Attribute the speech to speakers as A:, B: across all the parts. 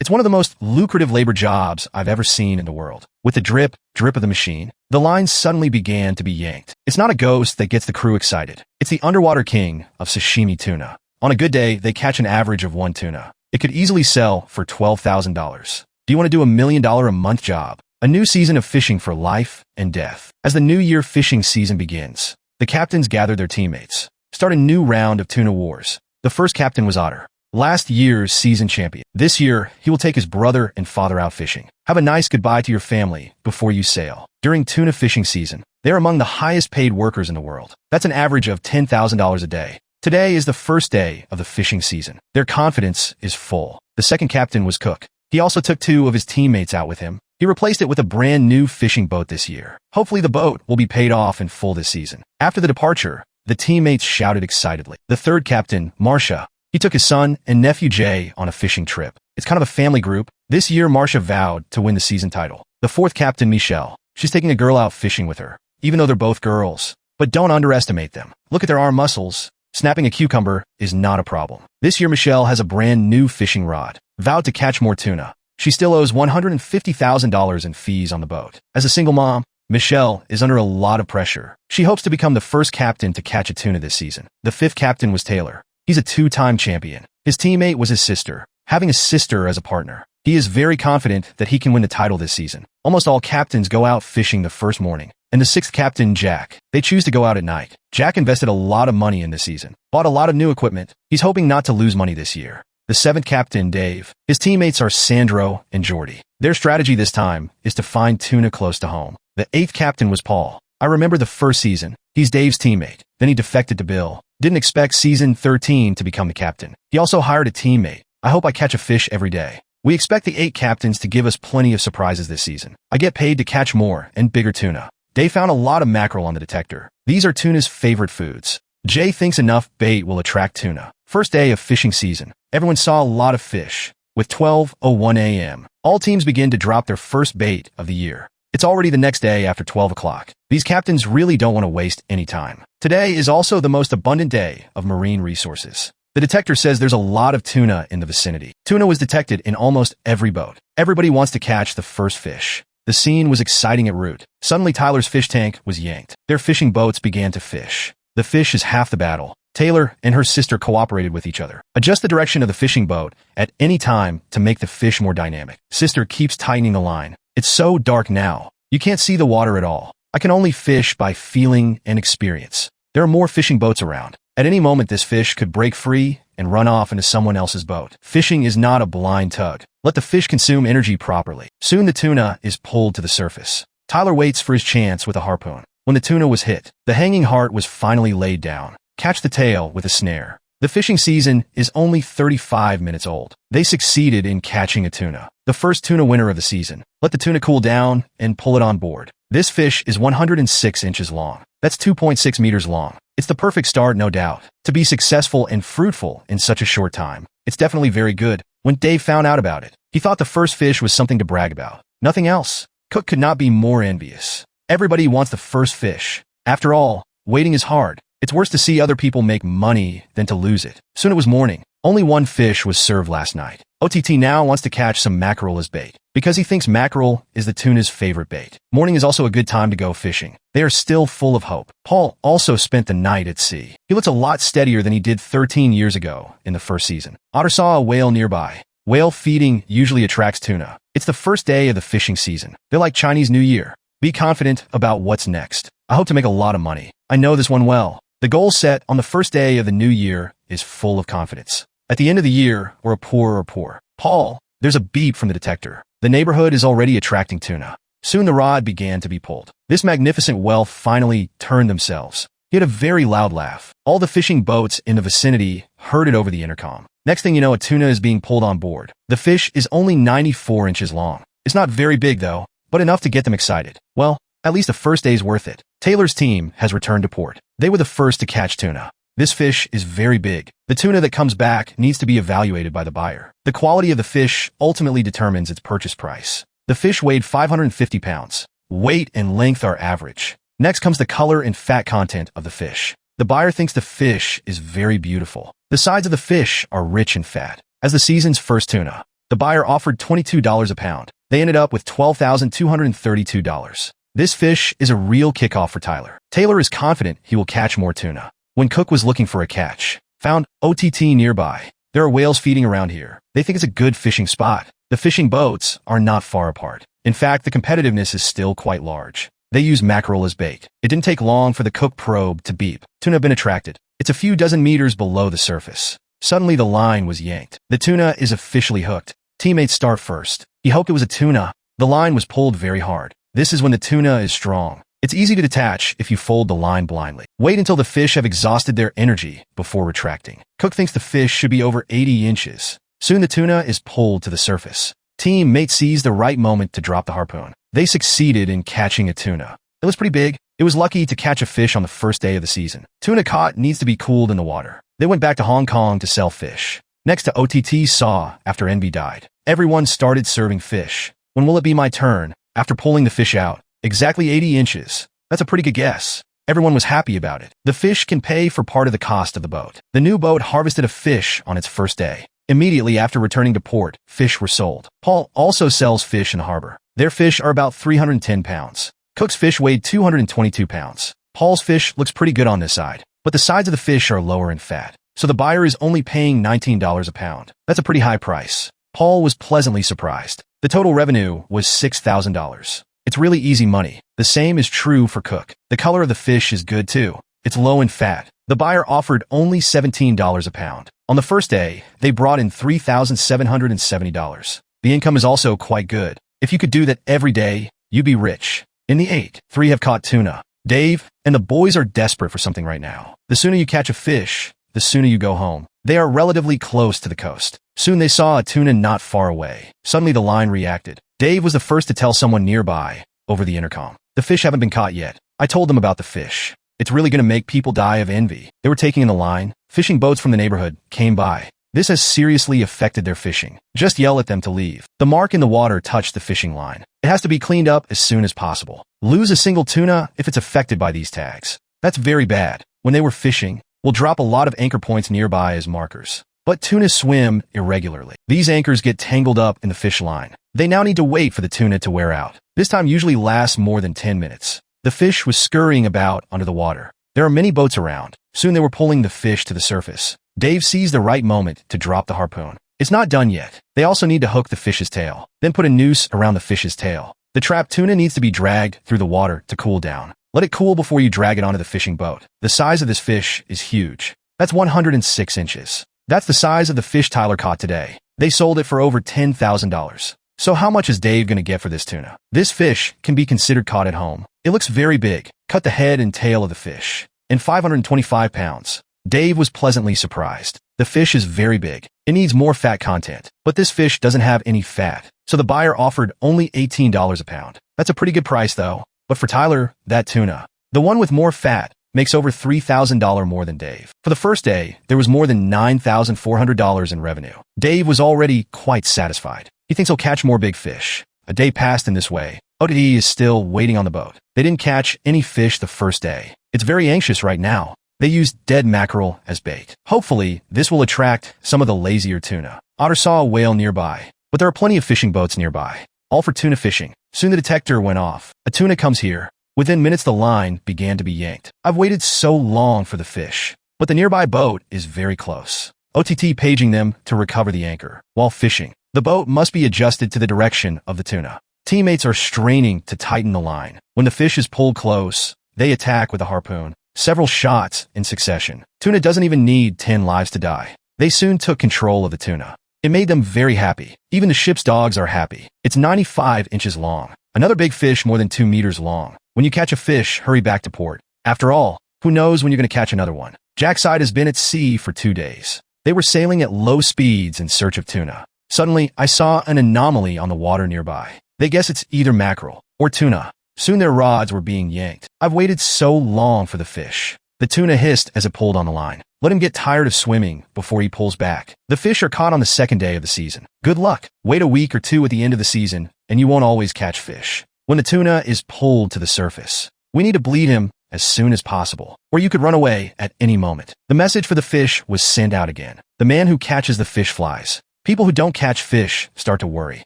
A: It's one of the most lucrative labor jobs I've ever seen in the world. With the drip of the machine, the lines suddenly began to be yanked. It's not a ghost that gets the crew excited. It's the underwater king of sashimi tuna. On a good day, they catch an average of 1 tuna. It could easily sell for $12,000. Do you want to do $1 million a month job? A new season of fishing for life and death. As the new year fishing season begins, the captains gather their teammates. Start a new round of tuna wars. The first captain was Otter, last year's season champion. This year, he will take his brother and father out fishing. Have a nice goodbye to your family before you sail. During tuna fishing season, they are among the highest paid workers in the world. That's an average of $10,000 a day. Today is the first day of the fishing season. Their confidence is full. The second captain was Cook. He also took 2 of his teammates out with him. He replaced it with a brand new fishing boat this year. Hopefully the boat will be paid off in full this season. After the departure, the teammates shouted excitedly. The third captain, Marcia, he took his son and nephew Jay on a fishing trip. It's kind of a family group. This year, Marcia vowed to win the season title. The fourth captain, Michelle, she's taking a girl out fishing with her, even though they're both girls. But don't underestimate them. Look at their arm muscles. Snapping a cucumber is not a problem. This year, Michelle has a brand new fishing rod, vowed to catch more tuna. She still owes $150,000 in fees on the boat. As a single mom, Michelle is under a lot of pressure. She hopes to become the first captain to catch a tuna this season. The fifth captain was Taylor. He's a 2-time champion. His teammate was his sister. Having a sister as a partner, he is very confident that he can win the title this season. Almost all captains go out fishing the first morning. And the sixth captain, Jack, they choose to go out at night. Jack invested a lot of money in this season, bought a lot of new equipment. He's hoping not to lose money this year. The seventh captain, Dave, his teammates are Sandro and Jordy. Their strategy this time is to find tuna close to home. The eighth captain was Paul. I remember the first season. He's Dave's teammate. Then he defected to Bill. Didn't expect season 13 to become the captain. He also hired a teammate. I hope I catch a fish every day. We expect the 8 captains to give us plenty of surprises this season. I get paid to catch more and bigger tuna. Dave found a lot of mackerel on the detector. These are tuna's favorite foods. Jay thinks enough bait will attract tuna. First day of fishing season. Everyone saw a lot of fish. With 12:01 a.m., all teams begin to drop their first bait of the year. It's already the next day after 12 o'clock. These captains really don't want to waste any time. Today is also the most abundant day of marine resources. The detector says there's a lot of tuna in the vicinity. Tuna was detected in almost every boat. Everybody wants to catch the first fish. The scene was exciting at root. Suddenly Tyler's fish tank was yanked. Their fishing boats began to fish. The fish is half the battle. Taylor and her sister cooperated with each other. Adjust the direction of the fishing boat at any time to make the fish more dynamic. Sister keeps tightening the line. It's so dark now. You can't see the water at all. I can only fish by feeling and experience. There are more fishing boats around. At any moment, this fish could break free and run off into someone else's boat. Fishing is not a blind tug. Let the fish consume energy properly. Soon the tuna is pulled to the surface. Tyler waits for his chance with a harpoon. When the tuna was hit, the hanging heart was finally laid down. Catch the tail with a snare. The fishing season is only 35 minutes old. They succeeded in catching a tuna. The first tuna winner of the season. Let the tuna cool down and pull it on board. This fish is 106 inches long. That's 2.6 meters long. It's the perfect start, no doubt, to be successful and fruitful in such a short time. It's definitely very good. When Dave found out about it, he thought the first fish was something to brag about. Nothing else. Cook could not be more envious. Everybody wants the first fish. After all, waiting is hard. It's worse to see other people make money than to lose it. Soon it was morning. Only 1 fish was served last night. OTT now wants to catch some mackerel as bait, because he thinks mackerel is the tuna's favorite bait. Morning is also a good time to go fishing. They are still full of hope. Paul also spent the night at sea. He looks a lot steadier than he did 13 years ago in the first season. Otter saw a whale nearby. Whale feeding usually attracts tuna. It's the first day of the fishing season. They're like Chinese New Year. Be confident about what's next. I hope to make a lot of money. I know this one well. The goal set on the first day of the new year is full of confidence. At the end of the year, we're poor. Paul, there's a beep from the detector. The neighborhood is already attracting tuna. Soon the rod began to be pulled. This magnificent whale finally turned themselves. He had a very loud laugh. All the fishing boats in the vicinity heard it over the intercom. Next thing you know, a tuna is being pulled on board. The fish is only 94 inches long. It's not very big though, but enough to get them excited. Well, at least the first day's worth it. Taylor's team has returned to port. They were the first to catch tuna. This fish is very big. The tuna that comes back needs to be evaluated by the buyer. The quality of the fish ultimately determines its purchase price. The fish weighed 550 pounds. Weight and length are average. Next comes the color and fat content of the fish. The buyer thinks the fish is very beautiful. The sides of the fish are rich and fat. As the season's first tuna, The buyer offered $22 a pound. They ended up with $12,232. This fish is a real kickoff for Tyler. Taylor is confident he will catch more tuna. When Cook was looking for a catch, found OTT nearby. There are whales feeding around here. They think it's a good fishing spot. The fishing boats are not far apart. In fact, the competitiveness is still quite large. They use mackerel as bait. It didn't take long for the Cook probe to beep. Tuna have been attracted. It's a few dozen meters below the surface. Suddenly, the line was yanked. The tuna is officially hooked. Teammates start first. He hoped it was a tuna. The line was pulled very hard. This is when the tuna is strong. It's easy to detach if you fold the line blindly. Wait until the fish have exhausted their energy before retracting. Cook thinks the fish should be over 80 inches. Soon the tuna is pulled to the surface. Teammate sees the right moment to drop the harpoon. They succeeded in catching a tuna. It was pretty big. It was lucky to catch a fish on the first day of the season. Tuna caught needs to be cooled in the water. They went back to Hong Kong to sell fish. Next to OTT saw after NB died. Everyone started serving fish. When will it be my turn? After pulling the fish out, exactly 80 inches. That's a pretty good guess. Everyone was happy about it. The fish can pay for part of the cost of the boat. The new boat harvested a fish on its first day. Immediately after returning to port, fish were sold. Paul also sells fish in the harbor. Their fish are about 310 pounds. Cook's fish weighed 222 pounds. Paul's fish looks pretty good on this side, but the sides of the fish are lower in fat. So the buyer is only paying $19 a pound. That's a pretty high price. Paul was pleasantly surprised. The total revenue was $6,000. It's really easy money. The same is true for Cook. The color of the fish is good too. It's low in fat. The buyer offered only $17 a pound. On the first day, they brought in $3,770. The income is also quite good. If you could do that every day, you'd be rich. In the 8, 3 have caught tuna. Dave and the boys are desperate for something right now. The sooner you catch a fish, the sooner you go home. They are relatively close to the coast. Soon they saw a tuna not far away. Suddenly the line reacted. Dave was the first to tell someone nearby over the intercom. The fish haven't been caught yet. I told them about the fish. It's really going to make people die of envy. They were taking in the line. Fishing boats from the neighborhood came by. This has seriously affected their fishing. Just yell at them to leave. The mark in the water touched the fishing line. It has to be cleaned up as soon as possible. Lose a single tuna if it's affected by these tags. That's very bad. When they were fishing, we'll drop a lot of anchor points nearby as markers. But tuna swim irregularly. These anchors get tangled up in the fish line. They now need to wait for the tuna to wear out. This time usually lasts more than 10 minutes. The fish was scurrying about under the water. There are many boats around. Soon they were pulling the fish to the surface. Dave sees the right moment to drop the harpoon. It's not done yet. They also need to hook the fish's tail, then put a noose around the fish's tail. The trapped tuna needs to be dragged through the water to cool down. Let it cool before you drag it onto the fishing boat. The size of this fish is huge. That's 106 inches. That's the size of the fish Tyler caught today. They sold it for over $10,000. So how much is Dave going to get for this tuna? This fish can be considered caught at home. It looks very big. Cut the head and tail of the fish. And 525 pounds. Dave was pleasantly surprised. The fish is very big. It needs more fat content. But this fish doesn't have any fat. So the buyer offered only $18 a pound. That's a pretty good price though. But for Tyler, that tuna, the one with more fat, makes over $3,000 more than Dave. For the first day, there was more than $9,400 in revenue. Dave was already quite satisfied. He thinks he'll catch more big fish. A day passed in this way. OTT is still waiting on the boat. They didn't catch any fish the first day. It's very anxious right now. They used dead mackerel as bait. Hopefully, this will attract some of the lazier tuna. Otter saw a whale nearby, but there are plenty of fishing boats nearby, all for tuna fishing. Soon the detector went off. A tuna comes here. Within minutes, the line began to be yanked. I've waited so long for the fish, but the nearby boat is very close. OTT paging them to recover the anchor. While fishing, the boat must be adjusted to the direction of the tuna. Teammates are straining to tighten the line. When the fish is pulled close, they attack with a harpoon. Several shots in succession. Tuna doesn't even need 10 lives to die. They soon took control of the tuna. It made them very happy. Even the ship's dogs are happy. It's 95 inches long. Another big fish more than 2 meters long. When you catch a fish, hurry back to port. After all, who knows when you're going to catch another one? Jackside has been at sea for 2 days. They were sailing at low speeds in search of tuna. Suddenly, I saw an anomaly on the water nearby. They guess it's either mackerel or tuna. Soon their rods were being yanked. I've waited so long for the fish. The tuna hissed as it pulled on the line. Let him get tired of swimming before he pulls back. The fish are caught on the second day of the season. Good luck. Wait a week or two at the end of the season, and you won't always catch fish. When the tuna is pulled to the surface, we need to bleed him as soon as possible, or you could run away at any moment. The message for the fish was sent out again. The man who catches the fish flies. People who don't catch fish start to worry.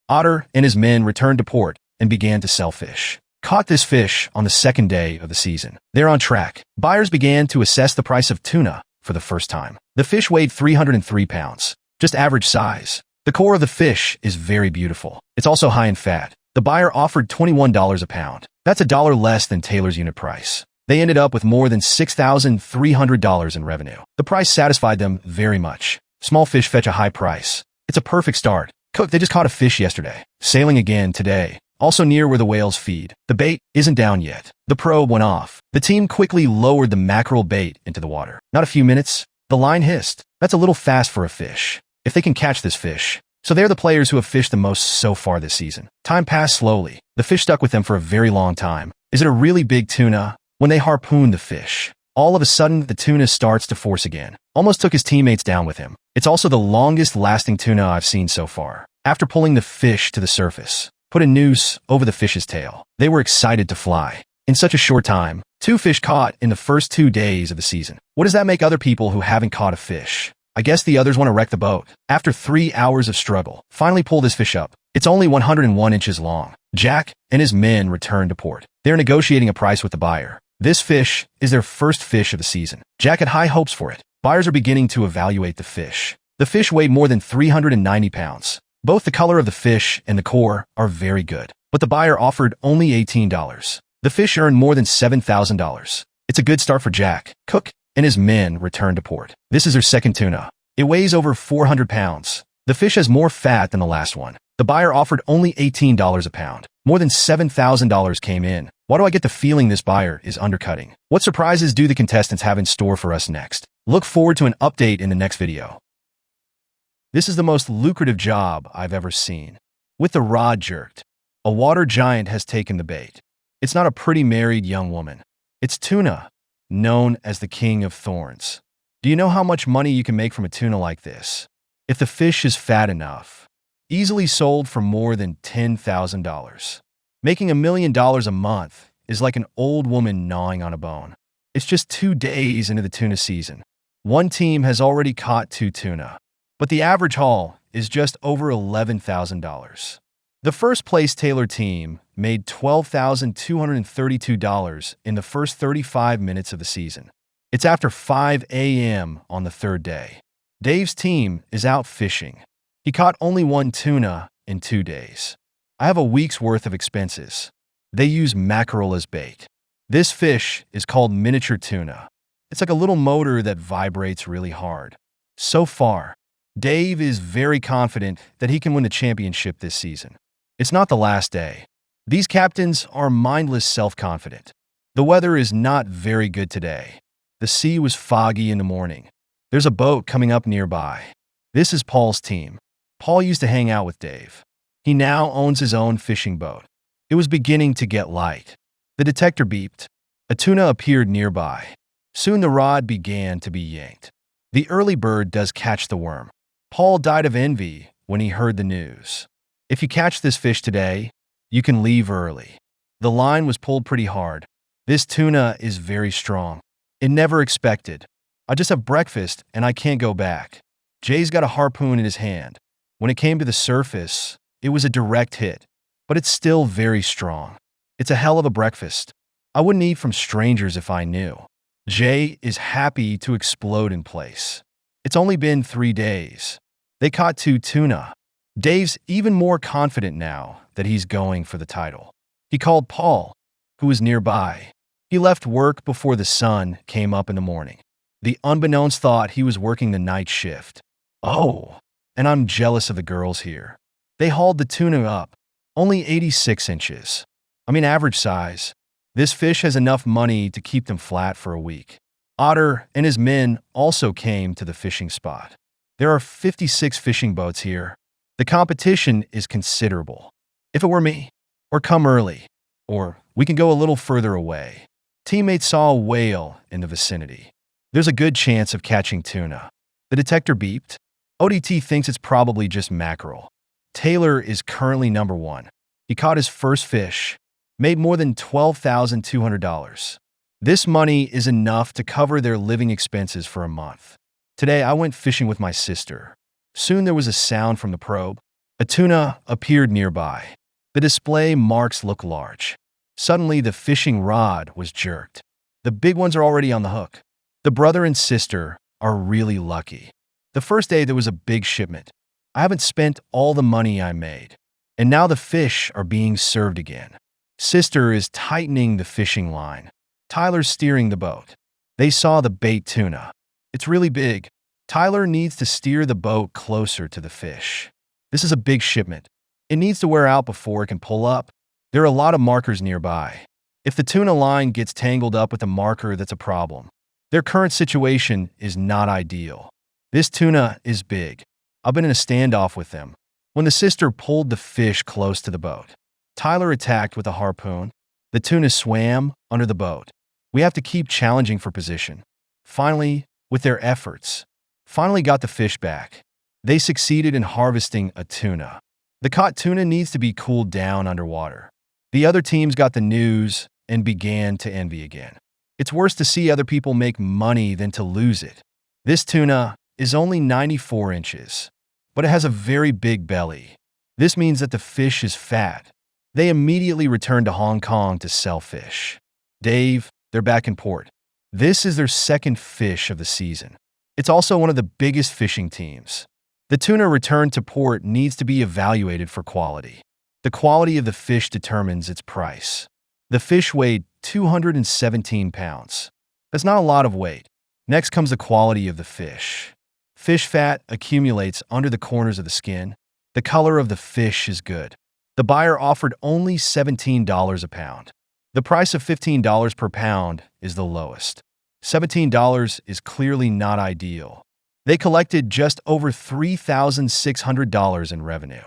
A: Otter and his men returned to port and began to sell fish. Caught this fish on the second day of the season. They're on track. Buyers began to assess the price of tuna for the first time. The fish weighed 303 pounds, just average size. The core of the fish is very beautiful. It's also high in fat. The buyer offered $21 a pound. That's $1 less than Taylor's unit price. They ended up with more than $6,300 in revenue. The price satisfied them very much. Small fish fetch a high price. It's a perfect start. Cook, they just caught a fish yesterday. Sailing again today. Also near where the whales feed. The bait isn't down yet. The probe went off. The team quickly lowered the mackerel bait into the water. Not a few minutes. The line hissed. That's a little fast for a fish. If they can catch this fish. So they're the players who have fished the most so far this season. Time passed slowly. The fish stuck with them for a very long time. Is it a really big tuna? When they harpoon the fish, all of a sudden the tuna starts to force again. Almost took his teammates down with him. It's also the longest lasting tuna I've seen so far. After pulling the fish to the surface, put a noose over the fish's tail. They were excited to fly. In such a short time, 2 fish caught in the first 2 days of the season. What does that make other people who haven't caught a fish? I guess the others want to wreck the boat. After 3 hours of struggle, finally pull this fish up. It's only 101 inches long. Jack and his men returned to port. They're negotiating a price with the buyer. This fish is their first fish of the season. Jack had high hopes for it. Buyers are beginning to evaluate the fish. The fish weighed more than 390 pounds. Both the color of the fish and the core are very good. But the buyer offered only $18. The fish earned more than $7,000. It's a good start for Jack. Cook and his men returned to port. This is their second tuna. It weighs over 400 pounds. The fish has more fat than the last one. The buyer offered only $18 a pound. More than $7,000 came in. Why do I get the feeling this buyer is undercutting? What surprises do the contestants have in store for us next? Look forward to an update in the next video. This is the most lucrative job I've ever seen. With the rod jerked, a water giant has taken the bait. It's not a pretty married young woman. It's tuna, known as the king of thorns. Do you know how much money you can make from a tuna like this? If the fish is fat enough, easily sold for more than $10,000. Making $1 million a month is like an old woman gnawing on a bone. It's just 2 days into the tuna season. One team has already caught 2 tuna, but the average haul is just over $11,000. The first place Taylor team made $12,232 in the first 35 minutes of the season. It's after 5 a.m. on the 3rd day. Dave's team is out fishing. He caught only 1 tuna in 2 days. I have a week's worth of expenses. They use mackerel as bait. This fish is called miniature tuna. It's like a little motor that vibrates really hard. So far, Dave is very confident that he can win the championship this season. It's not the last day. These captains are mindless self-confident. The weather is not very good today. The sea was foggy in the morning. There's a boat coming up nearby. This is Paul's team. Paul used to hang out with Dave. He now owns his own fishing boat. It was beginning to get light. The detector beeped. A tuna appeared nearby. Soon the rod began to be yanked. The early bird does catch the worm. Paul died of envy when he heard the news. If you catch this fish today, you can leave early. The line was pulled pretty hard. This tuna is very strong. It never expected. I just have breakfast and I can't go back. Jay's got a harpoon in his hand. When it came to the surface, it was a direct hit, but it's still very strong. It's a hell of a breakfast. I wouldn't eat from strangers if I knew. Jay is happy to explode in place. It's only been 3 days. They caught 2 tuna. Dave's even more confident now that he's going for the title. He called Paul, who was nearby. He left work before the sun came up in the morning. The unbeknownst thought he was working the night shift. Oh, and I'm jealous of the girls here. They hauled the tuna up, only 86 inches. I mean average size. This fish has enough money to keep them flat for a week. Otter and his men also came to the fishing spot. There are 56 fishing boats here. The competition is considerable. If it were me, or come early, or we can go a little further away. Teammates saw a whale in the vicinity. There's a good chance of catching tuna. The detector beeped. ODT thinks it's probably just mackerel. Taylor is currently number 1. He caught his first fish, made more than $12,200. This money is enough to cover their living expenses for a month. Today, I went fishing with my sister. Soon there was a sound from the probe. A tuna appeared nearby. The display marks looked large. Suddenly, the fishing rod was jerked. The big ones are already on the hook. The brother and sister are really lucky. The first day there was a big shipment. I haven't spent all the money I made. And now the fish are being served again. Sister is tightening the fishing line. Tyler's steering the boat. They saw the bait tuna. It's really big. Tyler needs to steer the boat closer to the fish. This is a big shipment. It needs to wear out before it can pull up. There are a lot of markers nearby. If the tuna line gets tangled up with a marker, that's a problem. Their current situation is not ideal. This tuna is big. I've been in a standoff with them. When the sister pulled the fish close to the boat, Tyler attacked with a harpoon. The tuna swam under the boat. We have to keep challenging for position. Finally, with their efforts, got the fish back. They succeeded in harvesting a tuna. The caught tuna needs to be cooled down underwater. The other teams got the news and began to envy again. It's worse to see other people make money than to lose it. This tuna is only 94 inches, but it has a very big belly. This means that the fish is fat. They immediately returned to Hong Kong to sell fish. Dave, they're back in port. This is their second fish of the season. It's also one of the biggest fishing teams. The tuna returned to port needs to be evaluated for quality. The quality of the fish determines its price. The fish weighed 217 pounds. That's not a lot of weight. Next comes the quality of the fish. Fish fat accumulates under the corners of the skin. The color of the fish is good. The buyer offered only $17 a pound. The price of $15 per pound is the lowest. $17 is clearly not ideal. They collected just over $3,600 in revenue.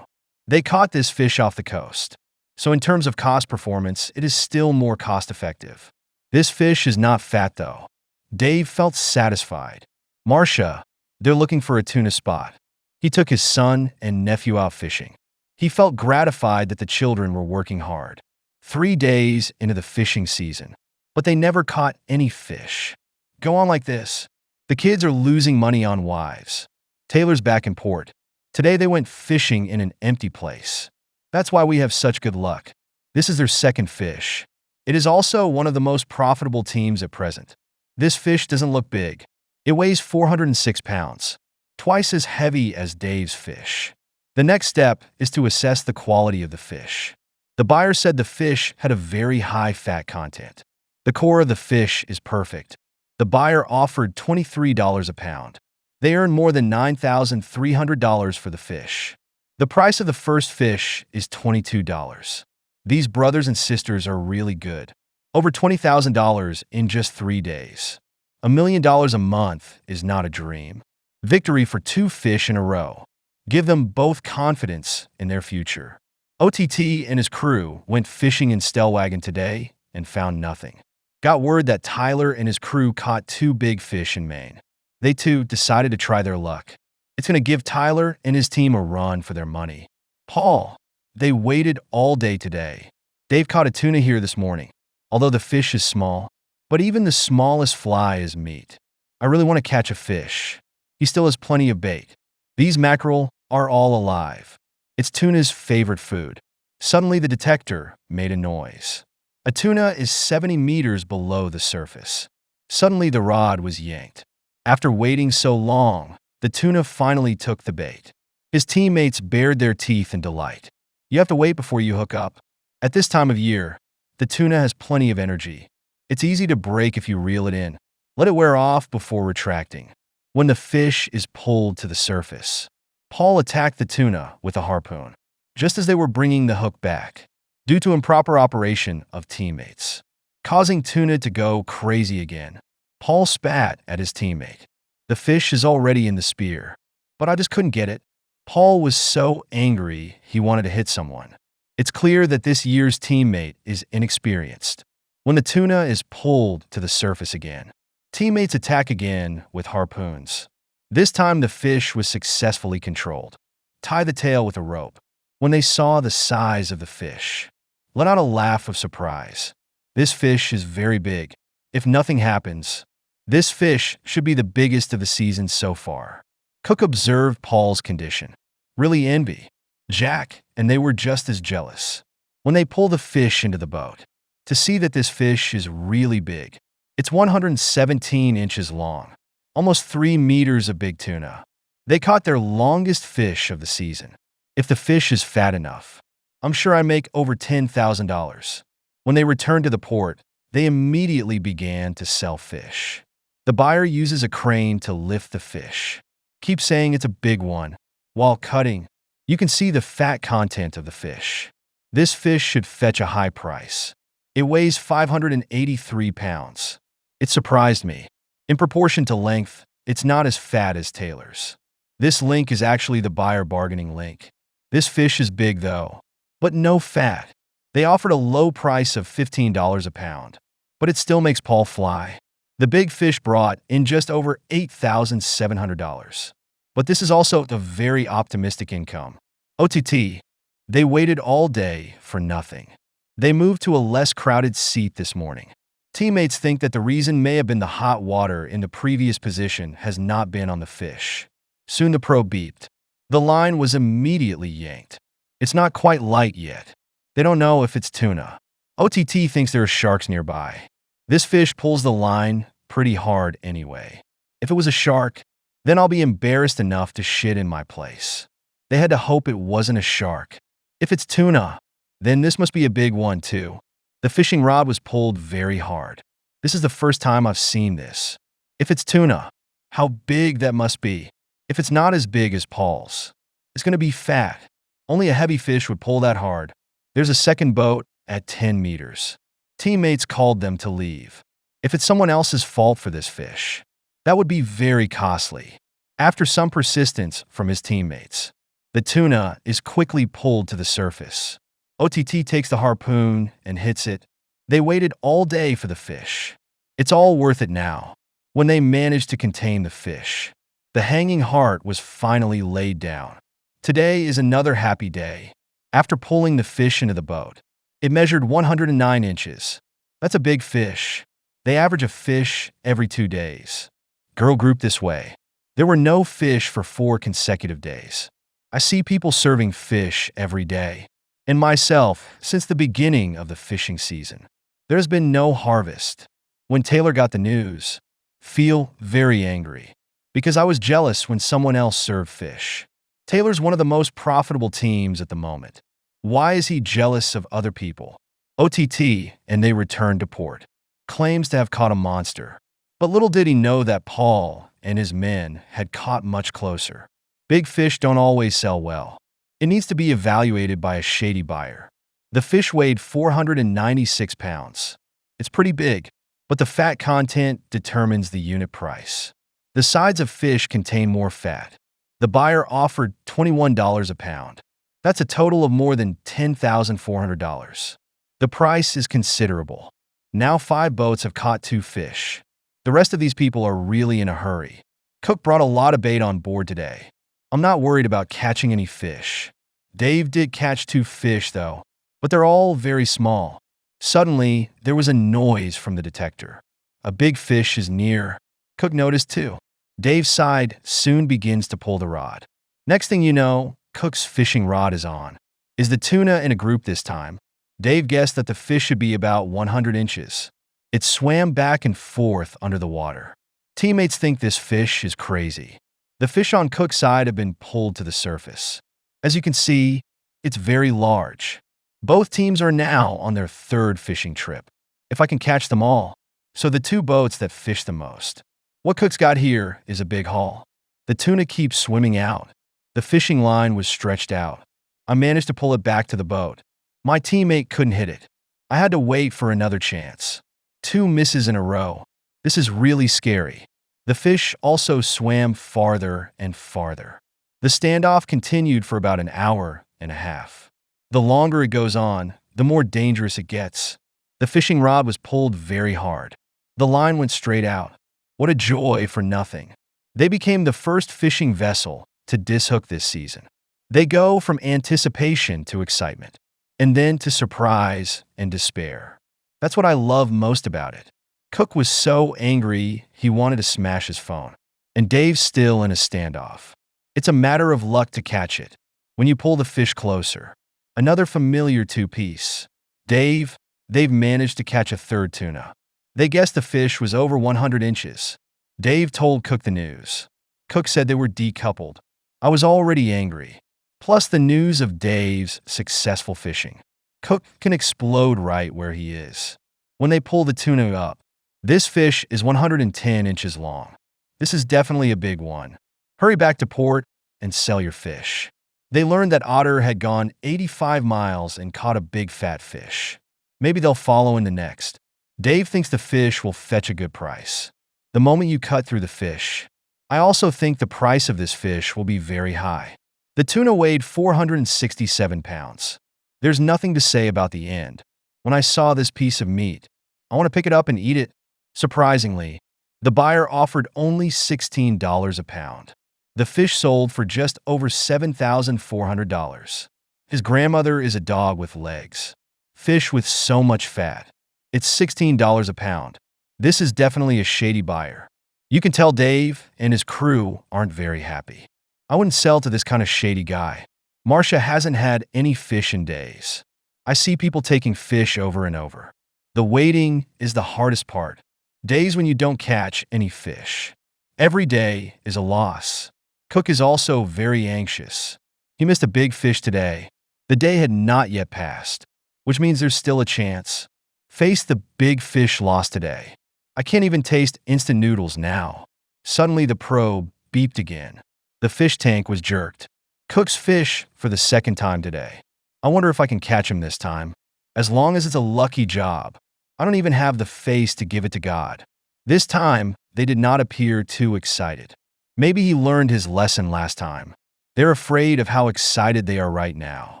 A: They caught this fish off the coast. So in terms of cost performance, it is still more cost-effective. This fish is not fat though. Dave felt satisfied. Marcia, they're looking for a tuna spot. He took his son and nephew out fishing. He felt gratified that the children were working hard. 3 days into the fishing season, but they never caught any fish. Go on like this. The kids are losing money on wives. Taylor's back in port. Today they went fishing in an empty place. That's why we have such good luck. This is their second fish. It is also one of the most profitable teams at present. This fish doesn't look big. It weighs 406 pounds, twice as heavy as Dave's fish. The next step is to assess the quality of the fish. The buyer said the fish had a very high fat content. The core of the fish is perfect. The buyer offered $23 a pound. They earned more than $9,300 for the fish. The price of the first fish is $22. These brothers and sisters are really good. Over $20,000 in just 3 days. $1 million a month is not a dream. Victory for 2 fish in a row. Give them both confidence in their future. OTT and his crew went fishing in Stellwagen today and found nothing. Got word that Tyler and his crew caught 2 big fish in Maine. They too decided to try their luck. It's going to give Tyler and his team a run for their money. Paul, they waited all day today. Dave caught a tuna here this morning, although the fish is small, but even the smallest fly is meat. I really want to catch a fish. He still has plenty of bait. These mackerel are all alive. It's tuna's favorite food. Suddenly the detector made a noise. A tuna is 70 meters below the surface. Suddenly the rod was yanked. After waiting so long, the tuna finally took the bait. His teammates bared their teeth in delight. You have to wait before you hook up. At this time of year, the tuna has plenty of energy. It's easy to break if you reel it in. Let it wear off before retracting. When the fish is pulled to the surface, Paul attacked the tuna with a harpoon, just as they were bringing the hook back, due to improper operation of teammates, causing tuna to go crazy again. Paul spat at his teammate. The fish is already in the spear, but I just couldn't get it. Paul was so angry he wanted to hit someone. It's clear that this year's teammate is inexperienced. When the tuna is pulled to the surface again, teammates attack again with harpoons. This time the fish was successfully controlled. Tie the tail with a rope. When they saw the size of the fish, let out a laugh of surprise. This fish is very big. If nothing happens, this fish should be the biggest of the season so far. Cook observed Paul's condition. Really envy. Jack and they were just as jealous. When they pull the fish into the boat, to see that this fish is really big. It's 117 inches long, almost 3 meters of big tuna. They caught their longest fish of the season. If the fish is fat enough, I'm sure I make over $10,000. When they returned to the port, they immediately began to sell fish. The buyer uses a crane to lift the fish. Keep saying it's a big one. While cutting, you can see the fat content of the fish. This fish should fetch a high price. It weighs 583 pounds. It surprised me. In proportion to length, it's not as fat as Taylor's. This link is actually the buyer bargaining link. This fish is big though, but no fat. They offered a low price of $15 a pound, but it still makes Paul fly. The big fish brought in just over $8,700. But this is also a very optimistic income. OTT, they waited all day for nothing. They moved to a less crowded seat this morning. Teammates think that the reason may have been the hot water in the previous position has not been on the fish. Soon the pro beeped. The line was immediately yanked. It's not quite light yet. They don't know if it's tuna. OTT thinks there are sharks nearby. This fish pulls the line pretty hard anyway. If it was a shark, then I'll be embarrassed enough to shit in my place. They had to hope it wasn't a shark. If it's tuna, then this must be a big one too. The fishing rod was pulled very hard. This is the first time I've seen this. If it's tuna, how big that must be. If it's not as big as Paul's, it's going to be fat. Only a heavy fish would pull that hard. There's a second boat at 10 meters. Teammates called them to leave. If it's someone else's fault for this fish, that would be very costly. After some persistence from his teammates, the tuna is quickly pulled to the surface. OTT takes the harpoon and hits it. They waited all day for the fish. It's all worth it now. When they managed to contain the fish, the hanging heart was finally laid down. Today is another happy day. After pulling the fish into the boat, it measured 109 inches. That's a big fish. They average a fish every 2 days. Girl group this way. There were no fish for 4 consecutive days. I see people serving fish every day. And myself, since the beginning of the fishing season, there's been no harvest. When Taylor got the news, feel very angry. Because I was jealous when someone else served fish. Taylor's one of the most profitable teams at the moment. Why is he jealous of other people? OTT, and they returned to port. Claims to have caught a monster. But little did he know that Paul and his men had caught much closer. Big fish don't always sell well. It needs to be evaluated by a shady buyer. The fish weighed 496 pounds. It's pretty big, but the fat content determines the unit price. The sides of fish contain more fat. The buyer offered $21 a pound. That's a total of more than $10,400. The price is considerable. Now 5 boats have caught 2 fish. The rest of these people are really in a hurry. Cook brought a lot of bait on board today. I'm not worried about catching any fish. Dave did catch 2 fish though, but they're all very small. Suddenly, there was a noise from the detector. A big fish is near. Cook noticed too. Dave's side soon begins to pull the rod. Next thing you know, Cook's fishing rod is on. Is the tuna in a group this time? Dave guessed that the fish should be about 100 inches. It swam back and forth under the water. Teammates think this fish is crazy. The fish on Cook's side have been pulled to the surface. As you can see, it's very large. Both teams are now on their 3rd fishing trip. If I can catch them all. So the 2 boats that fish the most. What Cook's got here is a big haul. The tuna keeps swimming out. The fishing line was stretched out. I managed to pull it back to the boat. My teammate couldn't hit it. I had to wait for another chance. 2 misses in a row. This is really scary. The fish also swam farther and farther. The standoff continued for about an hour and a half. The longer it goes on, the more dangerous it gets. The fishing rod was pulled very hard. The line went straight out. What a joy for nothing. They became the first fishing vessel to dishook this season. They go from anticipation to excitement, and then to surprise and despair. That's what I love most about it. Cook was so angry he wanted to smash his phone. and Dave's still in a standoff. It's a matter of luck to catch it. When you pull the fish closer, another familiar two-piece. They've managed to catch a third tuna. They guessed the fish was over 100 inches. Dave told Cook the news. Cook said they were decoupled. I was already angry. Plus the news of Dave's successful fishing. Cook can explode right where he is. When they pull the tuna up, this fish is 110 inches long. This is definitely a big one. Hurry back to port and sell your fish. They learned that Otter had gone 85 miles and caught a big fat fish. Maybe they'll follow in the next. Dave thinks the fish will fetch a good price. The moment you cut through the fish. I also think the price of this fish will be very high. The tuna weighed 467 pounds. There's nothing to say about the end. When I saw this piece of meat, I want to pick it up and eat it. Surprisingly, the buyer offered only $16 a pound. The fish sold for just over $7,400. His grandmother is a dog with legs. Fish with so much fat. It's $16 a pound. This is definitely a shady buyer. You can tell Dave and his crew aren't very happy. I wouldn't sell to this kind of shady guy. Marcia hasn't had any fish in days. I see people taking fish over and over. The waiting is the hardest part. Days when you don't catch any fish. Every day is a loss. Cook is also very anxious. He missed a big fish today. The day had not yet passed, which means there's still a chance. Face the big fish lost today. I can't even taste instant noodles now. Suddenly the probe beeped again. The fish tank was jerked. Cook's fish for the second time today. I wonder if I can catch him this time. As long as it's a lucky job. I don't even have the face to give it to God. This time, they did not appear too excited. Maybe he learned his lesson last time. They're afraid of how excited they are right now.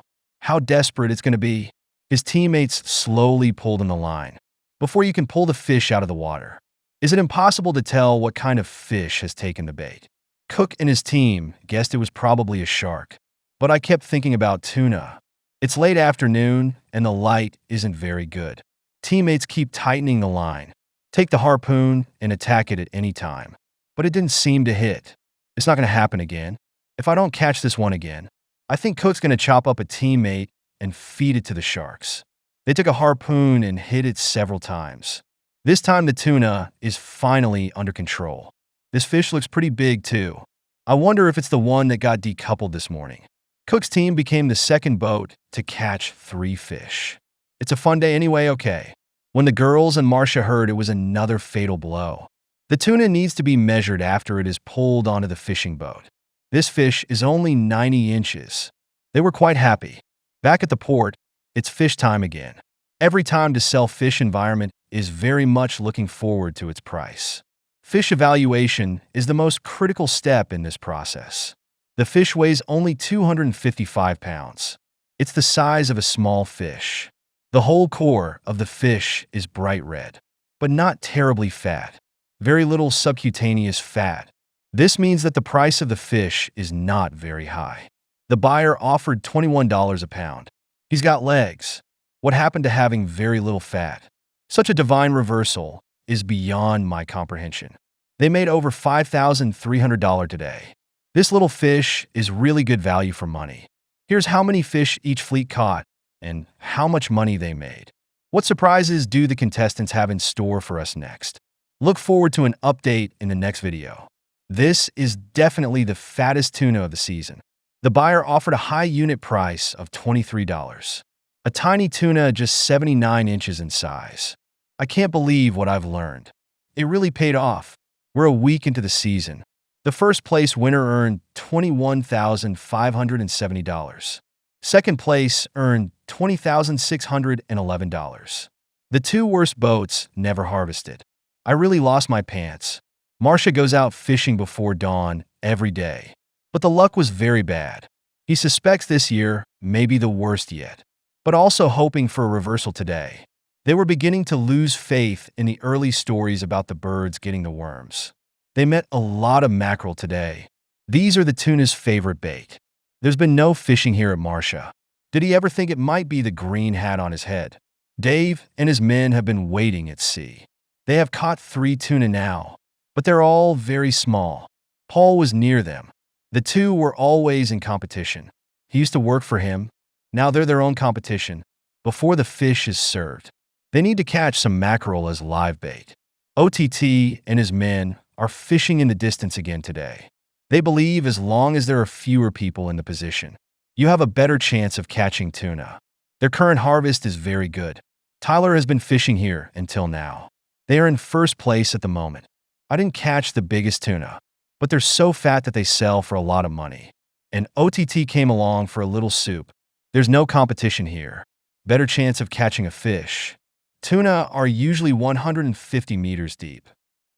A: How desperate it's going to be. His teammates slowly pulled in the line. Before you can pull the fish out of the water. Is it impossible to tell what kind of fish has taken the bait? Cook and his team guessed it was probably a shark. But I kept thinking about tuna. It's late afternoon and the light isn't very good. Teammates keep tightening the line. Take the harpoon and attack it at any time. But it didn't seem to hit. It's not going to happen again. If I don't catch this one again, I think Cook's going to chop up a teammate and feed it to the sharks. They took a harpoon and hit it several times. This time the tuna is finally under control. This fish looks pretty big too. I wonder if it's the one that got decoupled this morning. Cook's team became the second boat to catch 3 fish. It's a fun day anyway, okay. When the girls and Marcia heard it was another fatal blow. The tuna needs to be measured after it is pulled onto the fishing boat. This fish is only 90 inches. They were quite happy. Back at the port, it's fish time again. Every time to sell fish environment is very much looking forward to its price. Fish evaluation is the most critical step in this process. The fish weighs only 255 pounds. It's the size of a small fish. The whole core of the fish is bright red, but not terribly fat. Very little subcutaneous fat. This means that the price of the fish is not very high. The buyer offered $21 a pound. He's got legs. What happened to having very little fat? Such a divine reversal is beyond my comprehension. They made over $5,300 today. This little fish is really good value for money. Here's how many fish each fleet caught and how much money they made. What surprises do the contestants have in store for us next? Look forward to an update in the next video. This is definitely the fattest tuna of the season. The buyer offered a high unit price of $23. A tiny tuna just 79 inches in size. I can't believe what I've learned. It really paid off. We're a week into the season. The first place winner earned $21,570. Second place earned $20,611. The 2 worst boats never harvested. I really lost my pants. Marcia goes out fishing before dawn every day. But the luck was very bad. He suspects this year may be the worst yet, but also hoping for a reversal today. They were beginning to lose faith in the early stories about the birds getting the worms. They met a lot of mackerel today. These are the tuna's favorite bait. There's been no fishing here at Marcia. Did he ever think it might be the green hat on his head? Dave and his men have been waiting at sea. They have caught 3 tuna now, but they're all very small. Paul was near them. The two were always in competition. He used to work for him. Now they're their own competition. Before the fish is served, they need to catch some mackerel as live bait. OTT and his men are fishing in the distance again today. They believe as long as there are fewer people in the position, you have a better chance of catching tuna. Their current harvest is very good. Tyler has been fishing here until now. They are in first place at the moment. I didn't catch the biggest tuna, but they're so fat that they sell for a lot of money. And OTT came along for a little soup. There's no competition here. Better chance of catching a fish. Tuna are usually 150 meters deep.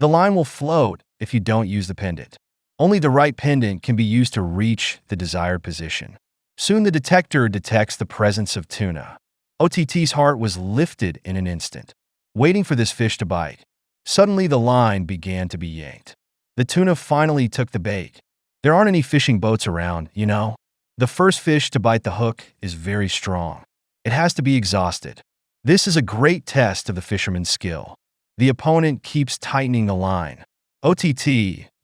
A: The line will float if you don't use the pendant. Only the right pendant can be used to reach the desired position. Soon the detector detects the presence of tuna. OTT's heart was lifted in an instant, waiting for this fish to bite. Suddenly the line began to be yanked. The tuna finally took the bait. There aren't any fishing boats around, you know. The first fish to bite the hook is very strong. It has to be exhausted. This is a great test of the fisherman's skill. The opponent keeps tightening the line. OTT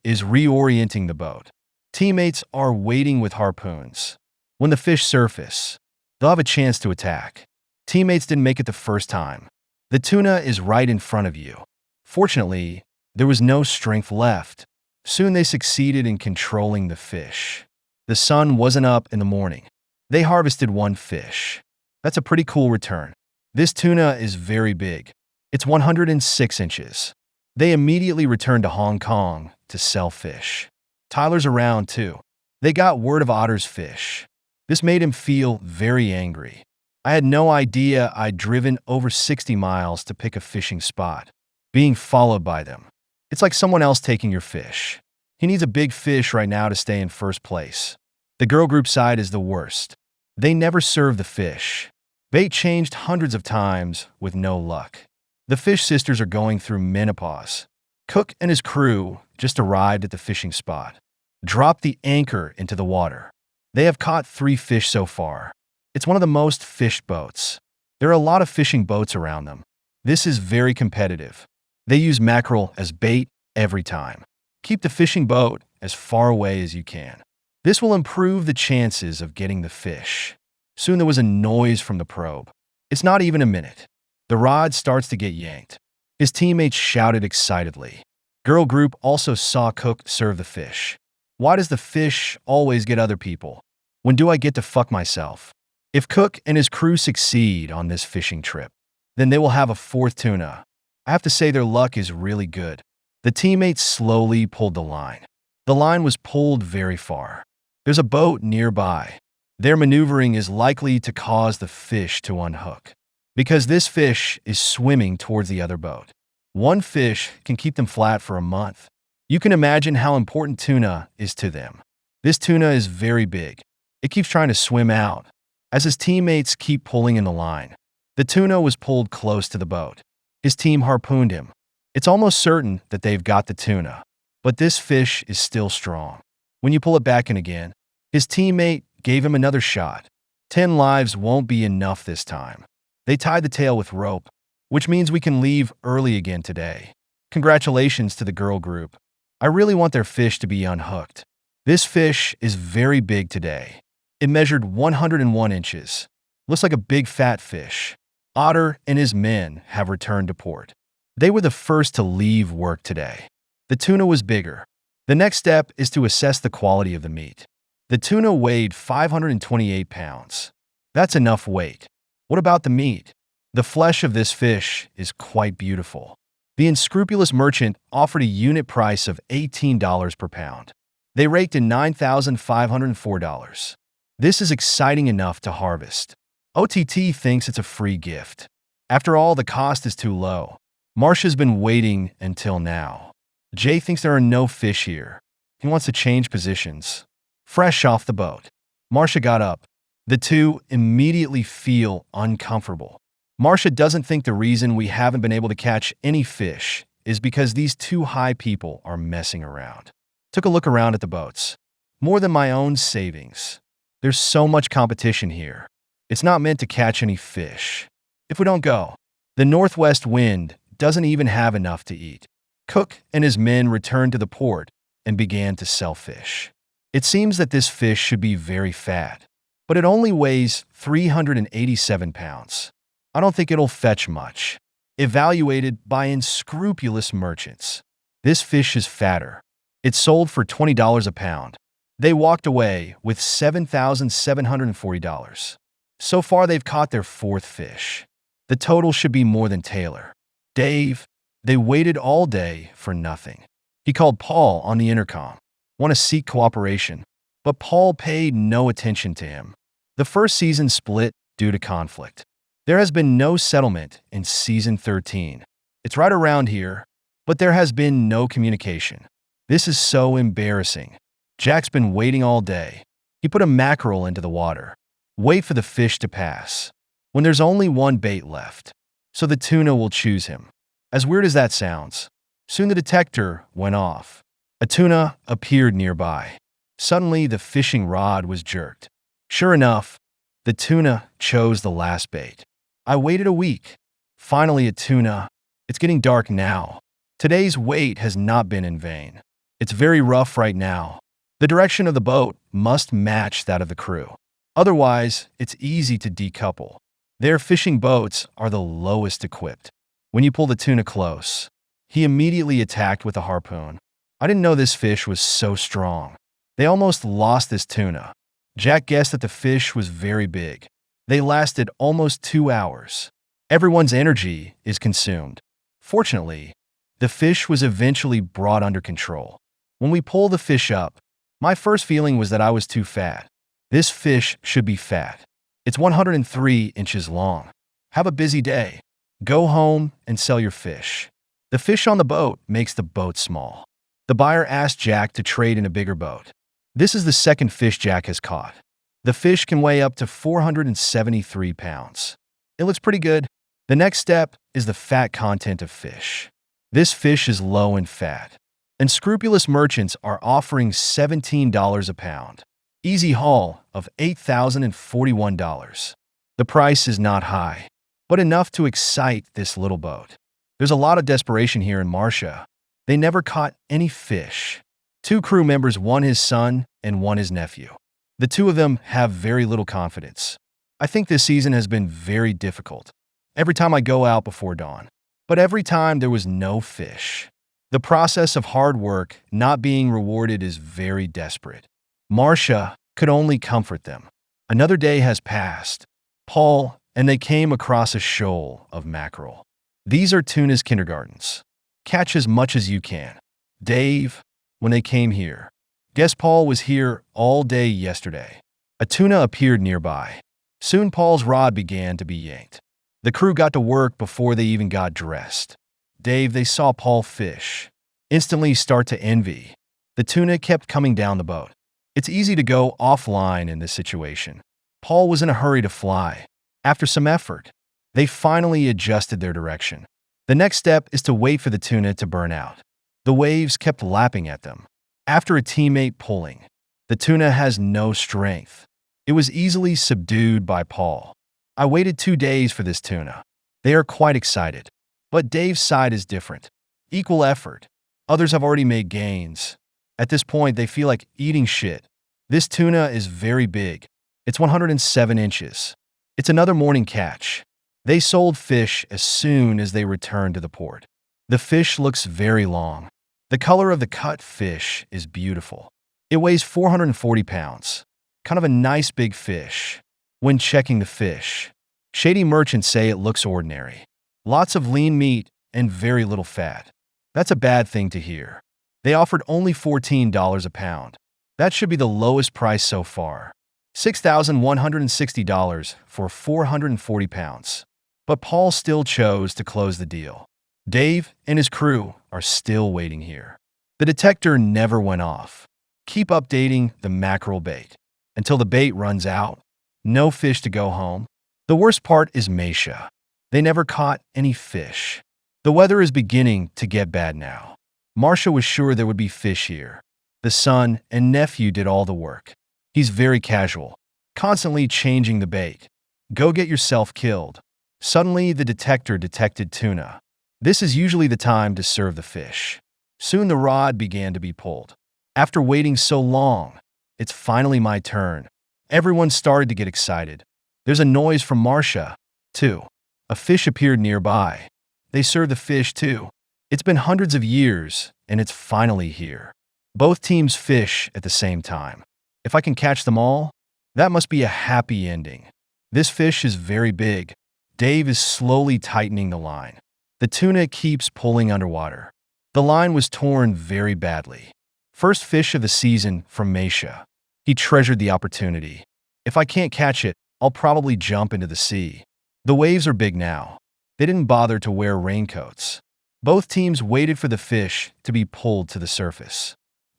A: is reorienting the boat. Teammates are waiting with harpoons. When the fish surface, they'll have a chance to attack. Teammates didn't make it the first time. The tuna is right in front of you. Fortunately, there was no strength left. Soon they succeeded in controlling the fish. The sun wasn't up in the morning. They harvested one fish. That's a pretty cool return. This tuna is very big. It's 106 inches. They immediately returned to Hong Kong to sell fish. Tyler's around too. They got word of Otter's fish. This made him feel very angry. I had no idea I'd driven over 60 miles to pick a fishing spot, being followed by them. It's like someone else taking your fish. He needs a big fish right now to stay in first place. The girl group side is the worst. They never serve the fish. Bait changed hundreds of times with no luck. The fish sisters are going through menopause. Cook and his crew just arrived at the fishing spot. Dropped the anchor into the water. They have caught 3 fish so far. It's one of the most fished boats. There are a lot of fishing boats around them. This is very competitive. They use mackerel as bait every time. Keep the fishing boat as far away as you can. This will improve the chances of getting the fish. Soon there was a noise from the probe. It's not even a minute. The rod starts to get yanked. His teammates shouted excitedly. Girl group also saw Cook serve the fish. Why does the fish always get other people? When do I get to fuck myself? If Cook and his crew succeed on this fishing trip, then they will have a 4th tuna. I have to say their luck is really good. The teammates slowly pulled the line. The line was pulled very far. There's a boat nearby. Their maneuvering is likely to cause the fish to unhook, because this fish is swimming towards the other boat. One fish can keep them flat for a month. You can imagine how important tuna is to them. This tuna is very big. It keeps trying to swim out. As his teammates keep pulling in the line, the tuna was pulled close to the boat. His team harpooned him. It's almost certain that they've got the tuna, but this fish is still strong. When you pull it back in again, his teammate gave him another shot. 10 lives won't be enough this time. They tied the tail with rope, which means we can leave early again today. Congratulations to the girl group. I really want their fish to be unhooked. This fish is very big today. It measured 101 inches. Looks like a big fat fish. Otter and his men have returned to port. They were the first to leave work today. The tuna was bigger. The next step is to assess the quality of the meat. The tuna weighed 528 pounds. That's enough weight. What about the meat? The flesh of this fish is quite beautiful. The unscrupulous merchant offered a unit price of $18 per pound. They raked in $9,504. This is exciting enough to harvest. OTT thinks it's a free gift. After all, the cost is too low. Marsha's been waiting until now. Jay thinks there are no fish here. He wants to change positions. Fresh off the boat, Marsha got up. The two immediately feel uncomfortable. Marsha doesn't think the reason we haven't been able to catch any fish is because these 2 high people are messing around. Took a look around at the boats. More than my own savings. There's so much competition here. It's not meant to catch any fish. If we don't go, the northwest wind doesn't even have enough to eat. Cook and his men returned to the port and began to sell fish. It seems that this fish should be very fat, but it only weighs 387 pounds. I don't think it'll fetch much. Evaluated by unscrupulous merchants. This fish is fatter. It sold for $20 a pound. They walked away with $7,740. So far, they've caught their fourth fish. The total should be more than Taylor. Dave, they waited all day for nothing. He called Paul on the intercom, want to seek cooperation, but Paul paid no attention to him. The first season split due to conflict. There has been no settlement in season 13. It's right around here, but there has been no communication. This is so embarrassing. Jack's been waiting all day. He put a mackerel into the water. Wait for the fish to pass. When there's only one bait left. So the tuna will choose him. As weird as that sounds. Soon the detector went off. A tuna appeared nearby. Suddenly the fishing rod was jerked. Sure enough, the tuna chose the last bait. I waited a week. Finally a tuna. It's getting dark now. Today's wait has not been in vain. It's very rough right now. The direction of the boat must match that of the crew. Otherwise, it's easy to decouple. Their fishing boats are the lowest equipped. When you pull the tuna close, he immediately attacked with a harpoon. I didn't know this fish was so strong. They almost lost this tuna. Jack guessed that the fish was very big. They lasted almost 2 hours. Everyone's energy is consumed. Fortunately, the fish was eventually brought under control. When we pull the fish up, my first feeling was that I was too fat. This fish should be fat. It's 103 inches long. Have a busy day. Go home and sell your fish. The fish on the boat makes the boat small. The buyer asked Jack to trade in a bigger boat. This is the second fish Jack has caught. The fish can weigh up to 473 pounds. It looks pretty good. The next step is the fat content of fish. This fish is low in fat. Unscrupulous merchants are offering $17 a pound. Easy haul of $8,041. The price is not high, but enough to excite this little boat. There's a lot of desperation here in Marcia. They never caught any fish. 2 crew members, one his son and one his nephew. The 2 of them have very little confidence. I think this season has been very difficult. Every time I go out before dawn. But every time there was no fish. The process of hard work not being rewarded is very desperate. Marcia could only comfort them. Another day has passed. Paul and they came across a shoal of mackerel. These are Tuna's kindergartens. Catch as much as you can. Dave, when they came here. Guess Paul was here all day yesterday. A tuna appeared nearby. Soon Paul's rod began to be yanked. The crew got to work before they even got dressed. Dave, they saw Paul fish. Instantly start to envy. The tuna kept coming down the boat. It's easy to go offline in this situation. Paul was in a hurry to fly. After some effort, they finally adjusted their direction. The next step is to wait for the tuna to burn out. The waves kept lapping at them. After a teammate pulling, the tuna has no strength. It was easily subdued by Paul. I waited 2 days for this tuna. They are quite excited. But Dave's side is different. Equal effort. Others have already made gains. At this point, they feel like eating shit. This tuna is very big. It's 107 inches. It's another morning catch. They sold fish as soon as they returned to the port. The fish looks very long. The color of the cut fish is beautiful. It weighs 440 pounds. Kind of a nice big fish. When checking the fish, shady merchants say it looks ordinary. Lots of lean meat and very little fat. That's a bad thing to hear. They offered only $14 a pound. That should be the lowest price so far. $6,160 for 440 pounds. But Paul still chose to close the deal. Dave and his crew are still waiting here. The detector never went off. Keep updating the mackerel bait. Until the bait runs out, no fish to go home. The worst part is Meisha. They never caught any fish. The weather is beginning to get bad now. Marcia was sure there would be fish here. The son and nephew did all the work. He's very casual, constantly changing the bait. Go get yourself killed. Suddenly, the detector detected tuna. This is usually the time to serve the fish. Soon the rod began to be pulled. After waiting so long, it's finally my turn. Everyone started to get excited. There's a noise from Marcia, too. A fish appeared nearby. They serve the fish, too. It's been hundreds of years, and it's finally here. Both teams fish at the same time. If I can catch them all, that must be a happy ending. This fish is very big. Dave is slowly tightening the line. The tuna keeps pulling underwater. The line was torn very badly. First fish of the season from Meisha. He treasured the opportunity. If I can't catch it, I'll probably jump into the sea. The waves are big now. They didn't bother to wear raincoats. Both teams waited for the fish to be pulled to the surface.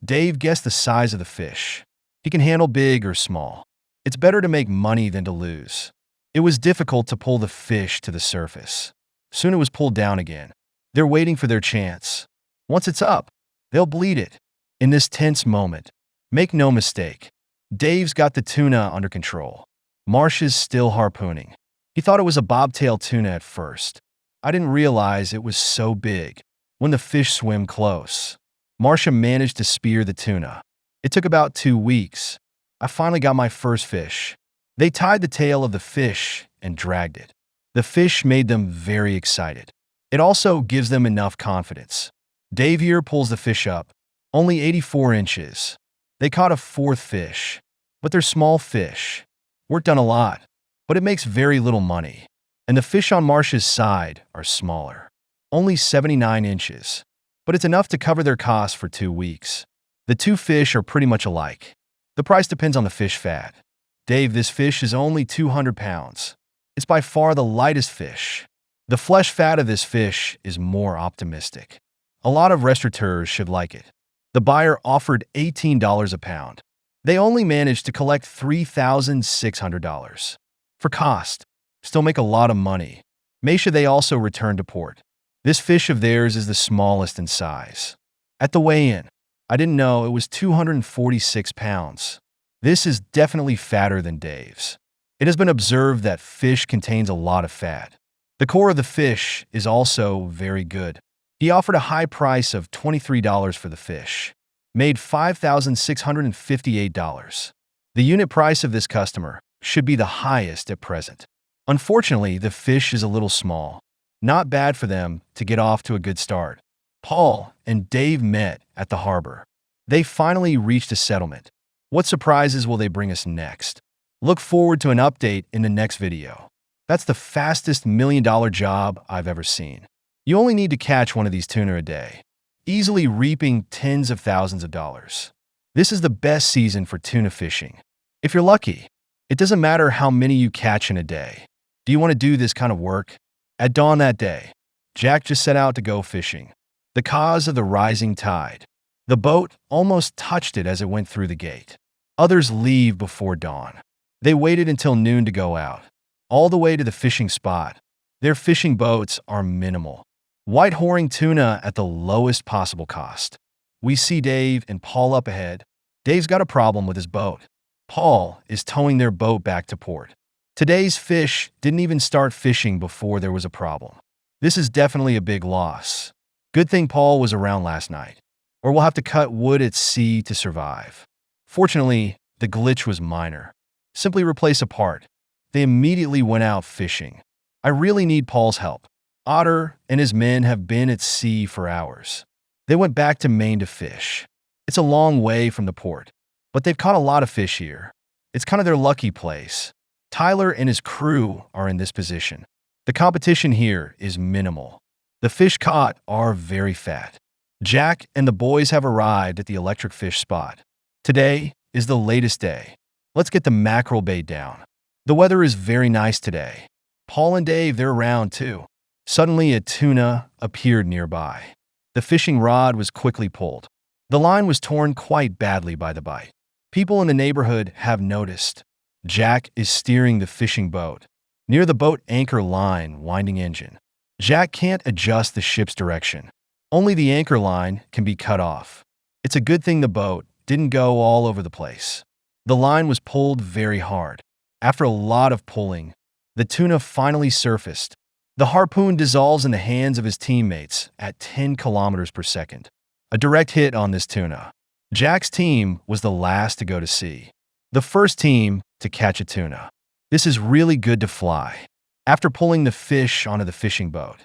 A: Dave guessed the size of the fish. He can handle big or small. It's better to make money than to lose. It was difficult to pull the fish to the surface. Soon it was pulled down again. They're waiting for their chance. Once it's up, they'll bleed it. In this tense moment, make no mistake, Dave's got the tuna under control. Marcia's still harpooning. He thought it was a bobtail tuna at first. I didn't realize it was so big. When the fish swam close, Marcia managed to spear the tuna. It took about 2 weeks. I finally got my first fish. They tied the tail of the fish and dragged it. The fish made them very excited. It also gives them enough confidence. Dave here pulls the fish up. Only 84 inches. They caught a 4th fish. But they're small fish. Work done a lot, but it makes very little money. And the fish on Marcia's side are smaller. Only 79 inches. But it's enough to cover their costs for 2 weeks. The 2 fish are pretty much alike. The price depends on the fish fat. Dave, this fish is only 200 pounds. It's by far the lightest fish. The flesh fat of this fish is more optimistic. A lot of restaurateurs should like it. The buyer offered $18 a pound. They only managed to collect $3,600. For cost, still make a lot of money. Meisha, they also returned to port. This fish of theirs is the smallest in size. At the weigh-in, I didn't know it was 246 pounds. This is definitely fatter than Dave's. It has been observed that fish contains a lot of fat. The core of the fish is also very good. He offered a high price of $23 for the fish. Made $5,658. The unit price of this customer should be the highest at present. Unfortunately, the fish is a little small. Not bad for them to get off to a good start. Paul and Dave met at the harbor. They finally reached a settlement. What surprises will they bring us next? Look forward to an update in the next video. That's the fastest $1 million job I've ever seen. You only need to catch one of these tuna a day, easily reaping tens of thousands of dollars. This is the best season for tuna fishing. If you're lucky, it doesn't matter how many you catch in a day. Do you want to do this kind of work? At dawn that day, Jack just set out to go fishing. The cause of the rising tide. The boat almost touched it as it went through the gate. Others leave before dawn. They waited until noon to go out, all the way to the fishing spot. Their fishing boats are minimal. White whoring tuna at the lowest possible cost. We see Dave and Paul up ahead. Dave's got a problem with his boat. Paul is towing their boat back to port. Today's fish didn't even start fishing before there was a problem. This is definitely a big loss. Good thing Paul was around last night, or we'll have to cut wood at sea to survive. Fortunately, the glitch was minor. Simply replace a part. They immediately went out fishing. I really need Paul's help. Otter and his men have been at sea for hours. They went back to Maine to fish. It's a long way from the port, but they've caught a lot of fish here. It's kind of their lucky place. Tyler and his crew are in this position. The competition here is minimal. The fish caught are very fat. Jack and the boys have arrived at the electric fish spot. Today is the latest day. Let's get the mackerel bait down. The weather is very nice today. Paul and Dave, they're around too. Suddenly, a tuna appeared nearby. The fishing rod was quickly pulled. The line was torn quite badly by the bite. People in the neighborhood have noticed. Jack is steering the fishing boat. Near the boat anchor line, winding engine. Jack can't adjust the ship's direction. Only the anchor line can be cut off. It's a good thing the boat didn't go all over the place. The line was pulled very hard. After a lot of pulling, the tuna finally surfaced. The harpoon dissolves in the hands of his teammates at 10 kilometers per second. A direct hit on this tuna. Jack's team was the last to go to sea. The first team to catch a tuna. This is really good to fly. After pulling the fish onto the fishing boat,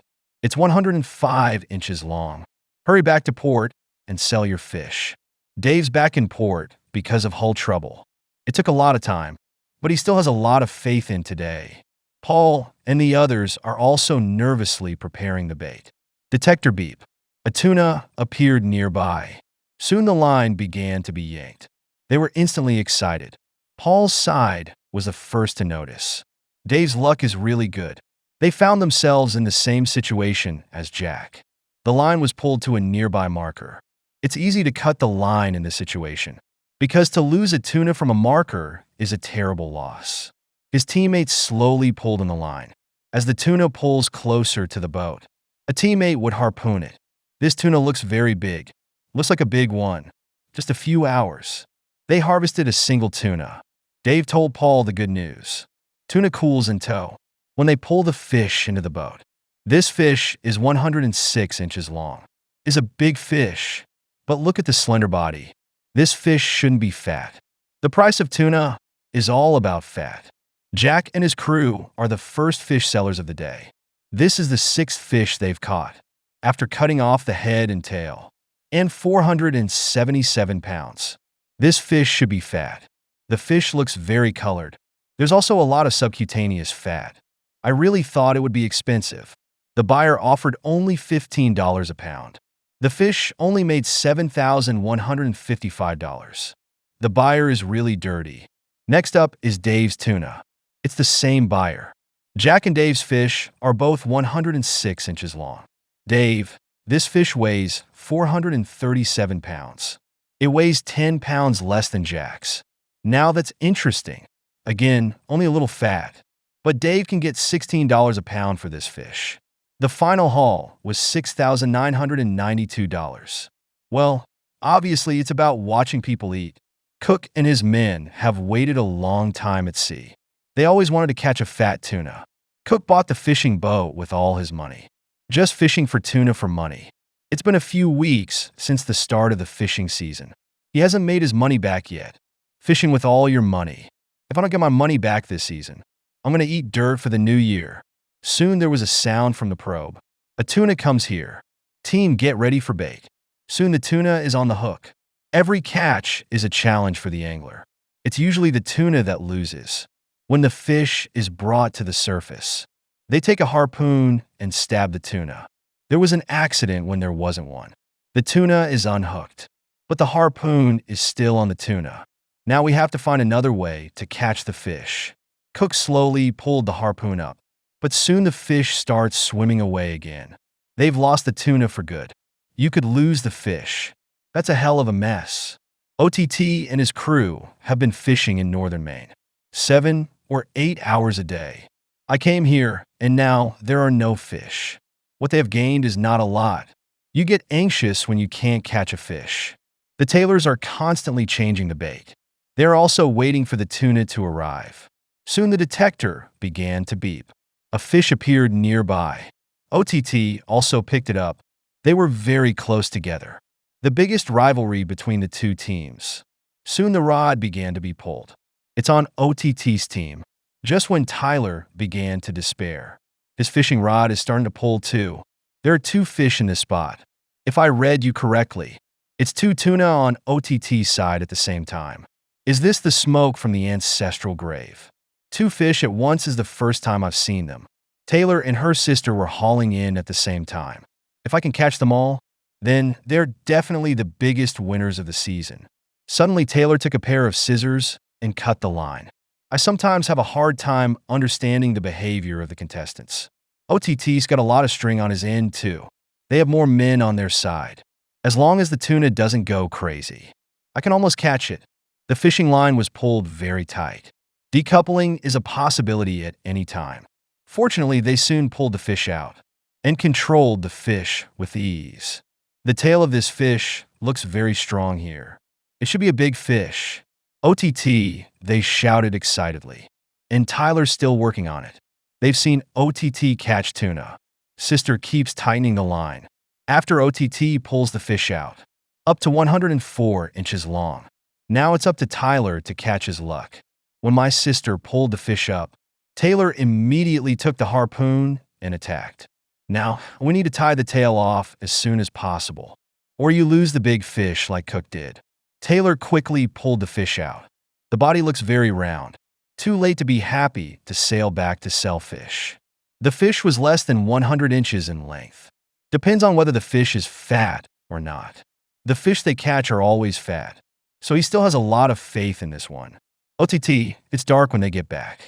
A: it's 105 inches long. Hurry back to port and sell your fish. Dave's back in port because of hull trouble. It took a lot of time, but he still has a lot of faith in today. Paul and the others are also nervously preparing the bait. Detector beep. A tuna appeared nearby. Soon the line began to be yanked. They were instantly excited. Paul's side was the first to notice. Dave's luck is really good. They found themselves in the same situation as Jack. The line was pulled to a nearby marker. It's easy to cut the line in this situation, because to lose a tuna from a marker is a terrible loss. His teammates slowly pulled on the line. As the tuna pulls closer to the boat, a teammate would harpoon it. This tuna looks very big. Looks like a big one. Just a few hours. They harvested a single tuna. Dave told Paul the good news. Tuna cools in tow. When they pull the fish into the boat. This fish is 106 inches long. It's a big fish. But look at the slender body. This fish shouldn't be fat. The price of tuna is all about fat. Jack and his crew are the first fish sellers of the day. This is the sixth fish they've caught, after cutting off the head and tail, and 477 pounds. This fish should be fat. The fish looks very colored. There's also a lot of subcutaneous fat. I really thought it would be expensive. The buyer offered only $15 a pound. The fish only made $7,155. The buyer is really dirty. Next up is Dave's tuna. It's the same buyer. Jack and Dave's fish are both 106 inches long. Dave, this fish weighs 437 pounds. It weighs 10 pounds less than Jack's. Now that's interesting. Again, only a little fat. But Dave can get $16 a pound for this fish. The final haul was $6,992. Well, obviously it's about watching people eat. Cook and his men have waited a long time at sea. They always wanted to catch a fat tuna. Cook bought the fishing boat with all his money. Just fishing for tuna for money. It's been a few weeks since the start of the fishing season. He hasn't made his money back yet. Fishing with all your money. If I don't get my money back this season, I'm going to eat dirt for the new year. Soon there was a sound from the probe. A tuna comes here. Team, get ready for bait. Soon the tuna is on the hook. Every catch is a challenge for the angler. It's usually the tuna that loses. When the fish is brought to the surface, they take a harpoon and stab the tuna. There was an accident when there wasn't one. The tuna is unhooked, but the harpoon is still on the tuna. Now we have to find another way to catch the fish. Cook slowly pulled the harpoon up, but soon the fish starts swimming away again. They've lost the tuna for good. You could lose the fish. That's a hell of a mess. OTT and his crew have been fishing in northern Maine, 7 or 8 hours a day. I came here, and now there are no fish. What they have gained is not a lot. You get anxious when you can't catch a fish. The tailors are constantly changing the bait. They are also waiting for the tuna to arrive. Soon the detector began to beep. A fish appeared nearby. OTT also picked it up. They were very close together. The biggest rivalry between the two teams. Soon the rod began to be pulled. It's on OTT's team. Just when Tyler began to despair. His fishing rod is starting to pull too. There are 2 fish in this spot. If I read you correctly, it's 2 tuna on OTT's side at the same time. Is this the smoke from the ancestral grave? 2 fish at once is the first time I've seen them. Taylor and her sister were hauling in at the same time. If I can catch them all, then they're definitely the biggest winners of the season. Suddenly, Taylor took a pair of scissors and cut the line. I sometimes have a hard time understanding the behavior of the contestants. OTT's got a lot of string on his end, too. They have more men on their side. As long as the tuna doesn't go crazy, I can almost catch it. The fishing line was pulled very tight. Decoupling is a possibility at any time. Fortunately, they soon pulled the fish out and controlled the fish with ease. The tail of this fish looks very strong here. It should be a big fish. OTT, they shouted excitedly. And Tyler's still working on it. They've seen OTT catch tuna. Sister keeps tightening the line. After OTT pulls the fish out, up to 104 inches long. Now it's up to Tyler to catch his luck. When my sister pulled the fish up, Taylor immediately took the harpoon and attacked. Now, we need to tie the tail off as soon as possible, or you lose the big fish like Cook did. Taylor quickly pulled the fish out. The body looks very round. Too late to be happy to sail back to sell fish. The fish was less than 100 inches in length. Depends on whether the fish is fat or not. The fish they catch are always fat, so he still has a lot of faith in this one. OTT, it's dark when they get back.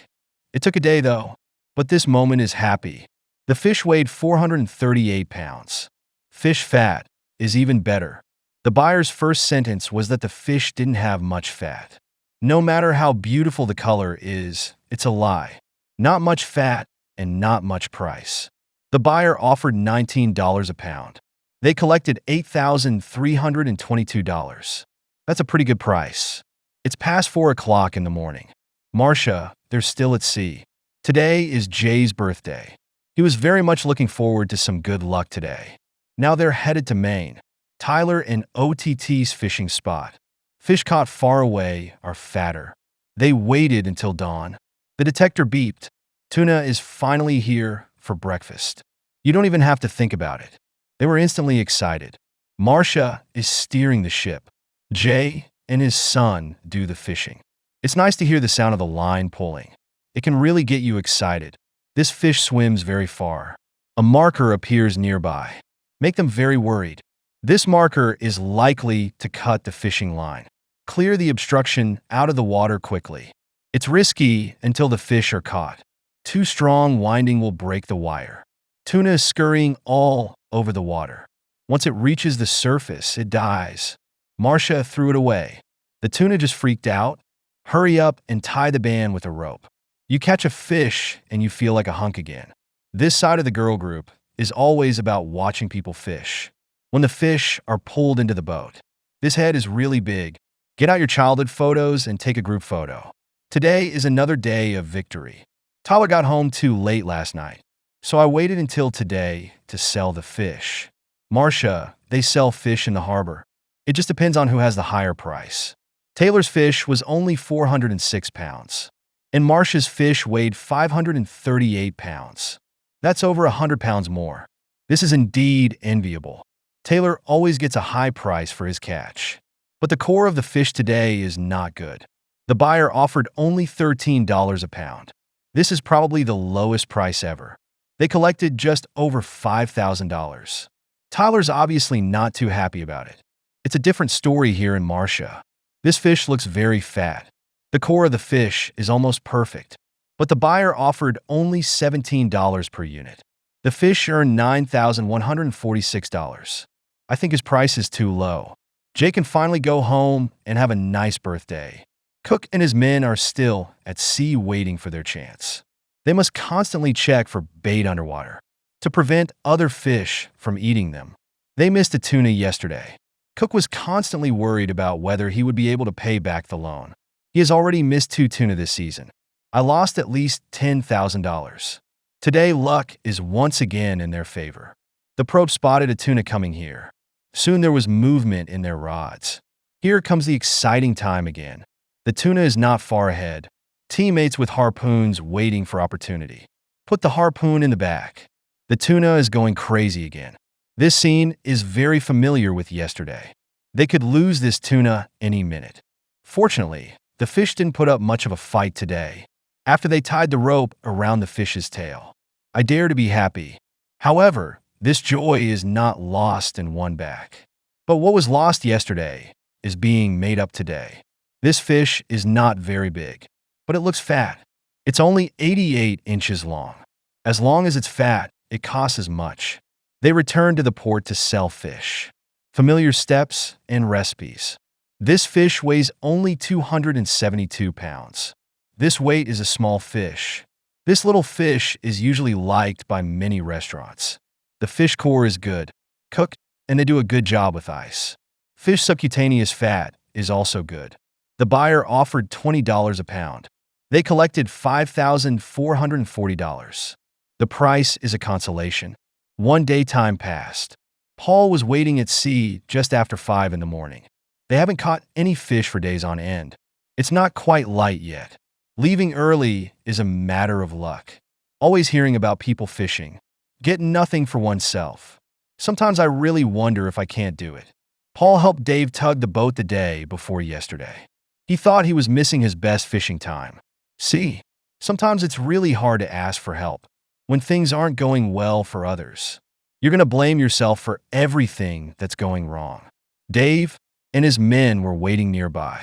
A: It took a day though, but this moment is happy. The fish weighed 438 pounds. Fish fat is even better. The buyer's first sentence was that the fish didn't have much fat. No matter how beautiful the color is, it's a lie. Not much fat and not much price. The buyer offered $19 a pound. They collected $8,322. That's a pretty good price. It's past 4 o'clock in the morning. Marcia, they're still at sea. Today is Jay's birthday. He was very much looking forward to some good luck today. Now they're headed to Maine. Tyler and OTT's fishing spot. Fish caught far away are fatter. They waited until dawn. The detector beeped. Tuna is finally here for breakfast. You don't even have to think about it. They were instantly excited. Marcia is steering the ship. Jay and his son do the fishing. It's nice to hear the sound of the line pulling. It can really get you excited. This fish swims very far. A marker appears nearby. Make them very worried. This marker is likely to cut the fishing line. Clear the obstruction out of the water quickly. It's risky until the fish are caught. Too strong winding will break the wire. Tuna is scurrying all over the water. Once it reaches the surface, it dies. Marcia threw it away. The tuna just freaked out. Hurry up and tie the band with a rope. You catch a fish and you feel like a hunk again. This side of the girl group is always about watching people fish. When the fish are pulled into the boat. This head is really big. Get out your childhood photos and take a group photo. Today is another day of victory. Tyler got home too late last night, so I waited until today to sell the fish. Marcia, they sell fish in the harbor. It just depends on who has the higher price. Taylor's fish was only 406 pounds, and Marcia's fish weighed 538 pounds. That's over 100 pounds more. This is indeed enviable. Taylor always gets a high price for his catch. But the core of the fish today is not good. The buyer offered only $13 a pound. This is probably the lowest price ever. They collected just over $5,000. Tyler's obviously not too happy about it. It's a different story here in Marcia. This fish looks very fat. The core of the fish is almost perfect. But the buyer offered only $17 per unit. The fish earned $9,146. I think his price is too low. Jay can finally go home and have a nice birthday. Cook and his men are still at sea waiting for their chance. They must constantly check for bait underwater to prevent other fish from eating them. They missed a tuna yesterday. Cook was constantly worried about whether he would be able to pay back the loan. He has already missed 2 tuna this season. I lost at least $10,000. Today, luck is once again in their favor. The probe spotted a tuna coming here. Soon there was movement in their rods. Here comes the exciting time again. The tuna is not far ahead. Teammates with harpoons waiting for opportunity. Put the harpoon in the back. The tuna is going crazy again. This scene is very familiar with yesterday. They could lose this tuna any minute. Fortunately, the fish didn't put up much of a fight today. After they tied the rope around the fish's tail. I dare to be happy. However, this joy is not lost and won back. But what was lost yesterday is being made up today. This fish is not very big, but it looks fat. It's only 88 inches long. As long as it's fat, it costs as much. They return to the port to sell fish. Familiar steps and recipes. This fish weighs only 272 pounds. This weight is a small fish. This little fish is usually liked by many restaurants. The fish core is good, cooked, and they do a good job with ice. Fish subcutaneous fat is also good. The buyer offered $20 a pound. They collected $5,440. The price is a consolation. One day time passed. Paul was waiting at sea just after 5 in the morning. They haven't caught any fish for days on end. It's not quite light yet. Leaving early is a matter of luck. Always hearing about people fishing. Get nothing for oneself. Sometimes I really wonder if I can't do it. Paul helped Dave tug the boat the day before yesterday. He thought he was missing his best fishing time. See, sometimes it's really hard to ask for help when things aren't going well for others. You're going to blame yourself for everything that's going wrong. Dave and his men were waiting nearby.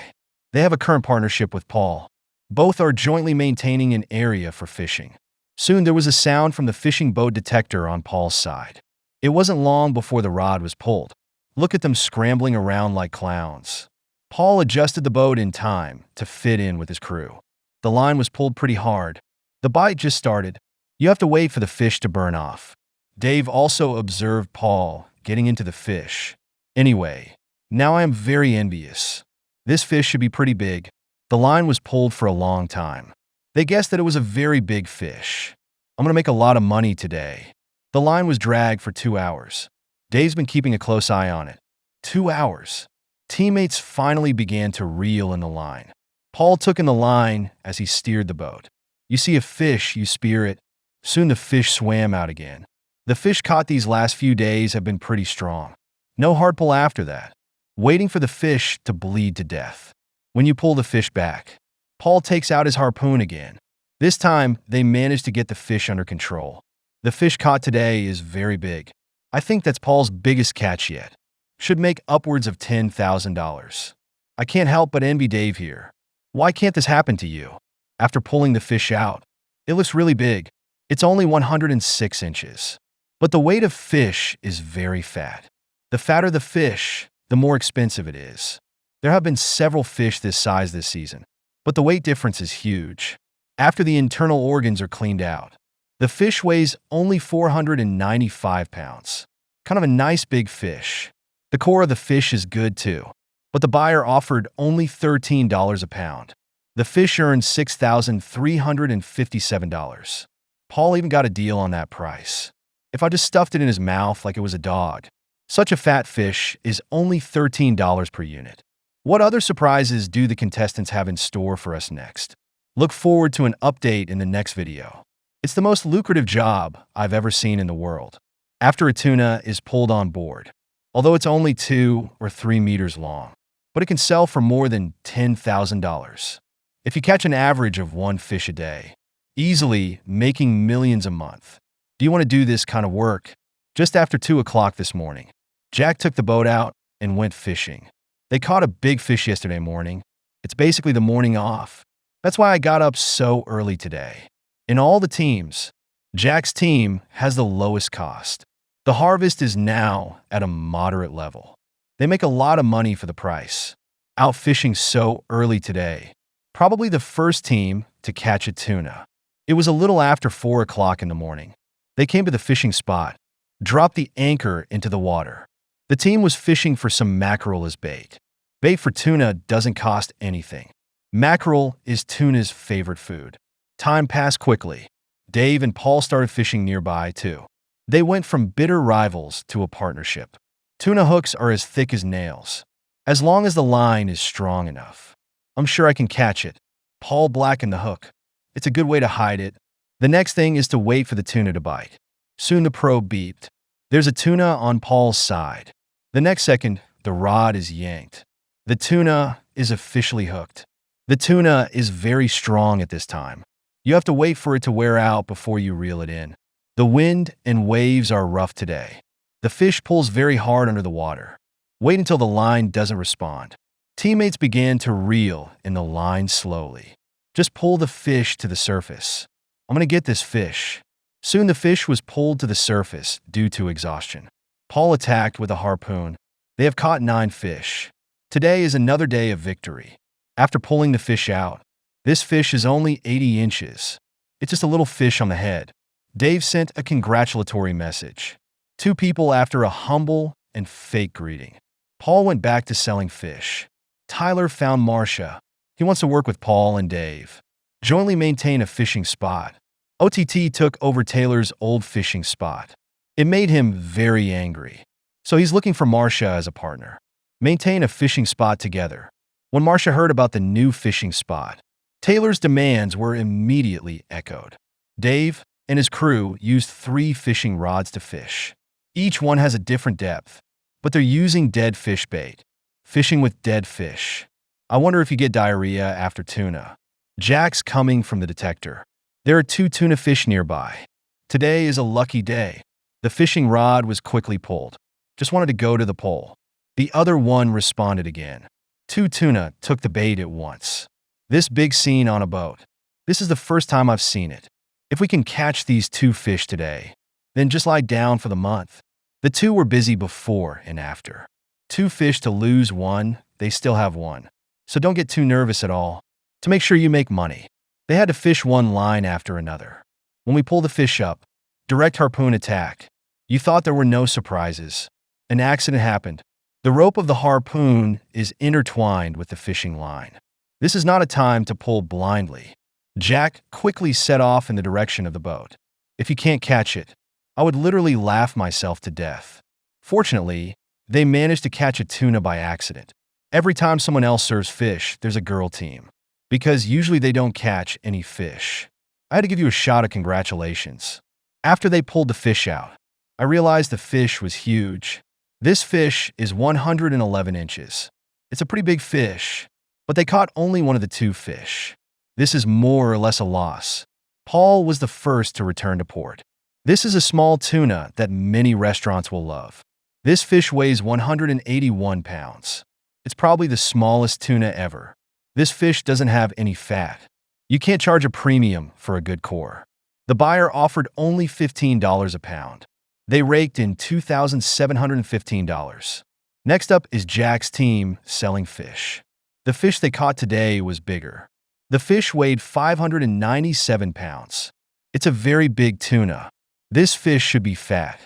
A: They have a current partnership with Paul. Both are jointly maintaining an area for fishing. Soon there was a sound from the fishing boat detector on Paul's side. It wasn't long before the rod was pulled. Look at them scrambling around like clowns. Paul adjusted the boat in time to fit in with his crew. The line was pulled pretty hard. The bite just started. You have to wait for the fish to burn off. Dave also observed Paul getting into the fish. Anyway, now I am very envious. This fish should be pretty big. The line was pulled for a long time. They guessed that it was a very big fish. I'm going to make a lot of money today. The line was dragged for 2 hours. Dave's been keeping a close eye on it. 2 hours. Teammates finally began to reel in the line. Paul took in the line as he steered the boat. You see a fish, you spear it. Soon the fish swam out again. The fish caught these last few days have been pretty strong. No hard pull after that. Waiting for the fish to bleed to death. When you pull the fish back, Paul takes out his harpoon again. This time, they managed to get the fish under control. The fish caught today is very big. I think that's Paul's biggest catch yet. Should make upwards of $10,000. I can't help but envy Dave here. Why can't this happen to you? After pulling the fish out, it looks really big. It's only 106 inches. But the weight of fish is very fat. The fatter the fish, the more expensive it is. There have been several fish this size this season, but the weight difference is huge. After the internal organs are cleaned out, the fish weighs only 495 pounds. Kind of a nice big fish. The core of the fish is good too, but the buyer offered only $13 a pound. The fish earned $6,357. Paul even got a deal on that price. If I just stuffed it in his mouth like it was a dog, such a fat fish is only $13 per unit. What other surprises do the contestants have in store for us next? Look forward to an update in the next video. It's the most lucrative job I've ever seen in the world. After a tuna is pulled on board, although it's only 2 or 3 meters long, but it can sell for more than $10,000. If you catch an average of 1 fish a day, easily making millions a month. Do you want to do this kind of work? Just after 2 o'clock this morning, Jack took the boat out and went fishing. They caught a big fish yesterday morning. It's basically the morning off. That's why I got up so early today. In all the teams, Jack's team has the lowest cost. The harvest is now at a moderate level. They make a lot of money for the price. Out fishing so early today. Probably the first team to catch a tuna. It was a little after 4 o'clock in the morning. They came to the fishing spot, dropped the anchor into the water. The team was fishing for some mackerel as bait. Bait for tuna doesn't cost anything. Mackerel is tuna's favorite food. Time passed quickly. Dave and Paul started fishing nearby, too. They went from bitter rivals to a partnership. Tuna hooks are as thick as nails, as long as the line is strong enough. I'm sure I can catch it. Paul blackened the hook. It's a good way to hide it. The next thing is to wait for the tuna to bite. Soon the probe beeped. There's a tuna on Paul's side. The next second, the rod is yanked. The tuna is officially hooked. The tuna is very strong at this time. You have to wait for it to wear out before you reel it in. The wind and waves are rough today. The fish pulls very hard under the water. Wait until the line doesn't respond. Teammates began to reel in the line slowly. Just pull the fish to the surface. I'm going to get this fish. Soon the fish was pulled to the surface due to exhaustion. Paul attacked with a harpoon. They have caught 9 fish. Today is another day of victory. After pulling the fish out, this fish is only 80 inches. It's just a little fish on the head. Dave sent a congratulatory message. 2 people after a humble and fake greeting. Paul went back to selling fish. Tyler found Marcia. He wants to work with Paul and Dave. Jointly maintain a fishing spot. OTT took over Taylor's old fishing spot. It made him very angry. So he's looking for Marcia as a partner. Maintain a fishing spot together. When Marcia heard about the new fishing spot, Taylor's demands were immediately echoed. Dave and his crew used 3 fishing rods to fish. Each one has a different depth, but they're using dead fish bait. Fishing with dead fish. I wonder if you get diarrhea after tuna. Jack's coming from the detector. There are 2 tuna fish nearby. Today is a lucky day. The fishing rod was quickly pulled. Just wanted to go to the pole. The other one responded again. 2 tuna took the bait at once. This big scene on a boat. This is the first time I've seen it. If we can catch these 2 fish today, then just lie down for the month. The 2 were busy before and after. 2 fish to lose 1, they still have 1. So don't get too nervous at all. To make sure you make money, they had to fish 1 line after another. When we pull the fish up, direct harpoon attack. You thought there were no surprises. An accident happened. The rope of the harpoon is intertwined with the fishing line. This is not a time to pull blindly. Jack quickly set off in the direction of the boat. If you can't catch it, I would literally laugh myself to death. Fortunately, they managed to catch a tuna by accident. Every time someone else serves fish, there's a girl team. Because usually they don't catch any fish. I had to give you a shot of congratulations. After they pulled the fish out, I realized the fish was huge. This fish is 111 inches. It's a pretty big fish, but they caught only one of the 2 fish. This is more or less a loss. Paul was the first to return to port. This is a small tuna that many restaurants will love. This fish weighs 181 pounds. It's probably the smallest tuna ever. This fish doesn't have any fat. You can't charge a premium for a good core. The buyer offered only $15 a pound. They raked in $2,715. Next up is Jack's team selling fish. The fish they caught today was bigger. The fish weighed 597 pounds. It's a very big tuna. This fish should be fat.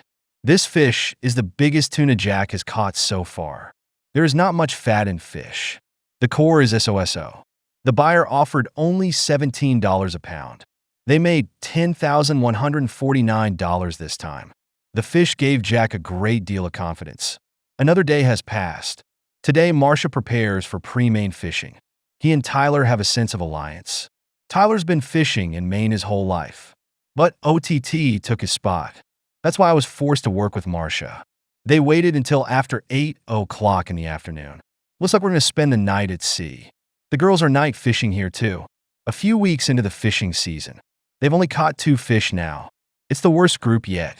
A: This fish is the biggest tuna Jack has caught so far. There is not much fat in fish. The core is SOSO. The buyer offered only $17 a pound. They made $10,149 this time. The fish gave Jack a great deal of confidence. Another day has passed. Today, Marcia prepares for pre-Maine fishing. He and Tyler have a sense of alliance. Tyler's been fishing in Maine his whole life. But OTT took his spot. That's why I was forced to work with Marcia. They waited until after 8 o'clock in the afternoon. Looks like we're going to spend the night at sea. The girls are night fishing here too. A few weeks into the fishing season. They've only caught 2 fish now. It's the worst group yet.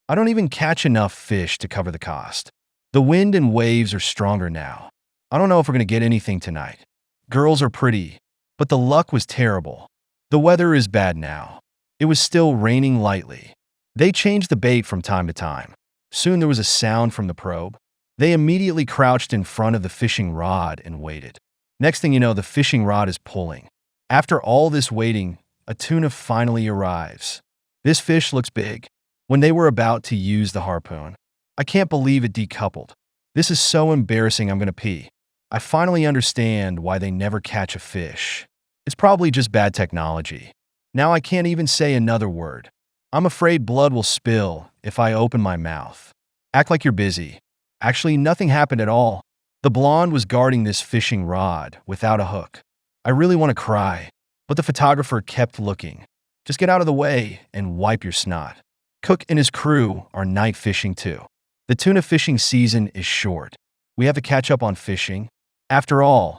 A: I don't even catch enough fish to cover the cost. The wind and waves are stronger now. I don't know if we're going to get anything tonight. Girls are pretty, but the luck was terrible. The weather is bad now. It was still raining lightly. They changed the bait from time to time. Soon there was a sound from the probe. They immediately crouched in front of the fishing rod and waited. Next thing you know, the fishing rod is pulling. After all this waiting, a tuna finally arrives. This fish looks big. When they were about to use the harpoon, I can't believe it decoupled. This is so embarrassing, I'm going to pee. I finally understand why they never catch a fish. It's probably just bad technology. Now I can't even say another word. I'm afraid blood will spill if I open my mouth. Act like you're busy. Actually, nothing happened at all. The blonde was guarding this fishing rod without a hook. I really want to cry, but the photographer kept looking. Just get out of the way and wipe your snot. Cook and his crew are night fishing too. The tuna fishing season is short. We have to catch up on fishing. After all,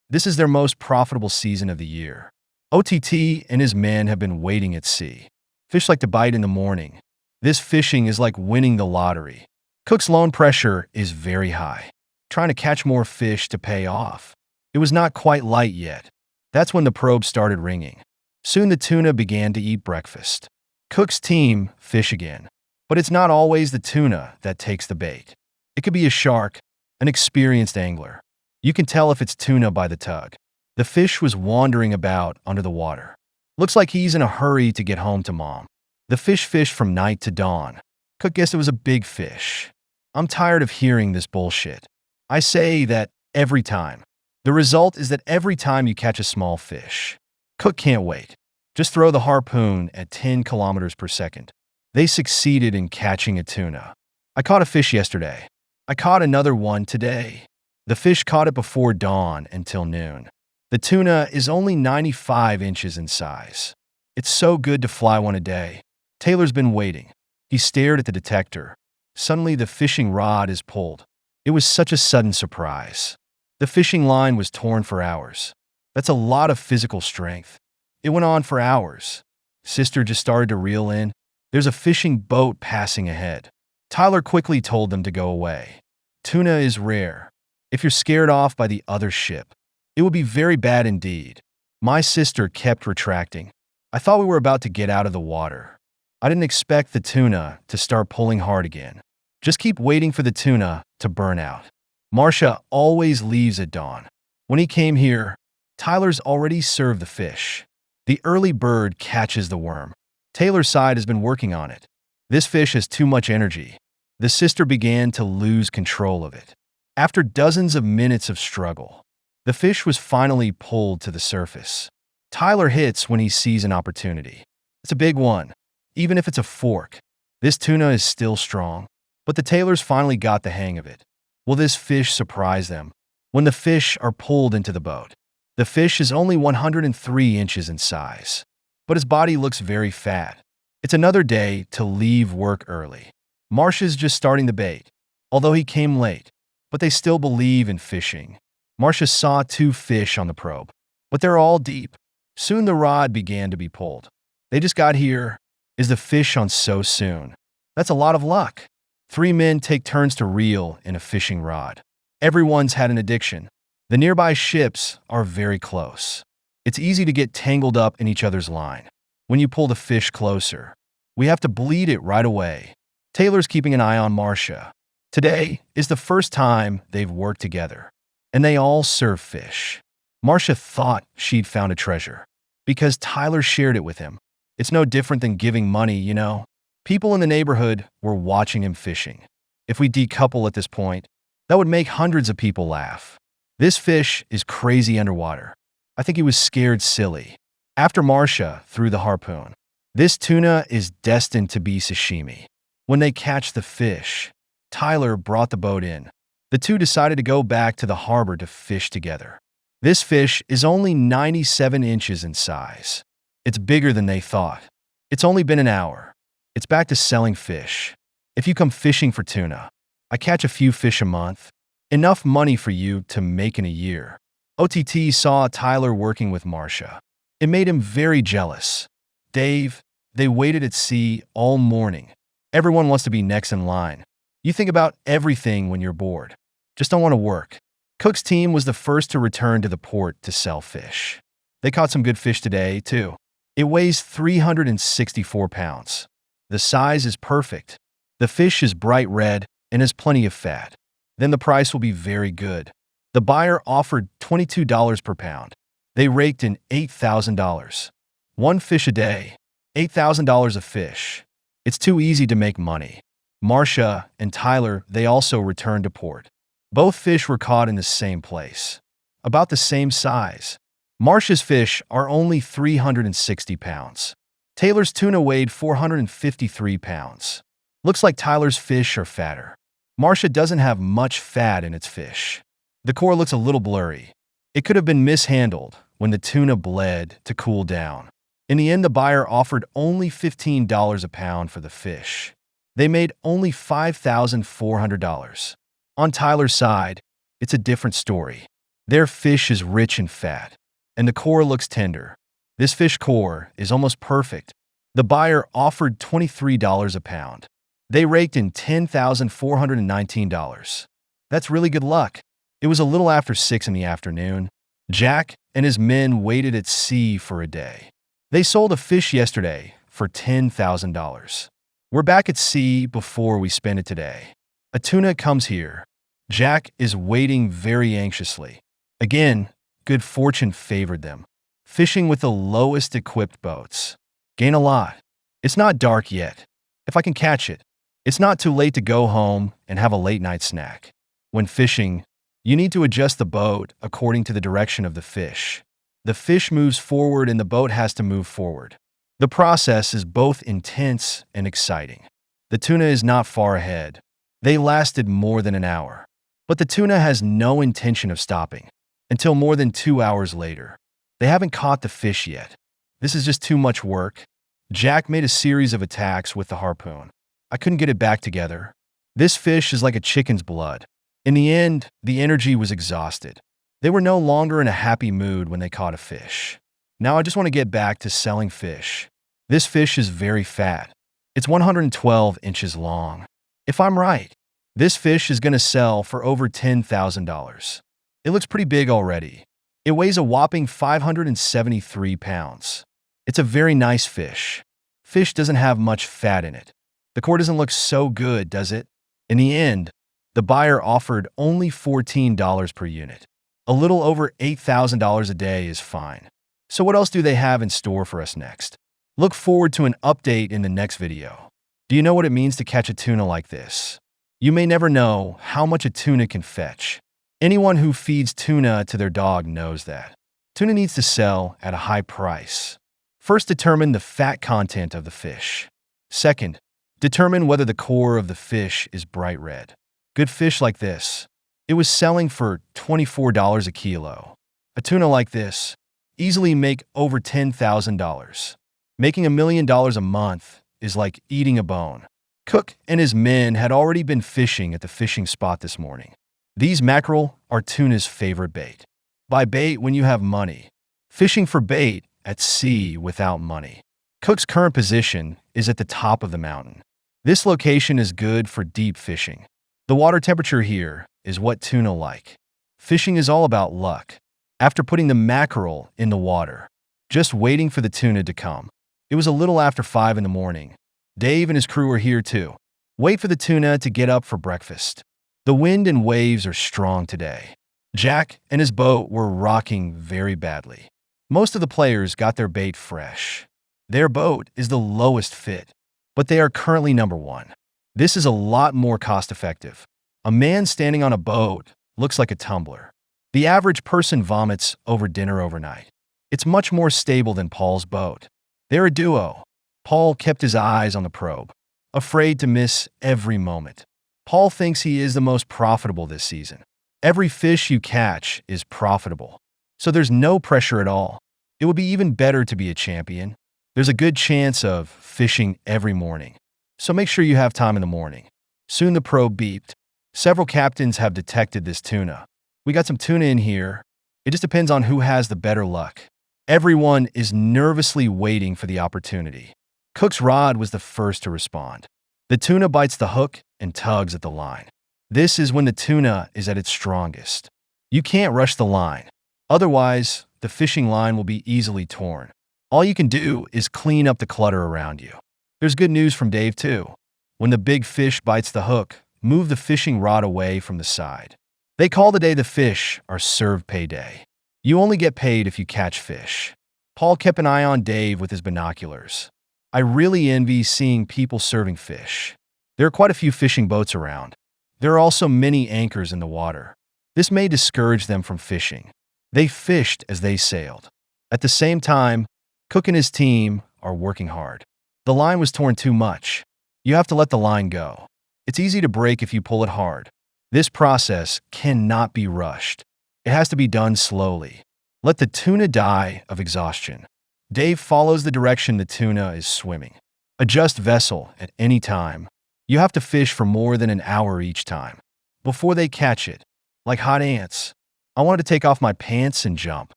A: this is their most profitable season of the year. OTT and his men have been waiting at sea. Fish like to bite in the morning. This fishing is like winning the lottery. Cook's loan pressure is very high, trying to catch more fish to pay off. It was not quite light yet. That's when the probe started ringing. Soon the tuna began to eat breakfast. Cook's team fish again. But it's not always the tuna that takes the bait. It could be a shark, an experienced angler. You can tell if it's tuna by the tug. The fish was wandering about under the water. Looks like he's in a hurry to get home to mom. The fish fished from night to dawn. Cook guessed it was a big fish. I'm tired of hearing this bullshit. I say that every time. The result is that every time you catch a small fish. Cook can't wait. Just throw the harpoon at 10 kilometers per second. They succeeded in catching a tuna. I caught a fish yesterday. I caught another one today. The fish caught it before dawn until noon. The tuna is only 95 inches in size. It's so good to fly one a day. Taylor's been waiting. He stared at the detector. Suddenly, the fishing rod is pulled. It was such a sudden surprise. The fishing line was torn for hours. That's a lot of physical strength. It went on for hours. Sister just started to reel in. There's a fishing boat passing ahead. Tyler quickly told them to go away. Tuna is rare. If you're scared off by the other ship, it would be very bad indeed. My sister kept retracting. I thought we were about to get out of the water. I didn't expect the tuna to start pulling hard again. Just keep waiting for the tuna to burn out. Marcia always leaves at dawn. When he came here, Tyler's already served the fish. The early bird catches the worm. Taylor's side has been working on it. This fish has too much energy. The sister began to lose control of it. After dozens of minutes of struggle, the fish was finally pulled to the surface. Tyler hits when he sees an opportunity. It's a big one, even if it's a fork. This tuna is still strong, but the Taylors finally got the hang of it. Will this fish surprise them? When the fish are pulled into the boat, the fish is only 103 inches in size, but his body looks very fat. It's another day to leave work early. Marcia's just starting the bait, although he came late, but they still believe in fishing. Marcia saw 2 fish on the probe, but they're all deep. Soon the rod began to be pulled. They just got here. Is the fish on so soon? That's a lot of luck. 3 men take turns to reel in a fishing rod. Everyone's had an addiction. The nearby ships are very close. It's easy to get tangled up in each other's line. When you pull the fish closer, we have to bleed it right away. Taylor's keeping an eye on Marcia. Today is the first time they've worked together, and they all serve fish. Marcia thought she'd found a treasure because Tyler shared it with him. It's no different than giving money, you know. People in the neighborhood were watching him fishing. If we decouple at this point, that would make hundreds of people laugh. This fish is crazy underwater. I think he was scared silly. After Marcia threw the harpoon, this tuna is destined to be sashimi. When they catch the fish, Tyler brought the boat in. The two decided to go back to the harbor to fish together. This fish is only 97 inches in size. It's bigger than they thought. It's only been an hour. It's back to selling fish. If you come fishing for tuna, I catch a few fish a month. Enough money for you to make in a year. OTT saw Tyler working with Marcia. It made him very jealous. Dave, they waited at sea all morning. Everyone wants to be next in line. You think about everything when you're bored. Just don't want to work. Cook's team was the first to return to the port to sell fish. They caught some good fish today, too. It weighs 364 pounds. The size is perfect. The fish is bright red and has plenty of fat. Then the price will be very good. The buyer offered $22 per pound. They raked in $8,000. One fish a day, $8,000 a fish. It's too easy to make money. Marcia and Tyler, they also returned to port. Both fish were caught in the same place, about the same size. Marcia's fish are only 360 pounds. Taylor's tuna weighed 453 pounds. Looks like Tyler's fish are fatter. Marcia doesn't have much fat in its fish. The core looks a little blurry. It could have been mishandled when the tuna bled to cool down. In the end, the buyer offered only $15 a pound for the fish. They made only $5,400. On Tyler's side, it's a different story. Their fish is rich in fat, and the core looks tender. This fish core is almost perfect. The buyer offered $23 a pound. They raked in $10,419. That's really good luck. It was a little after 6 in the afternoon. Jack and his men waited at sea for a day. They sold a fish yesterday for $10,000. We're back at sea before we spend it today. A tuna comes here. Jack is waiting very anxiously. Again, good fortune favored them. Fishing with the lowest equipped boats. Gain a lot. It's not dark yet. If I can catch it, it's not too late to go home and have a late night snack. When fishing, you need to adjust the boat according to the direction of the fish. The fish moves forward and the boat has to move forward. The process is both intense and exciting. The tuna is not far ahead. They lasted more than an hour. But the tuna has no intention of stopping until more than 2 hours later. They haven't caught the fish yet. This is just too much work. Jack made a series of attacks with the harpoon. I couldn't get it back together. This fish is like a chicken's blood. In the end, the energy was exhausted. They were no longer in a happy mood when they caught a fish. Now I just want to get back to selling fish. This fish is very fat. It's 112 inches long. If I'm right, this fish is going to sell for over $10,000. It looks pretty big already. It weighs a whopping 573 pounds. It's a very nice fish. Fish doesn't have much fat in it. The core doesn't look so good, does it? In the end, the buyer offered only $14 per unit. A little over $8,000 a day is fine. So what else do they have in store for us next? Look forward to an update in the next video. Do you know what it means to catch a tuna like this? You may never know how much a tuna can fetch. Anyone who feeds tuna to their dog knows that. Tuna needs to sell at a high price. First, determine the fat content of the fish. Second, determine whether the core of the fish is bright red. Good fish like this, it was selling for $24 a kilo. A tuna like this easily make over $10,000. Making $1 million a month is like eating a bone. Cook and his men had already been fishing at the fishing spot this morning. These mackerel are tuna's favorite bait. Buy bait when you have money. Fishing for bait at sea without money. Cook's current position is at the top of the mountain. This location is good for deep fishing. The water temperature here is what tuna like. Fishing is all about luck. After putting the mackerel in the water, just waiting for the tuna to come. It was a little after 5 in the morning. Dave and his crew are here too. Wait for the tuna to get up for breakfast. The wind and waves are strong today. Jack and his boat were rocking very badly. Most of the players got their bait fresh. Their boat is the lowest fit, but they are currently number 1. This is a lot more cost-effective. A man standing on a boat looks like a tumbler. The average person vomits over dinner overnight. It's much more stable than Paul's boat. They're a duo. Paul kept his eyes on the probe, afraid to miss every moment. Paul thinks he is the most profitable this season. Every fish you catch is profitable, so there's no pressure at all. It would be even better to be a champion. There's a good chance of fishing every morning, so make sure you have time in the morning. Soon the probe beeped. Several captains have detected this tuna. We got some tuna in here. It just depends on who has the better luck. Everyone is nervously waiting for the opportunity. Cook's rod was the first to respond. The tuna bites the hook and tugs at the line. This is when the tuna is at its strongest. You can't rush the line. Otherwise, the fishing line will be easily torn. All you can do is clean up the clutter around you. There's good news from Dave too. When the big fish bites the hook, move the fishing rod away from the side. They call the day the fish are served payday. You only get paid if you catch fish. Paul kept an eye on Dave with his binoculars. I really envy seeing people serving fish. There are quite a few fishing boats around. There are also many anchors in the water. This may discourage them from fishing. They fished as they sailed. At the same time, Cook and his team are working hard. The line was torn too much. You have to let the line go. It's easy to break if you pull it hard. This process cannot be rushed. It has to be done slowly. Let the tuna die of exhaustion. Dave follows the direction the tuna is swimming. Adjust vessel at any time. You have to fish for more than an hour each time before they catch it, like hot ants. I wanted to take off my pants and jump.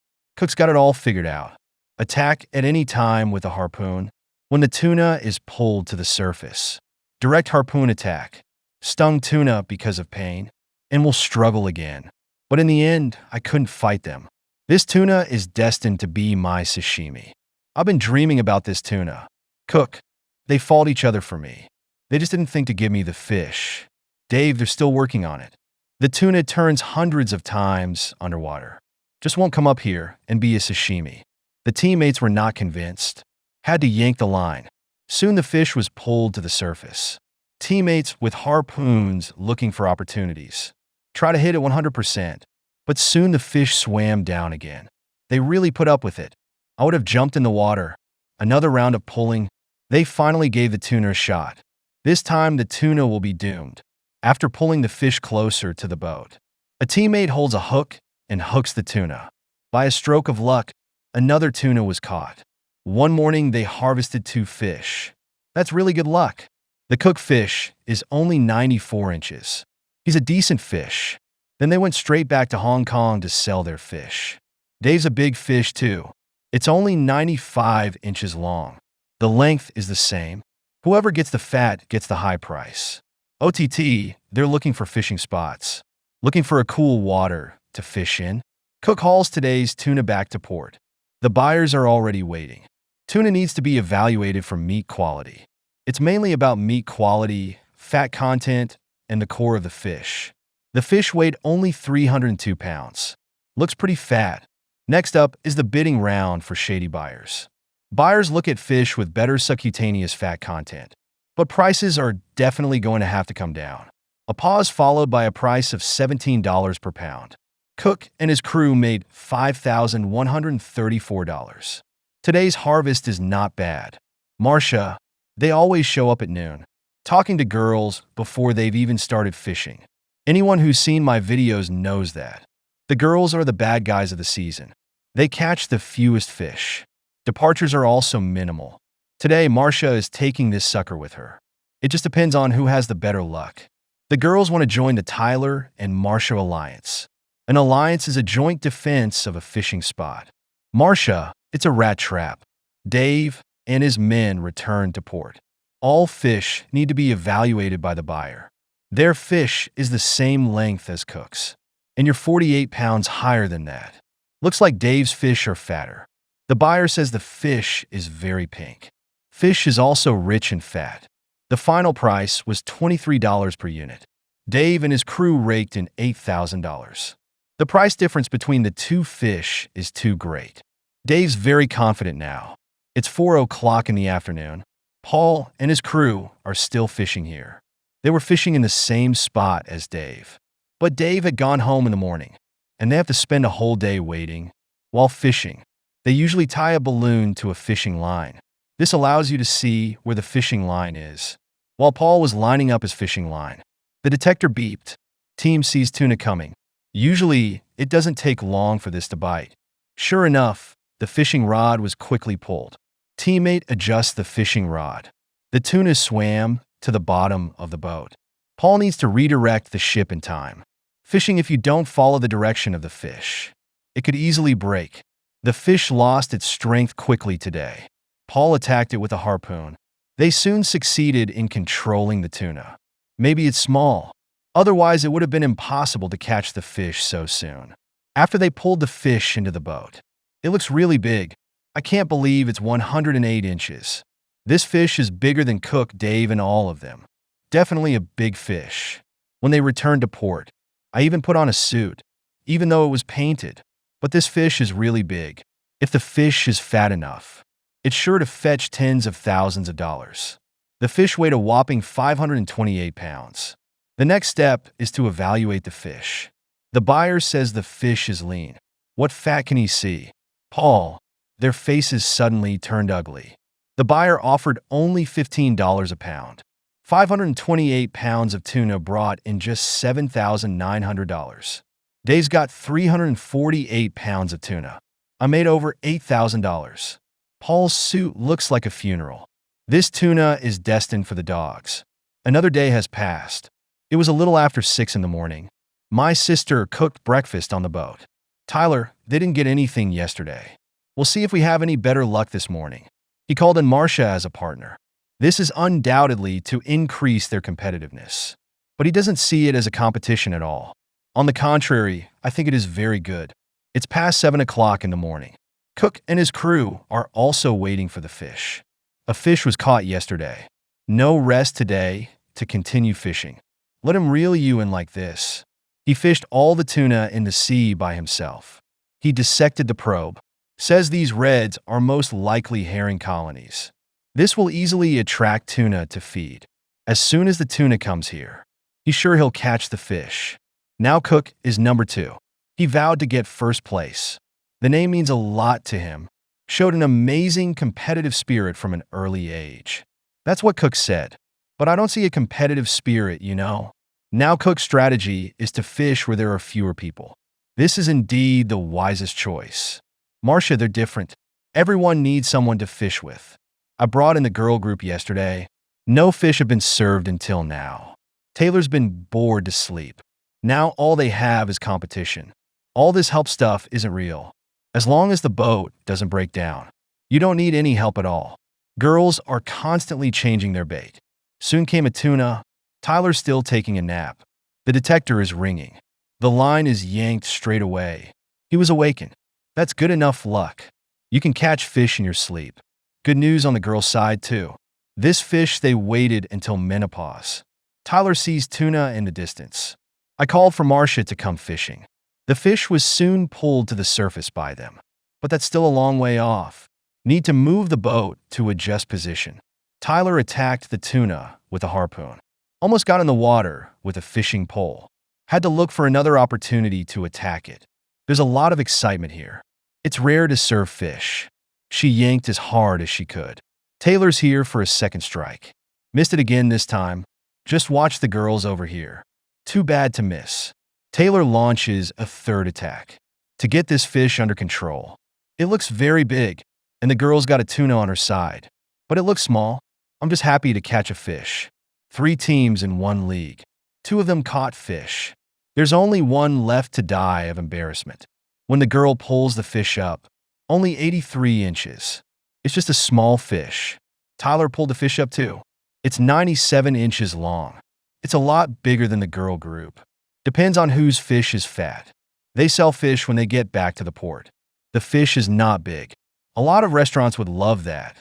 A: Cook's got it all figured out. Attack at any time with a harpoon when the tuna is pulled to the surface. Direct harpoon attack. Stung tuna because of pain and will struggle again. But in the end, I couldn't fight them. This tuna is destined to be my sashimi. I've been dreaming about this tuna. Cook, they fought each other for me. They just didn't think to give me the fish. Dave, they're still working on it. The tuna turns hundreds of times underwater. Just won't come up here and be a sashimi. The teammates were not convinced. Had to yank the line. Soon the fish was pulled to the surface. Teammates with harpoons looking for opportunities. Try to hit it 100%, but soon the fish swam down again. They really put up with it. I would have jumped in the water. Another round of pulling. They finally gave the tuna a shot. This time the tuna will be doomed. after pulling the fish closer to the boat. A teammate holds a hook and hooks the tuna. By a stroke of luck, another tuna was caught. One morning, they harvested 2 fish. That's really good luck. The cooked fish is only 94 inches. He's a decent fish. Then they went straight back to Hong Kong to sell their fish. Dave's a big fish too. It's only 95 inches long. The length is the same. Whoever gets the fat gets the high price. OTT, they're looking for fishing spots. Looking for a cool water to fish in. Cook hauls today's tuna back to port. The buyers are already waiting. Tuna needs to be evaluated for meat quality. It's mainly about meat quality, fat content, and the core of the fish. The fish weighed only 302 pounds. Looks pretty fat. Next up is the bidding round for shady buyers. Buyers look at fish with better subcutaneous fat content, but prices are definitely going to have to come down. A pause followed by a price of $17 per pound. Cook and his crew made $5,134. Today's harvest is not bad. Marcia, they always show up at noon, talking to girls before they've even started fishing. Anyone who's seen my videos knows that. The girls are the bad guys of the season. They catch the fewest fish. Departures are also minimal. Today, Marcia is taking this sucker with her. It just depends on who has the better luck. The girls want to join the Tyler and Marcia alliance. An alliance is a joint defense of a fishing spot. Marcia, it's a rat trap. Dave and his men return to port. All fish need to be evaluated by the buyer. Their fish is the same length as Cook's, and you're 48 pounds higher than that. Looks like Dave's fish are fatter. The buyer says the fish is very pink. Fish is also rich in fat. The final price was $23 per unit. Dave and his crew raked in $8,000. The price difference between the 2 fish is too great. Dave's very confident now. It's 4 o'clock in the afternoon. Paul and his crew are still fishing here. They were fishing in the same spot as Dave. But Dave had gone home in the morning, and they have to spend a whole day waiting. While fishing, they usually tie a balloon to a fishing line. This allows you to see where the fishing line is. While Paul was lining up his fishing line, the detector beeped. Team sees tuna coming. Usually, it doesn't take long for this to bite. Sure enough, the fishing rod was quickly pulled. Teammate adjusts the fishing rod. The tuna swam to the bottom of the boat. Paul needs to redirect the ship in time. Fishing if you don't follow the direction of the fish. It could easily break. The fish lost its strength quickly today. Paul attacked it with a harpoon. They soon succeeded in controlling the tuna. Maybe it's small. Otherwise, it would have been impossible to catch the fish so soon. After they pulled the fish into the boat, it looks really big. I can't believe it's 108 inches. This fish is bigger than Cook, Dave, and all of them. Definitely a big fish. When they returned to port, I even put on a suit, even though it was painted. But this fish is really big. If the fish is fat enough, it's sure to fetch tens of thousands of dollars. The fish weighed a whopping 528 pounds. The next step is to evaluate the fish. The buyer says the fish is lean. What fat can he see? Paul, their faces suddenly turned ugly. The buyer offered only $15 a pound. 528 pounds of tuna brought in just $7,900. Dave's got 348 pounds of tuna. I made over $8,000. Paul's suit looks like a funeral. This tuna is destined for the dogs. Another day has passed. It was a little after 6 in the morning. My sister cooked breakfast on the boat. Tyler, they didn't get anything yesterday. We'll see if we have any better luck this morning. He called in Marcia as a partner. This is undoubtedly to increase their competitiveness. But he doesn't see it as a competition at all. On the contrary, I think it is very good. It's past 7 o'clock in the morning. Cook and his crew are also waiting for the fish. A fish was caught yesterday. No rest today to continue fishing. Let him reel you in like this. He fished all the tuna in the sea by himself. He dissected the probe. Says these reds are most likely herring colonies. This will easily attract tuna to feed. As soon as the tuna comes here, he's sure he'll catch the fish. Now Cook is number 2. He vowed to get first place. The name means a lot to him. Showed an amazing competitive spirit from an early age. That's what Cook said. But I don't see a competitive spirit, you know. Now Cook's strategy is to fish where there are fewer people. This is indeed the wisest choice. Marcia, they're different. Everyone needs someone to fish with. I brought in the girl group yesterday. No fish have been served until now. Taylor's been bored to sleep. Now all they have is competition. All this help stuff isn't real. As long as the boat doesn't break down, you don't need any help at all. Girls are constantly changing their bait. Soon came a tuna. Tyler's still taking a nap. The detector is ringing. The line is yanked straight away. He was awakened. That's good enough luck. You can catch fish in your sleep. Good news on the girl's side, too. This fish, they waited until menopause. Tyler sees tuna in the distance. I called for Marcia to come fishing. The fish was soon pulled to the surface by them. But that's still a long way off. Need to move the boat to adjust position. Tyler attacked the tuna with a harpoon. Almost got in the water with a fishing pole. Had to look for another opportunity to attack it. There's a lot of excitement here. It's rare to serve fish. She yanked as hard as she could. Taylor's here for a second strike. Missed it again this time. Just watch the girls over here. Too bad to miss. Taylor launches a third attack to get this fish under control. It looks very big, and the girl's got a tuna on her side. But it looks small. I'm just happy to catch a fish. 3 teams in 1 league. 2 of them caught fish. There's only one left to die of embarrassment. When the girl pulls the fish up, only 83 inches. It's just a small fish. Tyler pulled the fish up too. It's 97 inches long. It's a lot bigger than the girl group. Depends on whose fish is fat. They sell fish when they get back to the port. The fish is not big. A lot of restaurants would love that.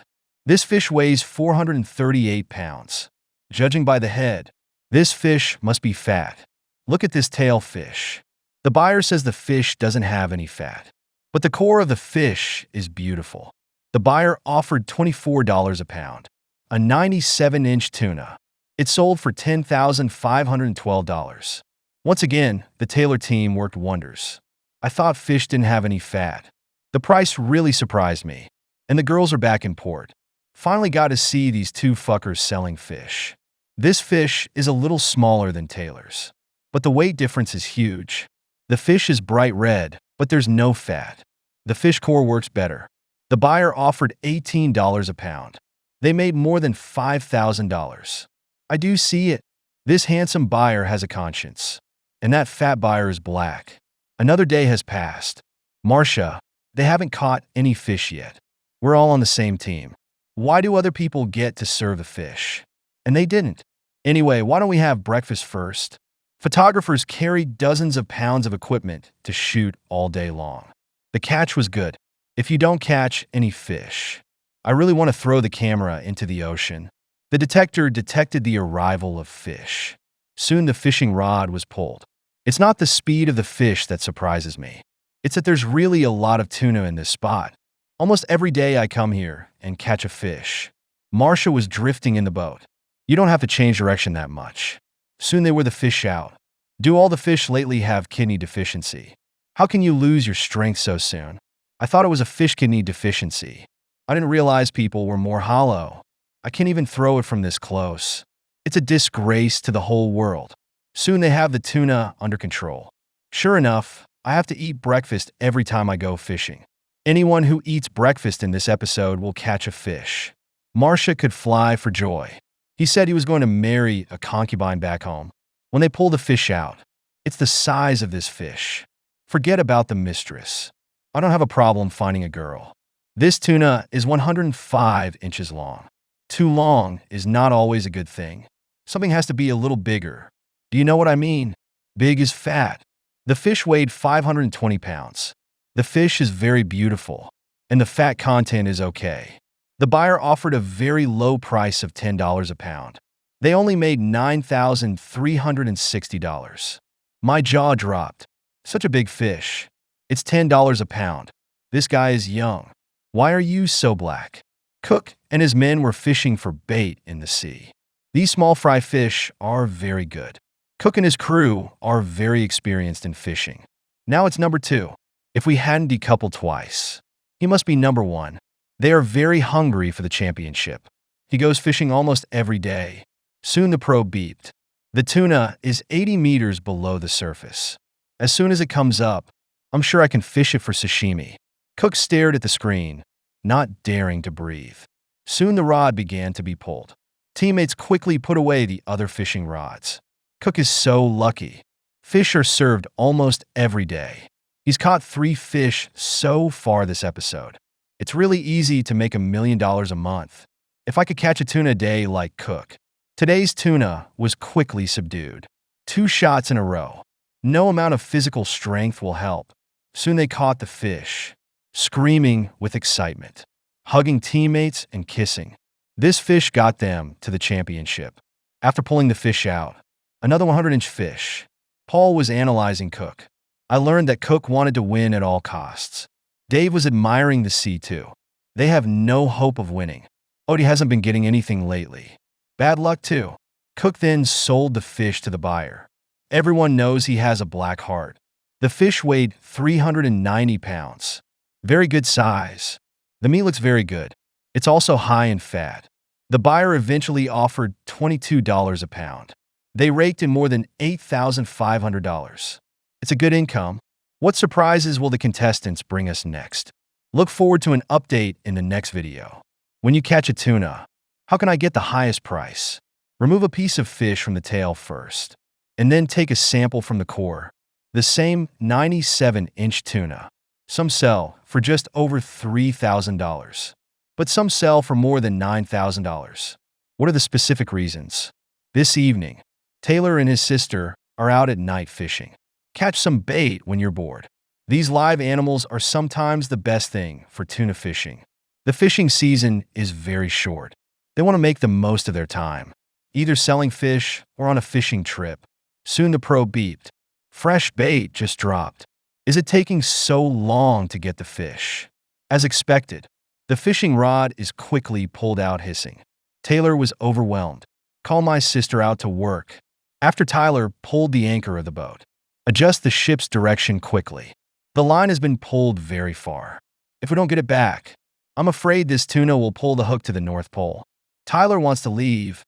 A: This fish weighs 438 pounds. Judging by the head, this fish must be fat. Look at this tail fish. The buyer says the fish doesn't have any fat, but the core of the fish is beautiful. The buyer offered $24 a pound, a 97-inch tuna. It sold for $10,512. Once again, the Taylor team worked wonders. I thought fish didn't have any fat. The price really surprised me, and the girls are back in port. Finally got to see these 2 fuckers selling fish. This fish is a little smaller than Taylor's, but the weight difference is huge. The fish is bright red, but there's no fat. The fish core works better. The buyer offered $18 a pound. They made more than $5,000. I do see it. This handsome buyer has a conscience, and that fat buyer is black. Another day has passed. Marcia, they haven't caught any fish yet. We're all on the same team. Why do other people get to serve the fish? And they didn't. Anyway, why don't we have breakfast first? Photographers carry dozens of pounds of equipment to shoot all day long. The catch was good. If you don't catch any fish, I really want to throw the camera into the ocean. The detector detected the arrival of fish. Soon the fishing rod was pulled. It's not the speed of the fish that surprises me. It's that there's really a lot of tuna in this spot. Almost every day I come here and catch a fish. Marcia was drifting in the boat. You don't have to change direction that much. Soon they were the fish out. Do all the fish lately have kidney deficiency? How can you lose your strength so soon? I thought it was a fish kidney deficiency. I didn't realize people were more hollow. I can't even throw it from this close. It's a disgrace to the whole world. Soon they have the tuna under control. Sure enough, I have to eat breakfast every time I go fishing. Anyone who eats breakfast in this episode will catch a fish. Marcia could fly for joy. He said he was going to marry a concubine back home. When they pull the fish out, it's the size of this fish. Forget about the mistress. I don't have a problem finding a girl. This tuna is 105 inches long. Too long is not always a good thing. Something has to be a little bigger. Do you know what I mean? Big is fat. The fish weighed 520 pounds. The fish is very beautiful, and the fat content is okay. The buyer offered a very low price of $10 a pound. They only made $9,360. My jaw dropped. Such a big fish. It's $10 a pound. This guy is young. Why are you so black? Cook and his men were fishing for bait in the sea. These small fry fish are very good. Cook and his crew are very experienced in fishing. Now it's number 2. If we hadn't decoupled twice, he must be number 1. They are very hungry for the championship. He goes fishing almost every day. Soon the pro beeped. The tuna is 80 meters below the surface. As soon as it comes up, I'm sure I can fish it for sashimi. Cook stared at the screen, not daring to breathe. Soon the rod began to be pulled. Teammates quickly put away the other fishing rods. Cook is so lucky. Fish are served almost every day. He's caught 3 fish so far this episode. It's really easy to make $1 million a month. If I could catch a tuna a day like Cook. Today's tuna was quickly subdued. 2 shots in a row. No amount of physical strength will help. Soon they caught the fish, screaming with excitement, hugging teammates and kissing. This fish got them to the championship. After pulling the fish out, another 100-inch fish. Paul was analyzing Cook. I learned that Cook wanted to win at all costs. Dave was admiring the sea too. They have no hope of winning. Odie hasn't been getting anything lately. Bad luck too. Cook then sold the fish to the buyer. Everyone knows he has a black heart. The fish weighed 390 pounds. Very good size. The meat looks very good. It's also high in fat. The buyer eventually offered $22 a pound. They raked in more than $8,500. It's a good income. What surprises will the contestants bring us next? Look forward to an update in the next video. When you catch a tuna, how can I get the highest price? Remove a piece of fish from the tail first, and then take a sample from the core. The same 97-inch tuna. Some sell for just over $3,000, but some sell for more than $9,000. What are the specific reasons? This evening, Taylor and his sister are out at night fishing. Catch some bait when you're bored. These live animals are sometimes the best thing for tuna fishing. The fishing season is very short. They want to make the most of their time, either selling fish or on a fishing trip. Soon the pro beeped. Fresh bait just dropped. Is it taking so long to get the fish? As expected, the fishing rod is quickly pulled out hissing. Taylor was overwhelmed. Call my sister out to work. After Tyler pulled the anchor of the boat. Adjust the ship's direction quickly. The line has been pulled very far. If we don't get it back, I'm afraid this tuna will pull the hook to the North Pole. Tyler wants to leave,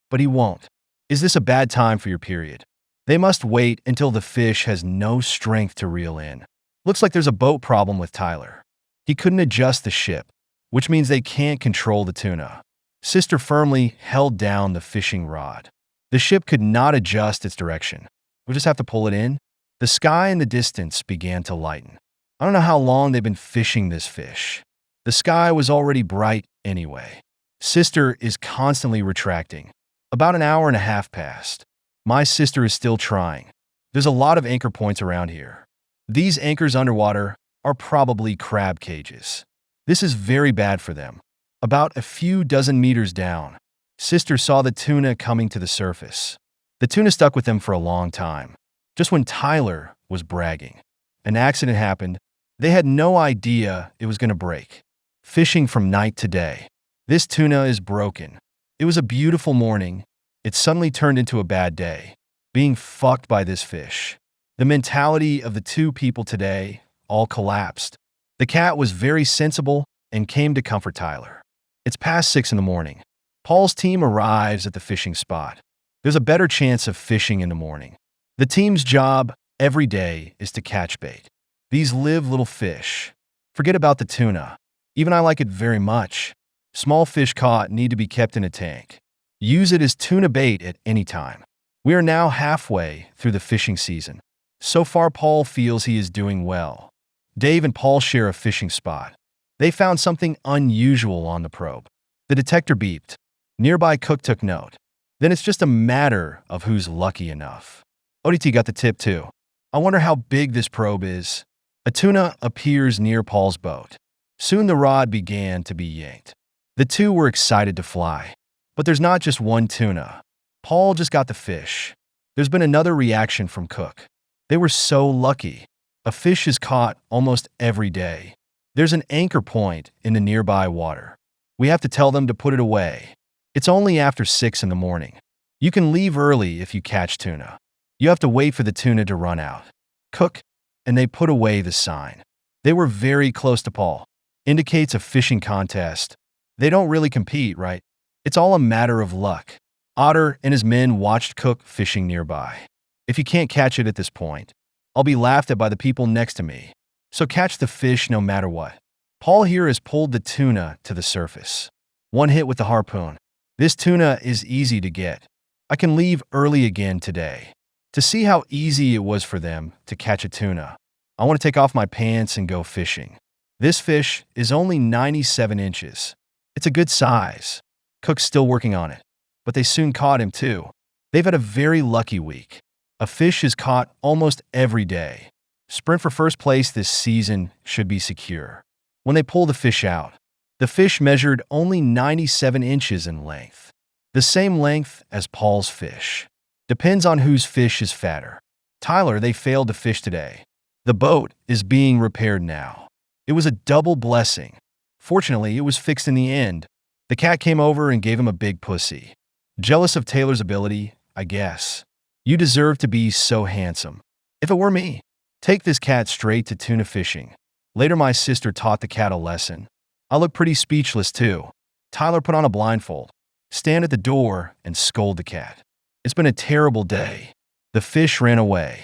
A: but he won't. Is this a bad time for your period? They must wait until the fish has no strength to reel in. Looks like there's a boat problem with Tyler. He couldn't adjust the ship, which means they can't control the tuna. Sister firmly held down the fishing rod. The ship could not adjust its direction. We'll just have to pull it in. The sky in the distance began to lighten. I don't know how long they've been fishing this fish. The sky was already bright anyway. Sister is constantly retracting. About an hour and a half passed. My sister is still trying. There's a lot of anchor points around here. These anchors underwater are probably crab cages. This is very bad for them. About a few dozen meters down, Sister saw the tuna coming to the surface. The tuna stuck with them for a long time. Just when Tyler was bragging, an accident happened. They had no idea it was going to break. Fishing from night to day. This tuna is broken. It was a beautiful morning. It suddenly turned into a bad day. Being fucked by this fish. The mentality of the 2 people today all collapsed. The cat was very sensible and came to comfort Tyler. It's past 6 in the morning. Paul's team arrives at the fishing spot. There's a better chance of fishing in the morning. The team's job every day is to catch bait. These live little fish. Forget about the tuna. Even I like it very much. Small fish caught need to be kept in a tank. Use it as tuna bait at any time. We are now halfway through the fishing season. So far, Paul feels he is doing well. Dave and Paul share a fishing spot. They found something unusual on the probe. The detector beeped. Nearby Cook took note. Then it's just a matter of who's lucky enough. ODT got the tip too. I wonder how big this probe is. A tuna appears near Paul's boat. Soon the rod began to be yanked. The 2 were excited to fly. But there's not just one tuna. Paul just got the fish. There's been another reaction from Cook. They were so lucky. A fish is caught almost every day. There's an anchor point in the nearby water. We have to tell them to put it away. It's only after 6 in the morning. You can leave early if you catch tuna. You have to wait for the tuna to run out. Cook, and they put away the sign. They were very close to Paul. Indicates a fishing contest. They don't really compete, right? It's all a matter of luck. Otter and his men watched Cook fishing nearby. If you can't catch it at this point, I'll be laughed at by the people next to me. So catch the fish no matter what. Paul here has pulled the tuna to the surface. One hit with the harpoon. This tuna is easy to get. I can leave early again today. To see how easy it was for them to catch a tuna, I want to take off my pants and go fishing. This fish is only 97 inches. It's a good size. Cook's still working on it, but they soon caught him too. They've had a very lucky week. A fish is caught almost every day. Sprint for first place this season should be secure. When they pull the fish out, the fish measured only 97 inches in length. The same length as Paul's fish. Depends on whose fish is fatter. Tyler, they failed to fish today. The boat is being repaired now. It was a double blessing. Fortunately, it was fixed in the end. The cat came over and gave him a big pussy. Jealous of Taylor's ability, I guess. You deserve to be so handsome. If it were me, take this cat straight to tuna fishing. Later, my sister taught the cat a lesson. I look pretty speechless too. Tyler put on a blindfold, stand at the door, and scold the cat. It's been a terrible day. The fish ran away.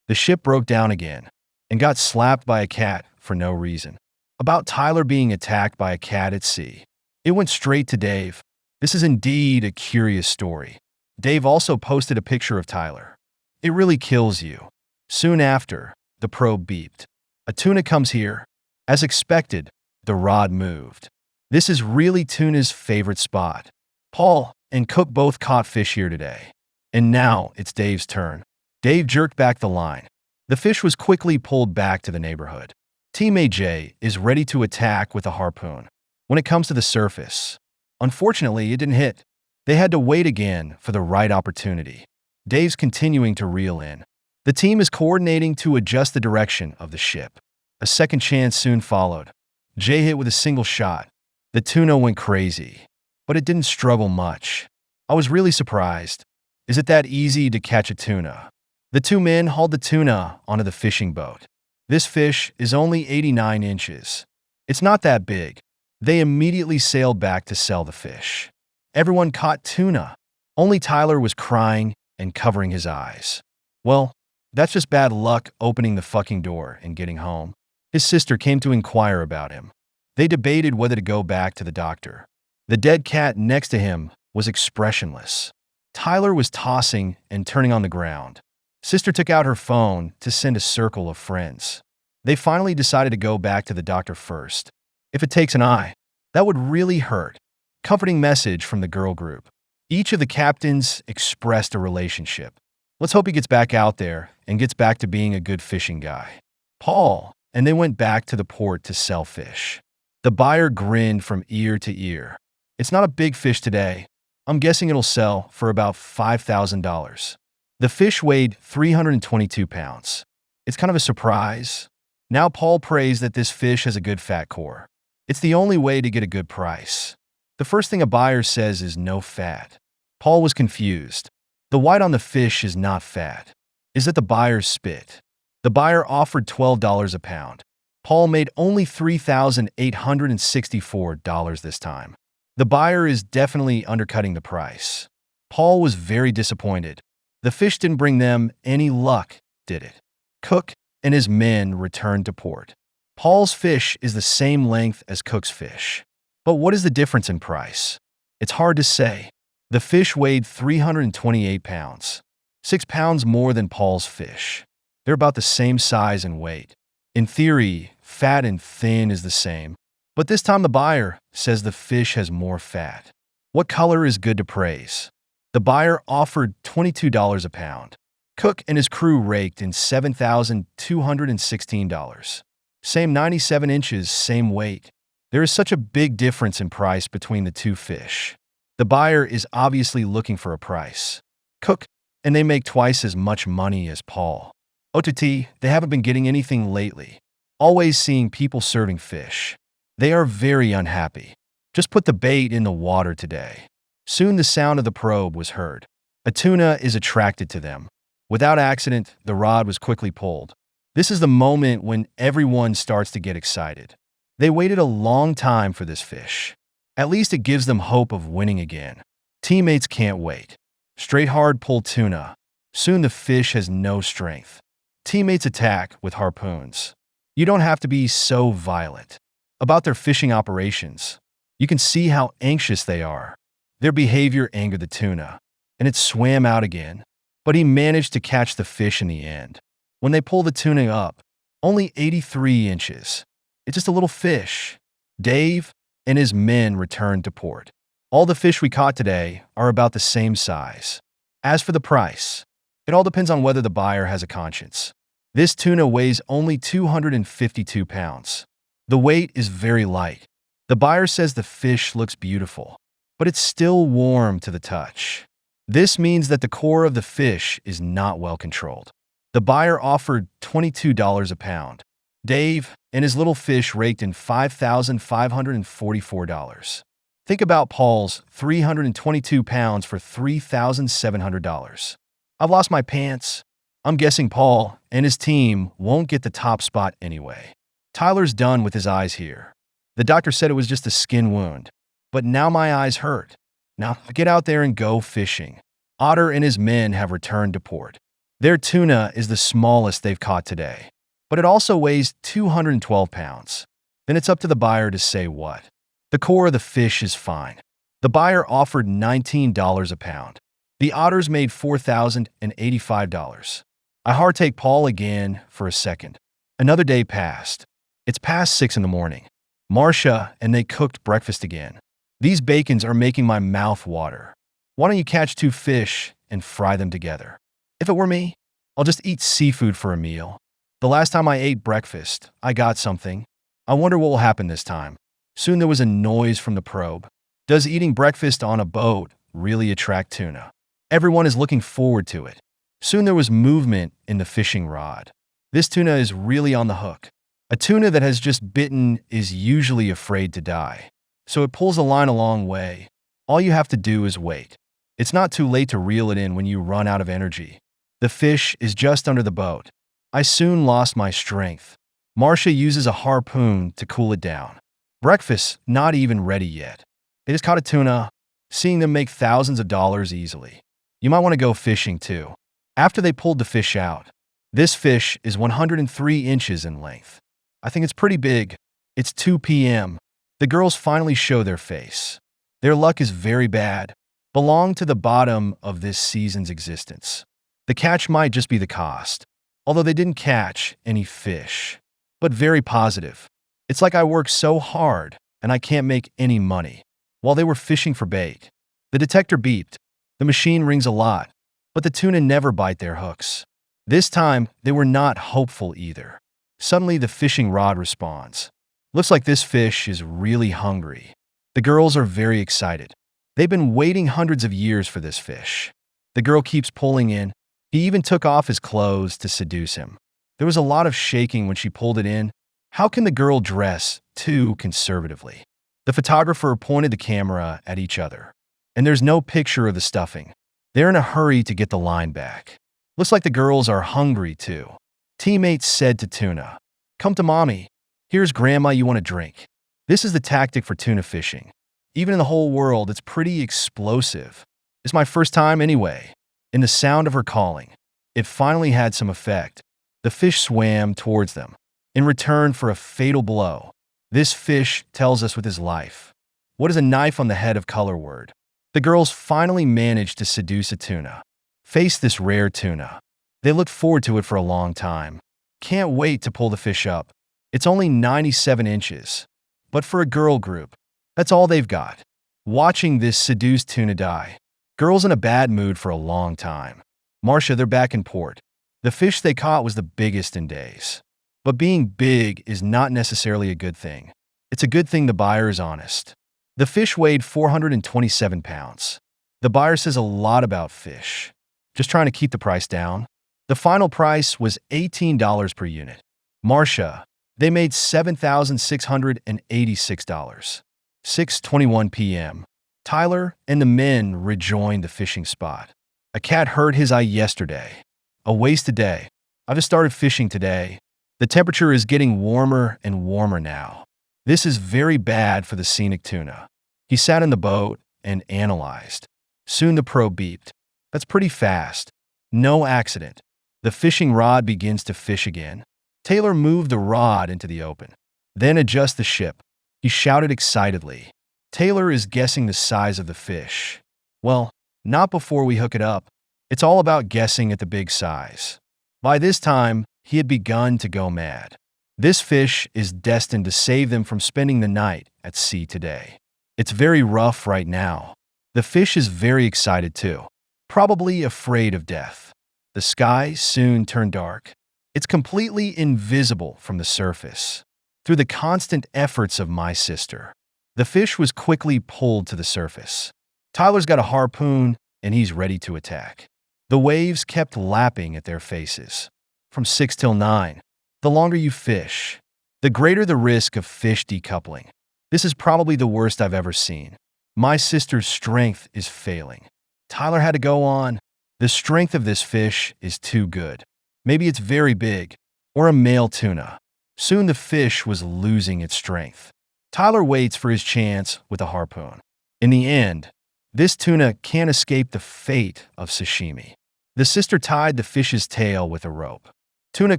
A: The ship broke down again and got slapped by a cat for no reason. About Tyler being attacked by a cat at sea. It went straight to Dave. This is indeed a curious story. Dave also posted a picture of Tyler. It really kills you. Soon after, the probe beeped. A tuna comes here. As expected, the rod moved. This is really Tuna's favorite spot. Paul and Cook both caught fish here today. And now it's Dave's turn. Dave jerked back the line. The fish was quickly pulled back to the neighborhood. Teammate Jay is ready to attack with a harpoon. When it comes to the surface, unfortunately, it didn't hit. They had to wait again for the right opportunity. Dave's continuing to reel in. The team is coordinating to adjust the direction of the ship. A second chance soon followed. Jay hit with a single shot. The tuna went crazy, but it didn't struggle much. I was really surprised. Is it that easy to catch a tuna? The two men hauled the tuna onto the fishing boat. This fish is only 89 inches. It's not that big. They immediately sailed back to sell the fish. Everyone caught tuna. Only Tyler was crying and covering his eyes. Well, that's just bad luck opening the fucking door and getting home. His sister came to inquire about him. They debated whether to go back to the doctor. The dead cat next to him was expressionless. Tyler was tossing and turning on the ground. Sister took out her phone to send a circle of friends. They finally decided to go back to the doctor first. If it takes an eye, that would really hurt. Comforting message from the girl group. Each of the captains expressed a relationship. Let's hope he gets back out there and gets back to being a good fishing guy. Paul and they went back to the port to sell fish. The buyer grinned from ear to ear. It's not a big fish today. I'm guessing it'll sell for about $5,000. The fish weighed 322 pounds. It's kind of a surprise. Now Paul prays that this fish has a good fat core. It's the only way to get a good price. The first thing a buyer says is no fat. Paul was confused. The white on the fish is not fat. Is it the buyer's spit? The buyer offered $12 a pound. Paul made only $3,864 this time. The buyer is definitely undercutting the price. Paul was very disappointed. The fish didn't bring them any luck, did it? Cook and his men returned to port. Paul's fish is the same length as Cook's fish. But what is the difference in price? It's hard to say. The fish weighed 328 pounds, 6 pounds more than Paul's fish. They're about the same size and weight. In theory, fat and thin is the same. But this time the buyer says the fish has more fat. What color is good to praise? The buyer offered $22 a pound. Cook and his crew raked in $7,216. Same 97 inches, same weight. There is such a big difference in price between the two fish. The buyer is obviously looking for a price. Cook and they make twice as much money as Paul. OTT, they haven't been getting anything lately. Always seeing people serving fish. They are very unhappy. Just put the bait in the water today. Soon the sound of the probe was heard. A tuna is attracted to them. Without accident, the rod was quickly pulled. This is the moment when everyone starts to get excited. They waited a long time for this fish. At least it gives them hope of winning again. Teammates can't wait. Straight hard pull tuna. Soon the fish has no strength. Teammates attack with harpoons. You don't have to be so violent. About their fishing operations, you can see how anxious they are. Their behavior angered the tuna, and it swam out again. But he managed to catch the fish in the end. When they pull the tuna up, only 83 inches. It's just a little fish. Dave and his men returned to port. All the fish we caught today are about the same size. As for the price, it all depends on whether the buyer has a conscience. This tuna weighs only 252 pounds. The weight is very light. The buyer says the fish looks beautiful, but it's still warm to the touch. This means that the core of the fish is not well controlled. The buyer offered $22 a pound. Dave and his little fish raked in $5,544. Think about Paul's 322 pounds for $3,700. I've lost my pants. I'm guessing Paul and his team won't get the top spot anyway. Tyler's done with his eyes here. The doctor said it was just a skin wound, but now my eyes hurt. Now get out there and go fishing. Otter and his men have returned to port. Their tuna is the smallest they've caught today, but it also weighs 212 pounds. Then it's up to the buyer to say what. The core of the fish is fine. The buyer offered $19 a pound. The otters made $4,085. I hard-take Paul again for a second. Another day passed. It's past 6 in the morning. Marcia and they cooked breakfast again. These bacons are making my mouth water. Why don't you catch 2 fish and fry them together? If it were me, I'll just eat seafood for a meal. The last time I ate breakfast, I got something. I wonder what will happen this time. Soon there was a noise from the probe. Does eating breakfast on a boat really attract tuna? Everyone is looking forward to it. Soon there was movement in the fishing rod. This tuna is really on the hook. A tuna that has just bitten is usually afraid to die, so it pulls the line a long way. All you have to do is wait. It's not too late to reel it in when you run out of energy. The fish is just under the boat. I soon lost my strength. Marcia uses a harpoon to cool it down. Breakfast not even ready yet. They just caught a tuna, seeing them make thousands of dollars easily. You might want to go fishing too. After they pulled the fish out, this fish is 103 inches in length. I think it's pretty big. It's 2 p.m. The girls finally show their face. Their luck is very bad. Belong to the bottom of this season's existence. The catch might just be the cost, although they didn't catch any fish. But very positive. It's like I work so hard and I can't make any money. While they were fishing for bait, the detector beeped. The machine rings a lot, but the tuna never bite their hooks. This time, they were not hopeful either. Suddenly, the fishing rod responds. Looks like this fish is really hungry. The girls are very excited. They've been waiting hundreds of years for this fish. The girl keeps pulling in. He even took off his clothes to seduce him. There was a lot of shaking when she pulled it in. How can the girl dress too conservatively? The photographer pointed the camera at each other, and there's no picture of the stuffing. They're in a hurry to get the line back. Looks like the girls are hungry too. Teammates said to Tuna, "Come to mommy. Here's grandma you want to drink." This is the tactic for tuna fishing. Even in the whole world, it's pretty explosive. It's my first time anyway. In the sound of her calling, it finally had some effect. The fish swam towards them. In return for a fatal blow, this fish tells us with his life. What is a knife on the head of color word? The girls finally managed to seduce a tuna. Face this rare tuna. They looked forward to it for a long time. Can't wait to pull the fish up. It's only 97 inches. But for a girl group, that's all they've got. Watching this seduced tuna die. Girls in a bad mood for a long time. Marcia, they're back in port. The fish they caught was the biggest in days. But being big is not necessarily a good thing. It's a good thing the buyer is honest. The fish weighed 427 pounds. The buyer says a lot about fish. Just trying to keep the price down. The final price was $18 per unit. Marcia, they made $7,686. 6:21 p.m. Tyler and the men rejoined the fishing spot. A cat hurt his eye yesterday. A wasted day. I just started fishing today. The temperature is getting warmer and warmer now. This is very bad for the scenic tuna. He sat in the boat and analyzed. Soon the probe beeped. That's pretty fast. No accident. The fishing rod begins to fish again. Taylor moved the rod into the open. Then adjust the ship. He shouted excitedly. Taylor is guessing the size of the fish. Well, not before we hook it up. It's all about guessing at the big size. By this time, he had begun to go mad. This fish is destined to save them from spending the night at sea today. It's very rough right now. The fish is very excited too, probably afraid of death. The sky soon turned dark. It's completely invisible from the surface. Through the constant efforts of my sister, the fish was quickly pulled to the surface. Tyler's got a harpoon and he's ready to attack. The waves kept lapping at their faces. From 6 till 9, the longer you fish, the greater the risk of fish decoupling. This is probably the worst I've ever seen. My sister's strength is failing. Tyler had to go on. The strength of this fish is too good. Maybe it's very big, or a male tuna. Soon the fish was losing its strength. Tyler waits for his chance with a harpoon. In the end, this tuna can't escape the fate of sashimi. The sister tied the fish's tail with a rope. Tuna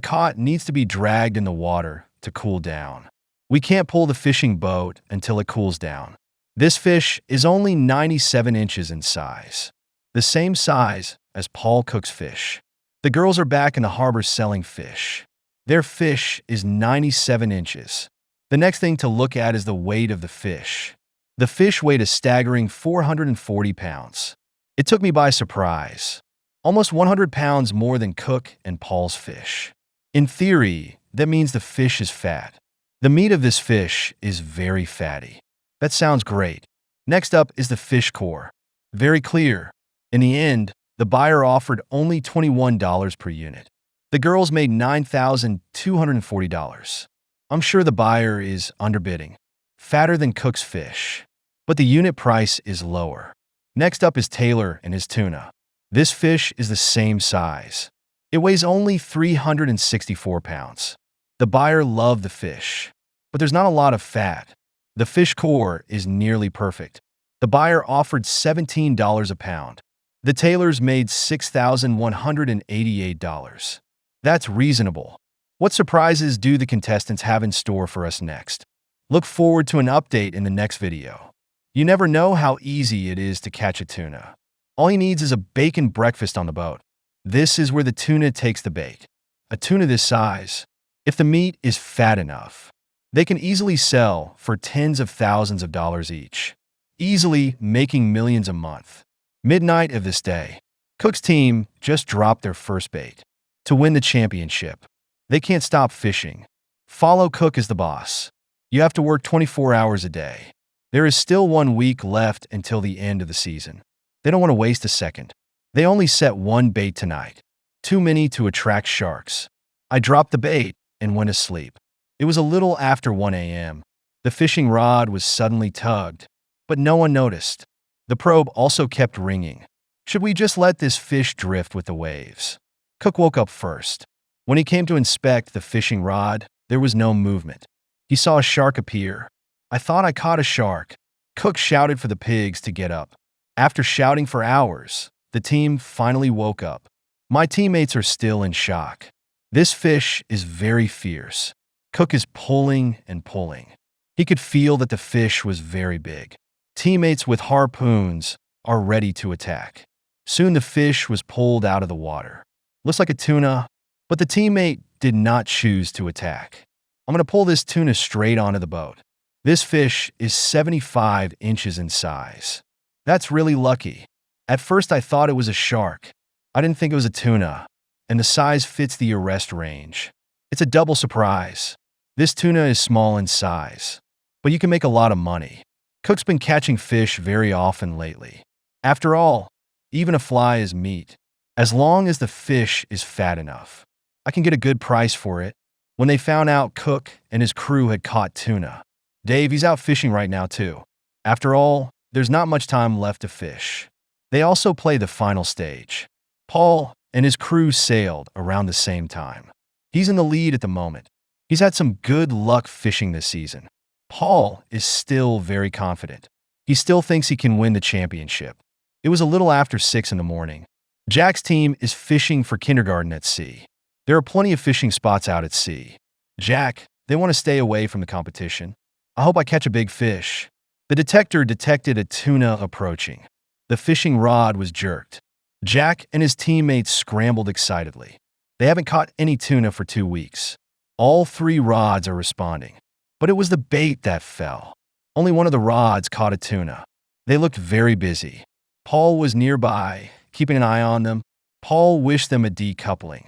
A: caught needs to be dragged in the water to cool down. We can't pull the fishing boat until it cools down. This fish is only 97 inches in size, the same size as Paul Cook's fish. The girls are back in the harbor selling fish. Their fish is 97 inches. The next thing to look at is the weight of the fish. The fish weighed a staggering 440 pounds. It took me by surprise. Almost 100 pounds more than Cook and Paul's fish. In theory, that means the fish is fat. The meat of this fish is very fatty. That sounds great. Next up is the fish core. Very clear. In the end, the buyer offered only $21 per unit. The girls made $9,240. I'm sure the buyer is underbidding. Fatter than Cook's fish. But the unit price is lower. Next up is Taylor and his tuna. This fish is the same size. It weighs only 364 pounds. The buyer loved the fish, but there's not a lot of fat. The fish core is nearly perfect. The buyer offered $17 a pound. The Taylors made $6,188. That's reasonable. What surprises do the contestants have in store for us next? Look forward to an update in the next video. You never know how easy it is to catch a tuna. All he needs is a bacon breakfast on the boat. This is where the tuna takes the bait. A tuna this size, if the meat is fat enough, they can easily sell for tens of thousands of dollars each, easily making millions a month. Midnight of this day, Cook's team just dropped their first bait to win the championship. They can't stop fishing. Follow Cook as the boss. You have to work 24 hours a day. There is still 1 week left until the end of the season. They don't want to waste a second. They only set one bait tonight, too many to attract sharks. I dropped the bait and went to sleep. It was a little after 1 a.m. The fishing rod was suddenly tugged, but no one noticed. The probe also kept ringing. Should we just let this fish drift with the waves? Cook woke up first. When he came to inspect the fishing rod, there was no movement. He saw a shark appear. I thought I caught a shark. Cook shouted for the pigs to get up. After shouting for hours, the team finally woke up. My teammates are still in shock. This fish is very fierce. Cook is pulling and pulling. He could feel that the fish was very big. Teammates with harpoons are ready to attack. Soon the fish was pulled out of the water. Looks like a tuna, but the teammate did not choose to attack. I'm going to pull this tuna straight onto the boat. This fish is 75 inches in size. That's really lucky. At first I thought it was a shark. I didn't think it was a tuna, and the size fits the arrest range. It's a double surprise. This tuna is small in size, but you can make a lot of money. Cook's been catching fish very often lately. After all, even a fly is meat. As long as the fish is fat enough, I can get a good price for it. When they found out Cook and his crew had caught tuna, Dave, he's out fishing right now too. After all, there's not much time left to fish. They also play the final stage. Paul and his crew sailed around the same time. He's in the lead at the moment. He's had some good luck fishing this season. Paul is still very confident. He still thinks he can win the championship. It was a little after 6 in the morning. Jack's team is fishing for kindergarten at sea. There are plenty of fishing spots out at sea. Jack, they want to stay away from the competition. I hope I catch a big fish. The detector detected a tuna approaching. The fishing rod was jerked. Jack and his teammates scrambled excitedly. They haven't caught any tuna for 2 weeks. All 3 rods are responding. But it was the bait that fell. Only one of the rods caught a tuna. They looked very busy. Paul was nearby, keeping an eye on them. Paul wished them a decoupling.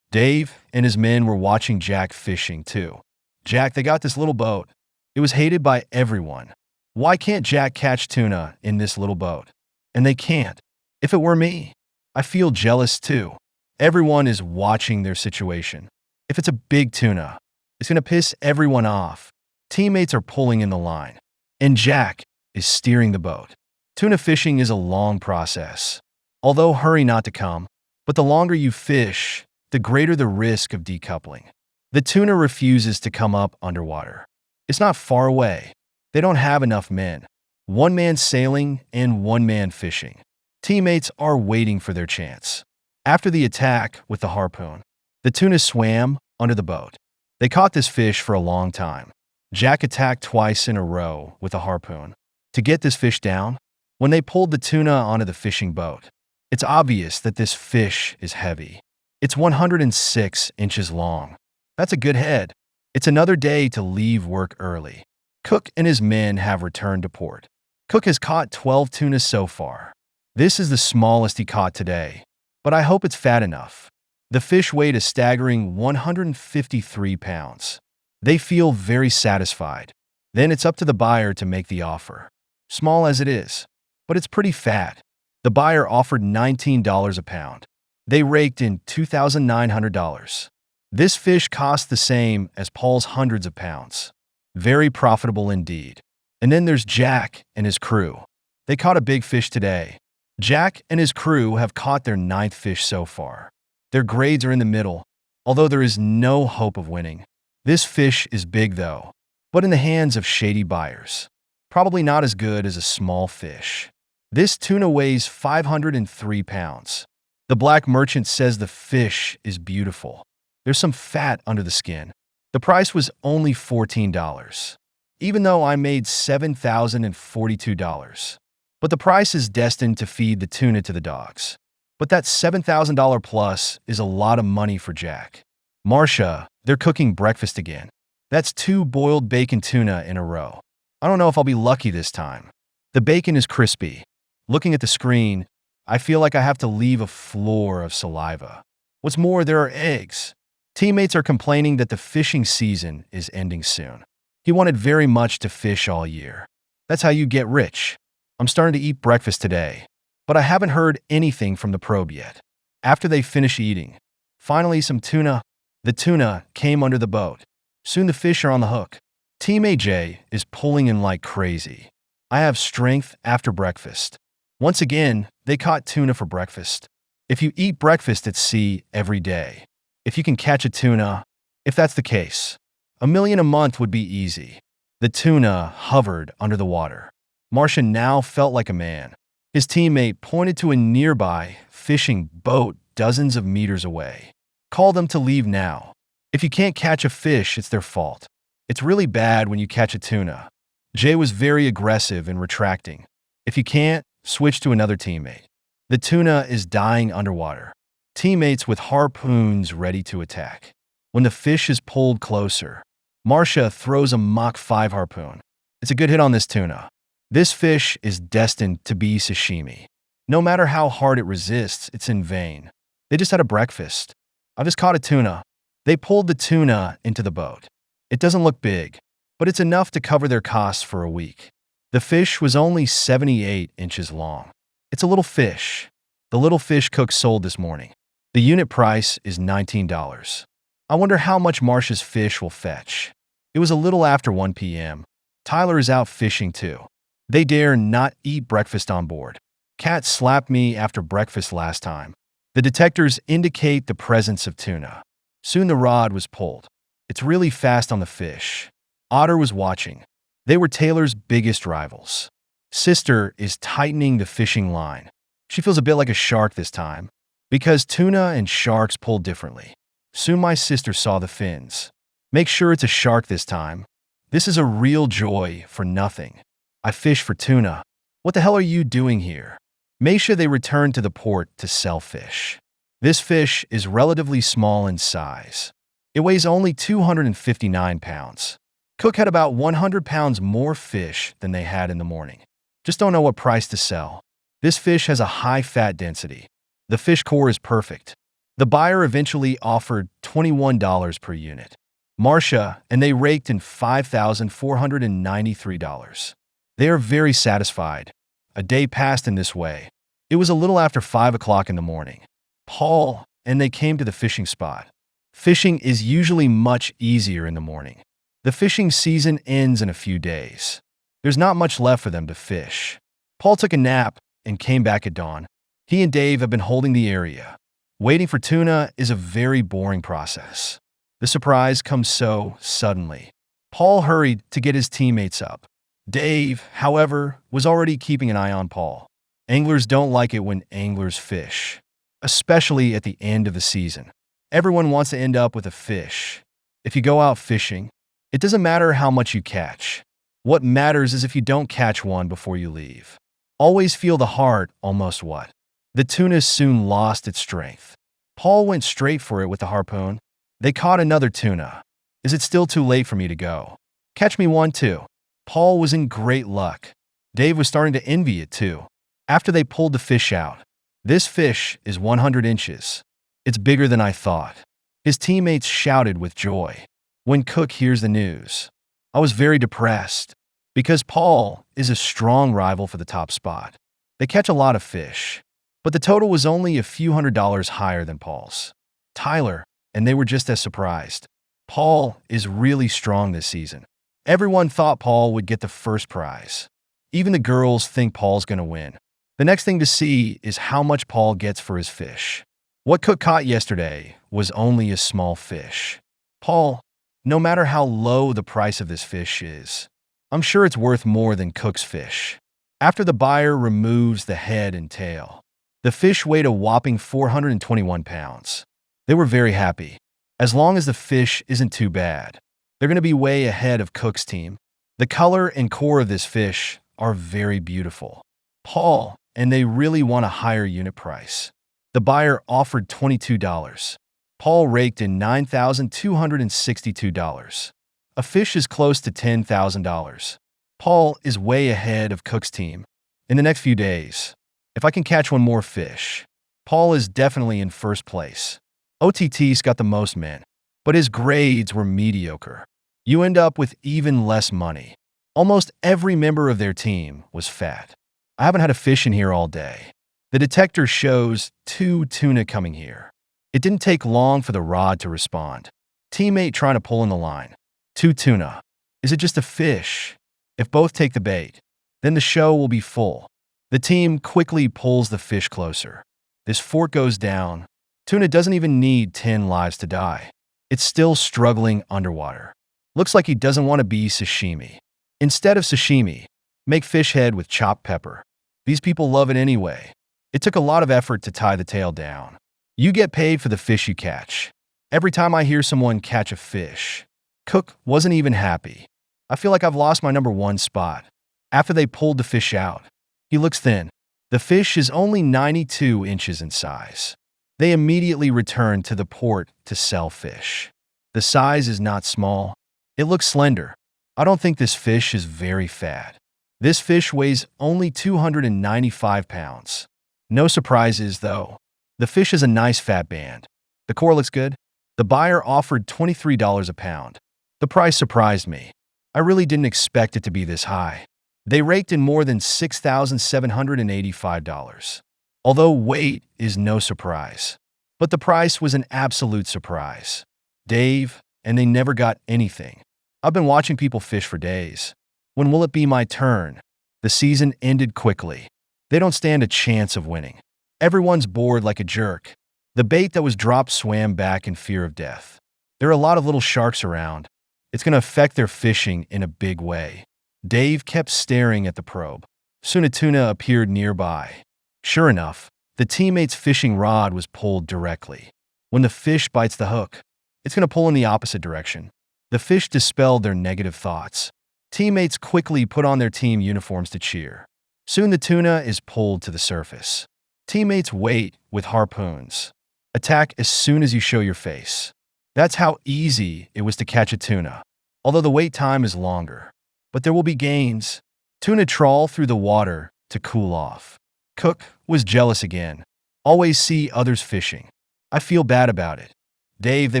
A: Dave and his men were watching Jack fishing too. Jack, they got this little boat. It was hated by everyone. Why can't Jack catch tuna in this little boat? And they can't. If it were me, I feel jealous too. Everyone is watching their situation. If it's a big tuna, it's going to piss everyone off. Teammates are pulling in the line, and Jack is steering the boat. Tuna fishing is a long process. Although hurry not to come, but the longer you fish, the greater the risk of decoupling. The tuna refuses to come up underwater. It's not far away. They don't have enough men. 1 man sailing and 1 man fishing. Teammates are waiting for their chance. After the attack with the harpoon, the tuna swam under the boat. They caught this fish for a long time. Jack attacked twice in a row with a harpoon. To get this fish down, when they pulled the tuna onto the fishing boat, it's obvious that this fish is heavy. It's 106 inches long. That's a good head. It's another day to leave work early. Cook and his men have returned to port. Cook has caught 12 tuna so far. This is the smallest he caught today, but I hope it's fat enough. The fish weighed a staggering 153 pounds. They feel very satisfied. Then it's up to the buyer to make the offer. Small as it is, but it's pretty fat. The buyer offered $19 a pound. They raked in $2,900. This fish cost the same as Paul's hundreds of pounds. Very profitable indeed. And then there's Jack and his crew. They caught a big fish today. Jack and his crew have caught their 9th fish so far. Their grades are in the middle, although there is no hope of winning. This fish is big though, but in the hands of shady buyers. Probably not as good as a small fish. This tuna weighs 503 pounds. The black merchant says the fish is beautiful. There's some fat under the skin. The price was only $14, even though I made $7,042. But the price is destined to feed the tuna to the dogs. But that $7,000 plus is a lot of money for Jack. Marcia, they're cooking breakfast again. That's 2 boiled bacon tuna in a row. I don't know if I'll be lucky this time. The bacon is crispy. Looking at the screen, I feel like I have to leave a floor of saliva. What's more, there are eggs. Teammates are complaining that the fishing season is ending soon. He wanted very much to fish all year. That's how you get rich. I'm starting to eat breakfast today, but I haven't heard anything from the probe yet. After they finish eating, finally some tuna. The tuna came under the boat. Soon the fish are on the hook. Team AJ is pulling in like crazy. I have strength after breakfast. Once again, they caught tuna for breakfast. If you eat breakfast at sea every day, if you can catch a tuna, if that's the case, $1 million a month would be easy. The tuna hovered under the water. Martian now felt like a man. His teammate pointed to a nearby fishing boat dozens of meters away. Call them to leave now. If you can't catch a fish, it's their fault. It's really bad when you catch a tuna. Jay was very aggressive in retracting. If you can't, switch to another teammate. The tuna is dying underwater. Teammates with harpoons ready to attack. When the fish is pulled closer, Marcia throws a Mach 5 harpoon. It's a good hit on this tuna. This fish is destined to be sashimi. No matter how hard it resists, it's in vain. They just had a breakfast. I just caught a tuna. They pulled the tuna into the boat. It doesn't look big, but it's enough to cover their costs for a week. The fish was only 78 inches long. It's a little fish. The little fish Cook sold this morning. The unit price is $19. I wonder how much Marcia's fish will fetch. It was a little after 1 p.m. Tyler is out fishing too. They dare not eat breakfast on board. Cat slapped me after breakfast last time. The detectors indicate the presence of tuna. Soon the rod was pulled. It's really fast on the fish. Otter was watching. They were Taylor's biggest rivals. Sister is tightening the fishing line. She feels a bit like a shark this time. Because tuna and sharks pull differently. Soon my sister saw the fins. Make sure it's a shark this time. This is a real joy for nothing. I fish for tuna. What the hell are you doing here? Meisha, they returned to the port to sell fish. This fish is relatively small in size. It weighs only 259 pounds. Cook had about 100 pounds more fish than they had in the morning. Just don't know what price to sell. This fish has a high fat density. The fish core is perfect. The buyer eventually offered $21 per unit. Marcia, and they raked in $5,493. They are very satisfied. A day passed in this way. It was a little after 5 o'clock in the morning. Paul and they came to the fishing spot. Fishing is usually much easier in the morning. The fishing season ends in a few days. There's not much left for them to fish. Paul took a nap and came back at dawn. He and Dave have been holding the area. Waiting for tuna is a very boring process. The surprise comes so suddenly. Paul hurried to get his teammates up. Dave, however, was already keeping an eye on Paul. Anglers don't like it when anglers fish, especially at the end of the season. Everyone wants to end up with a fish. If you go out fishing, it doesn't matter how much you catch. What matters is if you don't catch one before you leave. Always feel the heart almost what. The tuna soon lost its strength. Paul went straight for it with the harpoon. They caught another tuna. Is it still too late for me to go? Catch me one too. Paul was in great luck. Dave was starting to envy it too. After they pulled the fish out, this fish is 100 inches. It's bigger than I thought. His teammates shouted with joy. When Cook hears the news, I was very depressed because Paul is a strong rival for the top spot. They catch a lot of fish, but the total was only a few $100s higher than Paul's. Tyler and they were just as surprised. Paul is really strong this season. Everyone thought Paul would get the first prize. Even the girls think Paul's going to win. The next thing to see is how much Paul gets for his fish. What Cook caught yesterday was only a small fish. Paul, no matter how low the price of this fish is, I'm sure it's worth more than Cook's fish. After the buyer removes the head and tail, the fish weighed a whopping 421 pounds. They were very happy. As long as the fish isn't too bad, they're going to be way ahead of Cook's team. The color and core of this fish are very beautiful. Paul and they really want a higher unit price. The buyer offered $22. Paul raked in $9,262. A fish is close to $10,000. Paul is way ahead of Cook's team. In the next few days, if I can catch one more fish, Paul is definitely in first place. OTT's got the most men, but his grades were mediocre. You end up with even less money. Almost every member of their team was fat. I haven't had a fish in here all day. The detector shows 2 tuna coming here. It didn't take long for the rod to respond. Teammate trying to pull in the line. 2 tuna. Is it just a fish? If both take the bait, then the show will be full. The team quickly pulls the fish closer. This fork goes down. Tuna doesn't even need 10 lives to die. It's still struggling underwater. Looks like he doesn't want to be sashimi. Instead of sashimi, make fish head with chopped pepper. These people love it anyway. It took a lot of effort to tie the tail down. You get paid for the fish you catch. Every time I hear someone catch a fish, Cook wasn't even happy. I feel like I've lost my #1 spot. After they pulled the fish out, he looks thin. The fish is only 92 inches in size. They immediately return to the port to sell fish. The size is not small. It looks slender. I don't think this fish is very fat. This fish weighs only 295 pounds. No surprises, though. The fish has a nice fat band. The core looks good. The buyer offered $23 a pound. The price surprised me. I really didn't expect it to be this high. They raked in more than $6,785. Although weight is no surprise. But the price was an absolute surprise. Dave, and they never got anything. I've been watching people fish for days. When will it be my turn? The season ended quickly. They don't stand a chance of winning. Everyone's bored like a jerk. The bait that was dropped swam back in fear of death. There are a lot of little sharks around. It's going to affect their fishing in a big way. Dave kept staring at the probe. Soon a tuna appeared nearby. Sure enough, The teammate's fishing rod was pulled directly. When the fish bites the hook, it's going to pull in the opposite direction. The fish dispelled their negative thoughts. Teammates quickly put on their team uniforms to cheer. Soon the tuna is pulled to the surface. Teammates wait with harpoons. Attack as soon as you show your face. That's how easy it was to catch a tuna, although the wait time is longer. But there will be gains. Tuna trawl through the water to cool off. Cook was jealous again. Always see others fishing. I feel bad about it. Dave, they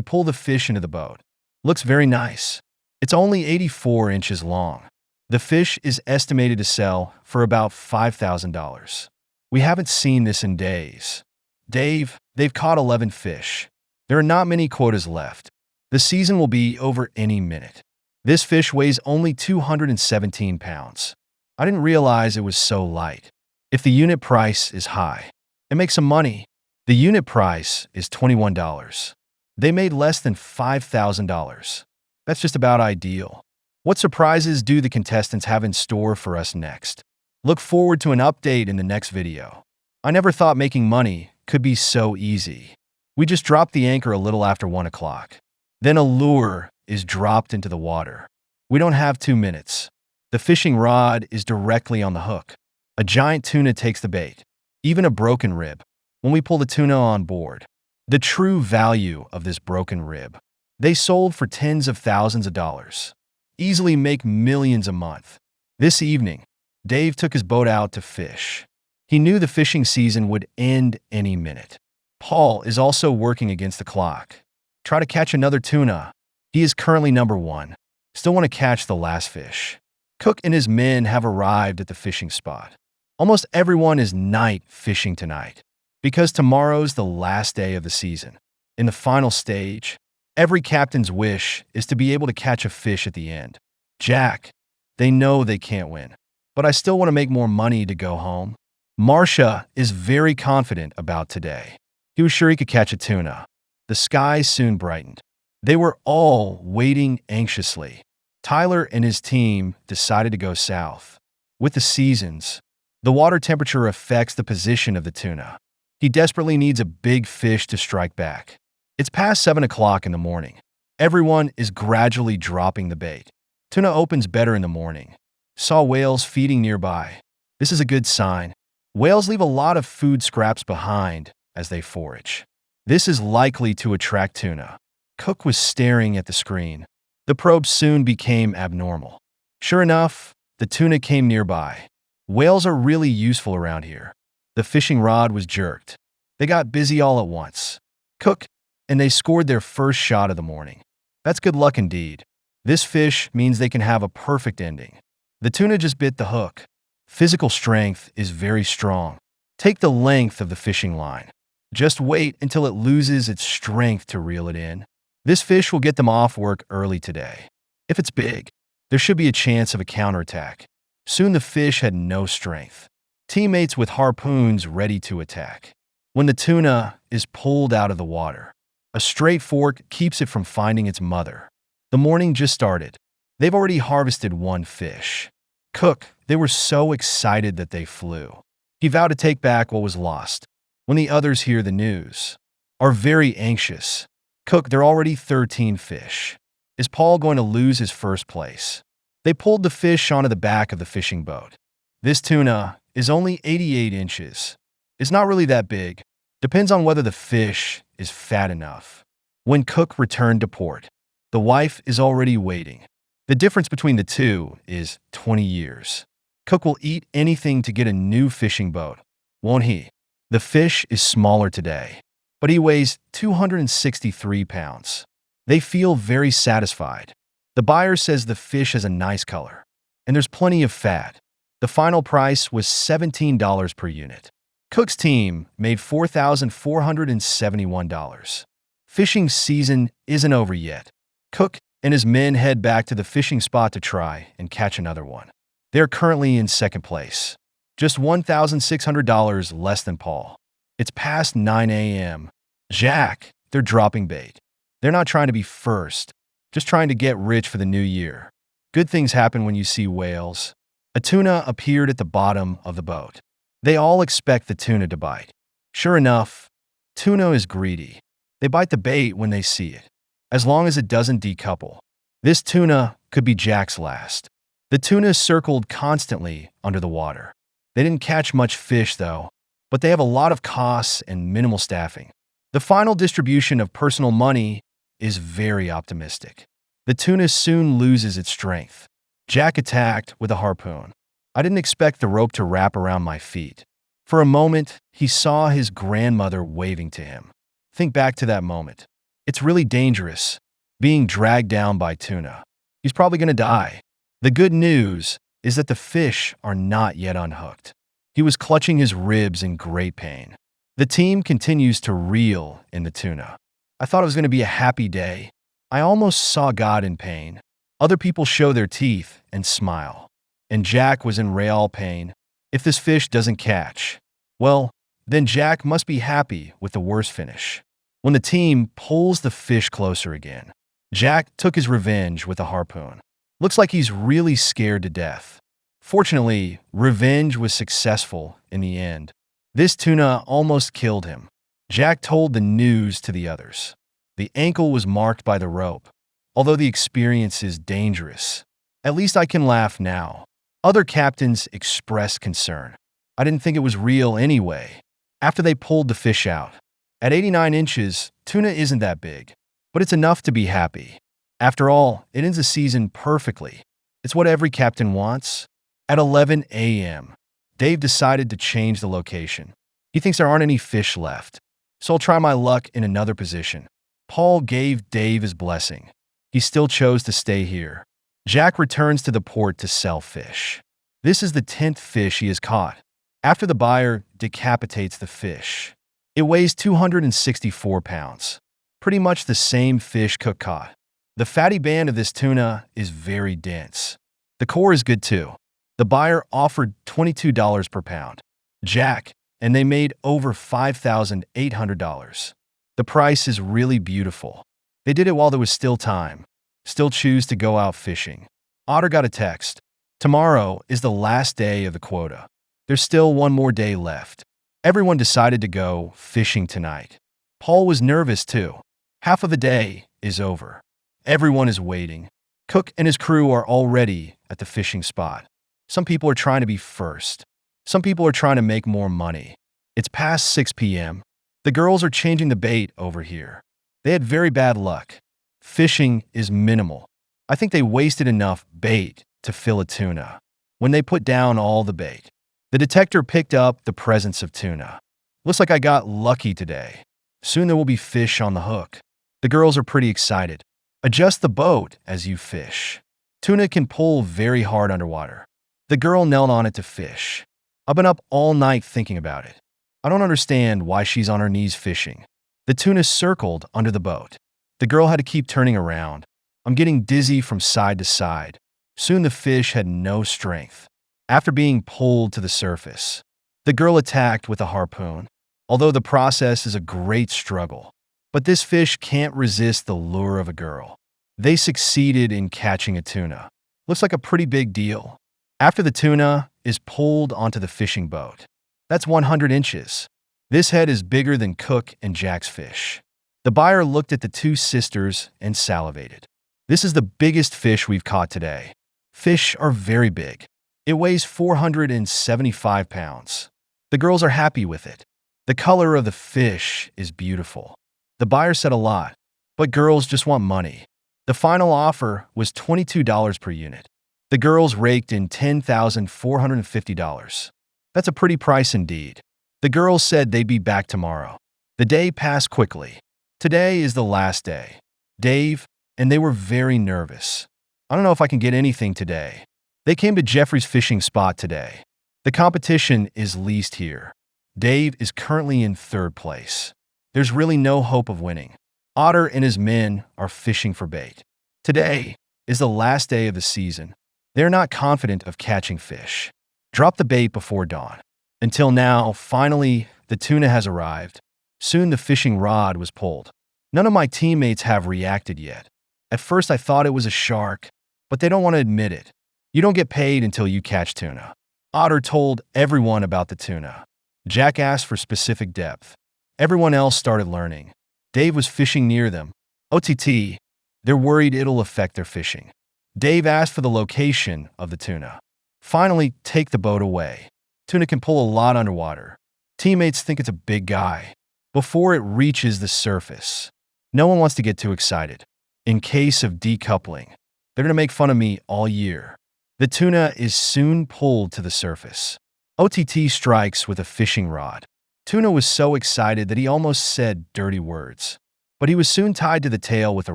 A: pull the fish into the boat. Looks very nice. It's only 84 inches long. The fish is estimated to sell for about $5,000. We haven't seen this in days. Dave, they've caught 11 fish. There are not many quotas left. The season will be over any minute. This fish weighs only 217 pounds. I didn't realize it was so light. If the unit price is high, it makes some money. The unit price is $21. They made less than $5,000. That's just about ideal. What surprises do the contestants have in store for us next? Look forward to an update in the next video. I never thought making money could be so easy. We just dropped the anchor a little after 1 o'clock. Then a lure is dropped into the water. We don't have 2 minutes. The fishing rod is directly on the hook. A giant tuna takes the bait, even a broken rib. When we pull the tuna on board, the true value of this broken rib, they sold for tens of thousands of dollars. Easily make millions a month. This evening, Dave took his boat out to fish. He knew the fishing season would end any minute. Paul is also working against the clock. Try to catch another tuna. He is currently number 1. Still want to catch the last fish. Cook and his men have arrived at the fishing spot. Almost everyone is night fishing tonight, because tomorrow's the last day of the season. In the final stage, every captain's wish is to be able to catch a fish at the end. Jack, they know they can't win, but I still want to make more money to go home. Marcia is very confident about today. He was sure he could catch a tuna. The sky soon brightened. They were all waiting anxiously. Tyler and his team decided to go south. With the seasons, the water temperature affects the position of the tuna. He desperately needs a big fish to strike back. It's past 7 o'clock in the morning. Everyone is gradually dropping the bait. Tuna opens better in the morning. Saw whales feeding nearby. This is a good sign. Whales leave a lot of food scraps behind as they forage. This is likely to attract tuna. Cook was staring at the screen. The probe soon became abnormal. Sure enough, the tuna came nearby. Whales are really useful around here. The fishing rod was jerked. They got busy all at once. Cook, and they scored their first shot of the morning. That's good luck indeed. This fish means they can have a perfect ending. The tuna just bit the hook. Physical strength is very strong. Take the length of the fishing line. Just wait until it loses its strength to reel it in. This fish will get them off work early today. If it's big, there should be a chance of a counterattack. Soon the fish had no strength. Teammates with harpoons ready to attack. When the tuna is pulled out of the water, a straight fork keeps it from finding its mother. The morning just started. They've already harvested 1 fish. Cook, they were so excited that they flew. He vowed to take back what was lost. When the others hear the news, are very anxious. Cook, there are already 13 fish. Is Paul going to lose his first place? They pulled the fish onto the back of the fishing boat. This tuna is only 88 inches. It's not really that big. Depends on whether the fish is fat enough. When Cook returned to port, the wife is already waiting. The difference between the two is 20 years. Cook will eat anything to get a new fishing boat, won't he? The fish is smaller today, but he weighs 263 pounds. They feel very satisfied. The buyer says the fish has a nice color, and there's plenty of fat. The final price was $17 per unit. Cook's team made $4,471. Fishing season isn't over yet. Cook and his men head back to the fishing spot to try and catch another one. They're currently in second place, just $1,600 less than Paul. It's past 9 a.m. Jack, they're dropping bait. They're not trying to be first, just trying to get rich for the new year. Good things happen when you see whales. A tuna appeared at the bottom of the boat. They all expect the tuna to bite. Sure enough, tuna is greedy. They bite the bait when they see it, as long as it doesn't decouple. This tuna could be Jack's last. The tuna circled constantly under the water. They didn't catch much fish, though, but they have a lot of costs and minimal staffing. The final distribution of personal money is very optimistic. The tuna soon loses its strength. Jack attacked with a harpoon. I didn't expect the rope to wrap around my feet. For a moment, he saw his grandmother waving to him. Think back to that moment. It's really dangerous, being dragged down by tuna. He's probably going to die. The good news is that the fish are not yet unhooked. He was clutching his ribs in great pain. The team continues to reel in the tuna. I thought it was going to be a happy day. I almost saw God in pain. Other people show their teeth and smile. And Jack was in real pain. If this fish doesn't catch, well, then Jack must be happy with the worst finish. When the team pulls the fish closer again, Jack took his revenge with a harpoon. Looks like he's really scared to death. Fortunately, revenge was successful in the end. This tuna almost killed him. Jack told the news to the others. The ankle was marked by the rope. Although the experience is dangerous, at least I can laugh now. Other captains expressed concern. I didn't think it was real anyway. After they pulled the fish out. At 89 inches, tuna isn't that big, but it's enough to be happy. After all, it ends the season perfectly. It's what every captain wants. At 11 a.m., Dave decided to change the location. He thinks there aren't any fish left, so I'll try my luck in another position. Paul gave Dave his blessing. He still chose to stay here. Jack returns to the port to sell fish. This is the 10th fish he has caught. After the buyer decapitates the fish, it weighs 264 pounds. Pretty much the same fish Cook caught. The fatty band of this tuna is very dense. The core is good too. The buyer offered $22 per pound. Jack, and they made over $5,800. The price is really beautiful. They did it while there was still time. Still choose to go out fishing. Otter got a text. Tomorrow is the last day of the quota. There's still one more day left. Everyone decided to go fishing tonight. Paul was nervous too. Half of the day is over. Everyone is waiting. Cook and his crew are already at the fishing spot. Some people are trying to be first. Some people are trying to make more money. It's past 6 p.m. The girls are changing the bait over here. They had very bad luck. Fishing is minimal. I think they wasted enough bait to fill a tuna. When they put down all the bait, the detector picked up the presence of tuna. Looks like I got lucky today. Soon there will be fish on the hook. The girls are pretty excited. Adjust the boat as you fish. Tuna can pull very hard underwater. The girl knelt on it to fish. I've been up all night thinking about it. I don't understand why she's on her knees fishing. The tuna circled under the boat. The girl had to keep turning around. I'm getting dizzy from side to side. Soon the fish had no strength. After being pulled to the surface, the girl attacked with a harpoon. Although the process is a great struggle, but this fish can't resist the lure of a girl. They succeeded in catching a tuna. Looks like a pretty big deal. After the tuna is pulled onto the fishing boat, that's 100 inches. This head is bigger than Cook and Jack's fish. The buyer looked at the two sisters and salivated. This is the biggest fish we've caught today. Fish are very big. It weighs 475 pounds. The girls are happy with it. The color of the fish is beautiful. The buyer said a lot, but girls just want money. The final offer was $22 per unit. The girls raked in $10,450. That's a pretty price indeed. The girls said they'd be back tomorrow. The day passed quickly. Today is the last day. Dave and they were very nervous. I don't know if I can get anything today. They came to Jeffrey's fishing spot today. The competition is least here. Dave is currently in 3rd place. There's really no hope of winning. Otter and his men are fishing for bait. Today is the last day of the season. They're not confident of catching fish. Drop the bait before dawn. Until now, finally, the tuna has arrived. Soon the fishing rod was pulled. None of my teammates have reacted yet. At first I thought it was a shark, but they don't want to admit it. You don't get paid until you catch tuna. Otter told everyone about the tuna. Jack asked for specific depth. Everyone else started learning. Dave was fishing near them. OTT, they're worried it'll affect their fishing. Dave asked for the location of the tuna. Finally, take the boat away. Tuna can pull a lot underwater. Teammates think it's a big guy. Before it reaches the surface. No one wants to get too excited. In case of decoupling, they're going to make fun of me all year. The tuna is soon pulled to the surface. OTT strikes with a fishing rod. Tuna was so excited that he almost said dirty words. But he was soon tied to the tail with a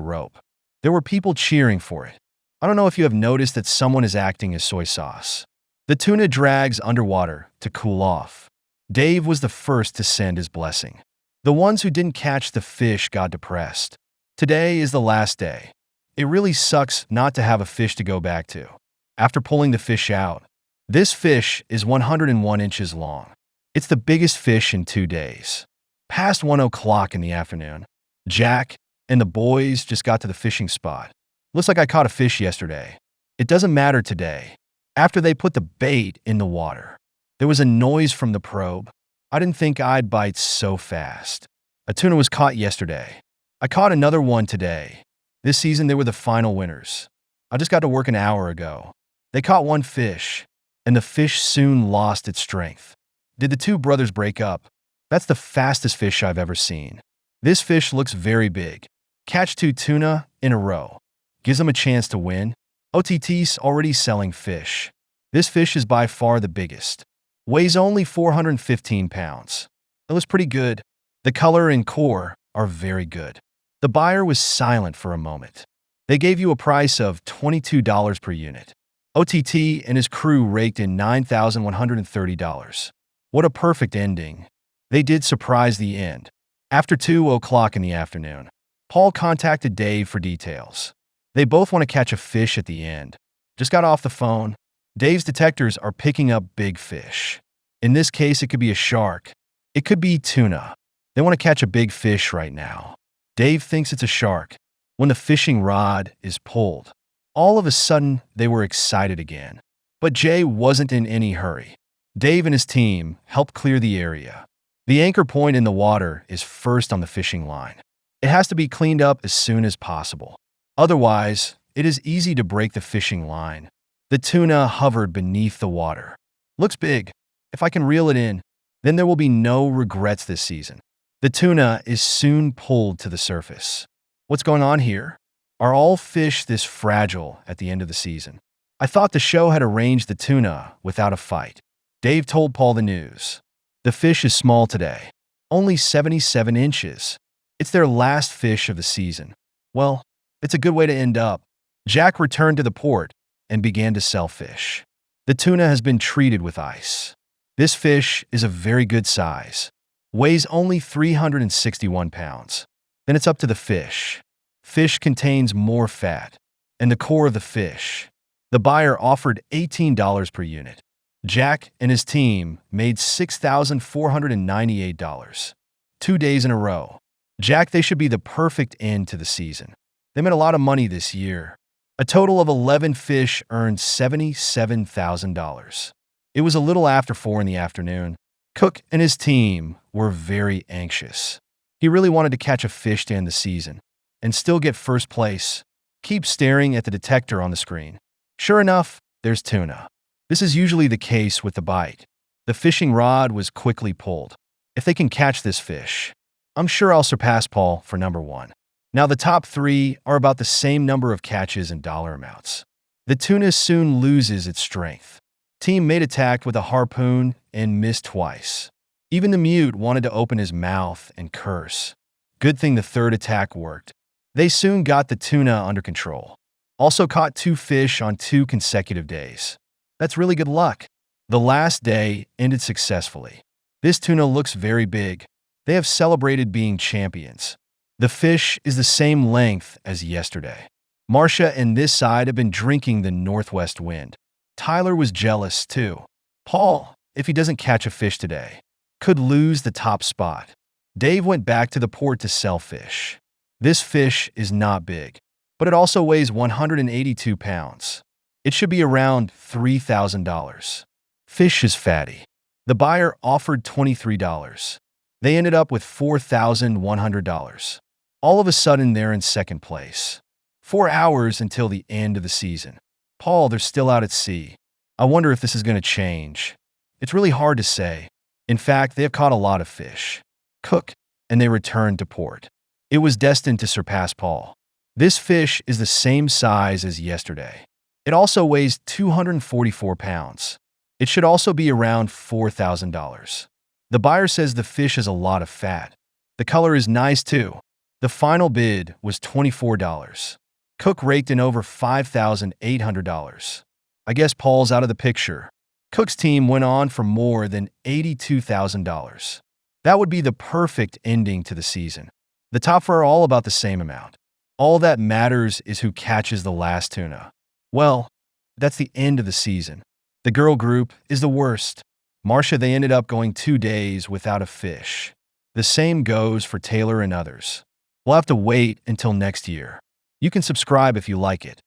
A: rope. There were people cheering for it. I don't know if you have noticed that someone is acting as soy sauce. The tuna drags underwater to cool off. Dave was the first to send his blessing. The ones who didn't catch the fish got depressed. Today is the last day. It really sucks not to have a fish to go back to. After pulling the fish out, this fish is 101 inches long. It's the biggest fish in 2 days. Past 1 o'clock in the afternoon, Jack and the boys just got to the fishing spot. Looks like I caught a fish yesterday. It doesn't matter today. After they put the bait in the water, there was a noise from the probe. I didn't think I'd bite so fast. A tuna was caught yesterday. I caught another one today. This season, they were the final winners. I just got to work an hour ago. They caught one fish, and the fish soon lost its strength. Did the two brothers break up? That's the fastest fish I've ever seen. This fish looks very big. Catch 2 tuna in a row. Gives them a chance to win. OTT's already selling fish. This fish is by far the biggest. Weighs only 415 pounds. It looks pretty good. The color and core are very good. The buyer was silent for a moment. They gave you a price of $22 per unit. OTT and his crew raked in $9,130. What a perfect ending. They did surprise the end. After 2 o'clock in the afternoon, Paul contacted Dave for details. They both want to catch a fish at the end. Just got off the phone. Dave's detectors are picking up big fish. In this case, it could be a shark. It could be tuna. They want to catch a big fish right now. Dave thinks it's a shark. When the fishing rod is pulled, all of a sudden, they were excited again. But Jay wasn't in any hurry. Dave and his team helped clear the area. The anchor point in the water is first on the fishing line. It has to be cleaned up as soon as possible. Otherwise, it is easy to break the fishing line. The tuna hovered beneath the water. Looks big. If I can reel it in, then there will be no regrets this season. The tuna is soon pulled to the surface. What's going on here? Are all fish this fragile at the end of the season? I thought the show had arranged the tuna without a fight. Dave told Paul the news. The fish is small today. Only 77 inches. It's their last fish of the season. Well, it's a good way to end up. Jack returned to the port and began to sell fish. The tuna has been treated with ice. This fish is a very good size. Weighs only 361 pounds. Then it's up to the fish. Fish contains more fat and the core of the fish. The buyer offered $18 per unit. Jack and his team made $6,498. 2 days in a row. Jack, they should be the perfect end to the season. They made a lot of money this year. A total of 11 fish earned $77,000. It was a little after 4 in the afternoon. Cook and his team were very anxious. He really wanted to catch a fish to end the season and still get first place. Keep staring at the detector on the screen. Sure enough, there's tuna. This is usually the case with the bite. The fishing rod was quickly pulled. If they can catch this fish, I'm sure I'll surpass Paul for number 1. Now the top 3 are about the same number of catches and dollar amounts. The tuna soon loses its strength. Team mate attacked with a harpoon and missed twice. Even the mute wanted to open his mouth and curse. Good thing the third attack worked. They soon got the tuna under control. Also caught 2 fish on 2 consecutive days. That's really good luck. The last day ended successfully. This tuna looks very big. They have celebrated being champions. The fish is the same length as yesterday. Marcia and this side have been drinking the northwest wind. Tyler was jealous too. Paul, if he doesn't catch a fish today, could lose the top spot. Dave went back to the port to sell fish. This fish is not big, but it also weighs 182 pounds. It should be around $3,000. Fish is fatty. The buyer offered $23. They ended up with $4,100. All of a sudden, they're in second place. 4 hours until the end of the season. Paul, they're still out at sea. I wonder if this is going to change. It's really hard to say. In fact, they have caught a lot of fish. Cook, and they returned to port. It was destined to surpass Paul. This fish is the same size as yesterday. It also weighs 244 pounds. It should also be around $4,000. The buyer says the fish has a lot of fat. The color is nice too. The final bid was $24. Cook raked in over $5,800. I guess Paul's out of the picture. Cook's team went on for more than $82,000. That would be the perfect ending to the season. The top four are all about the same amount. All that matters is who catches the last tuna. Well, that's the end of the season. The girl group is the worst. Marcia, they ended up going 2 days without a fish. The same goes for Taylor and others. We'll have to wait until next year. You can subscribe if you like it.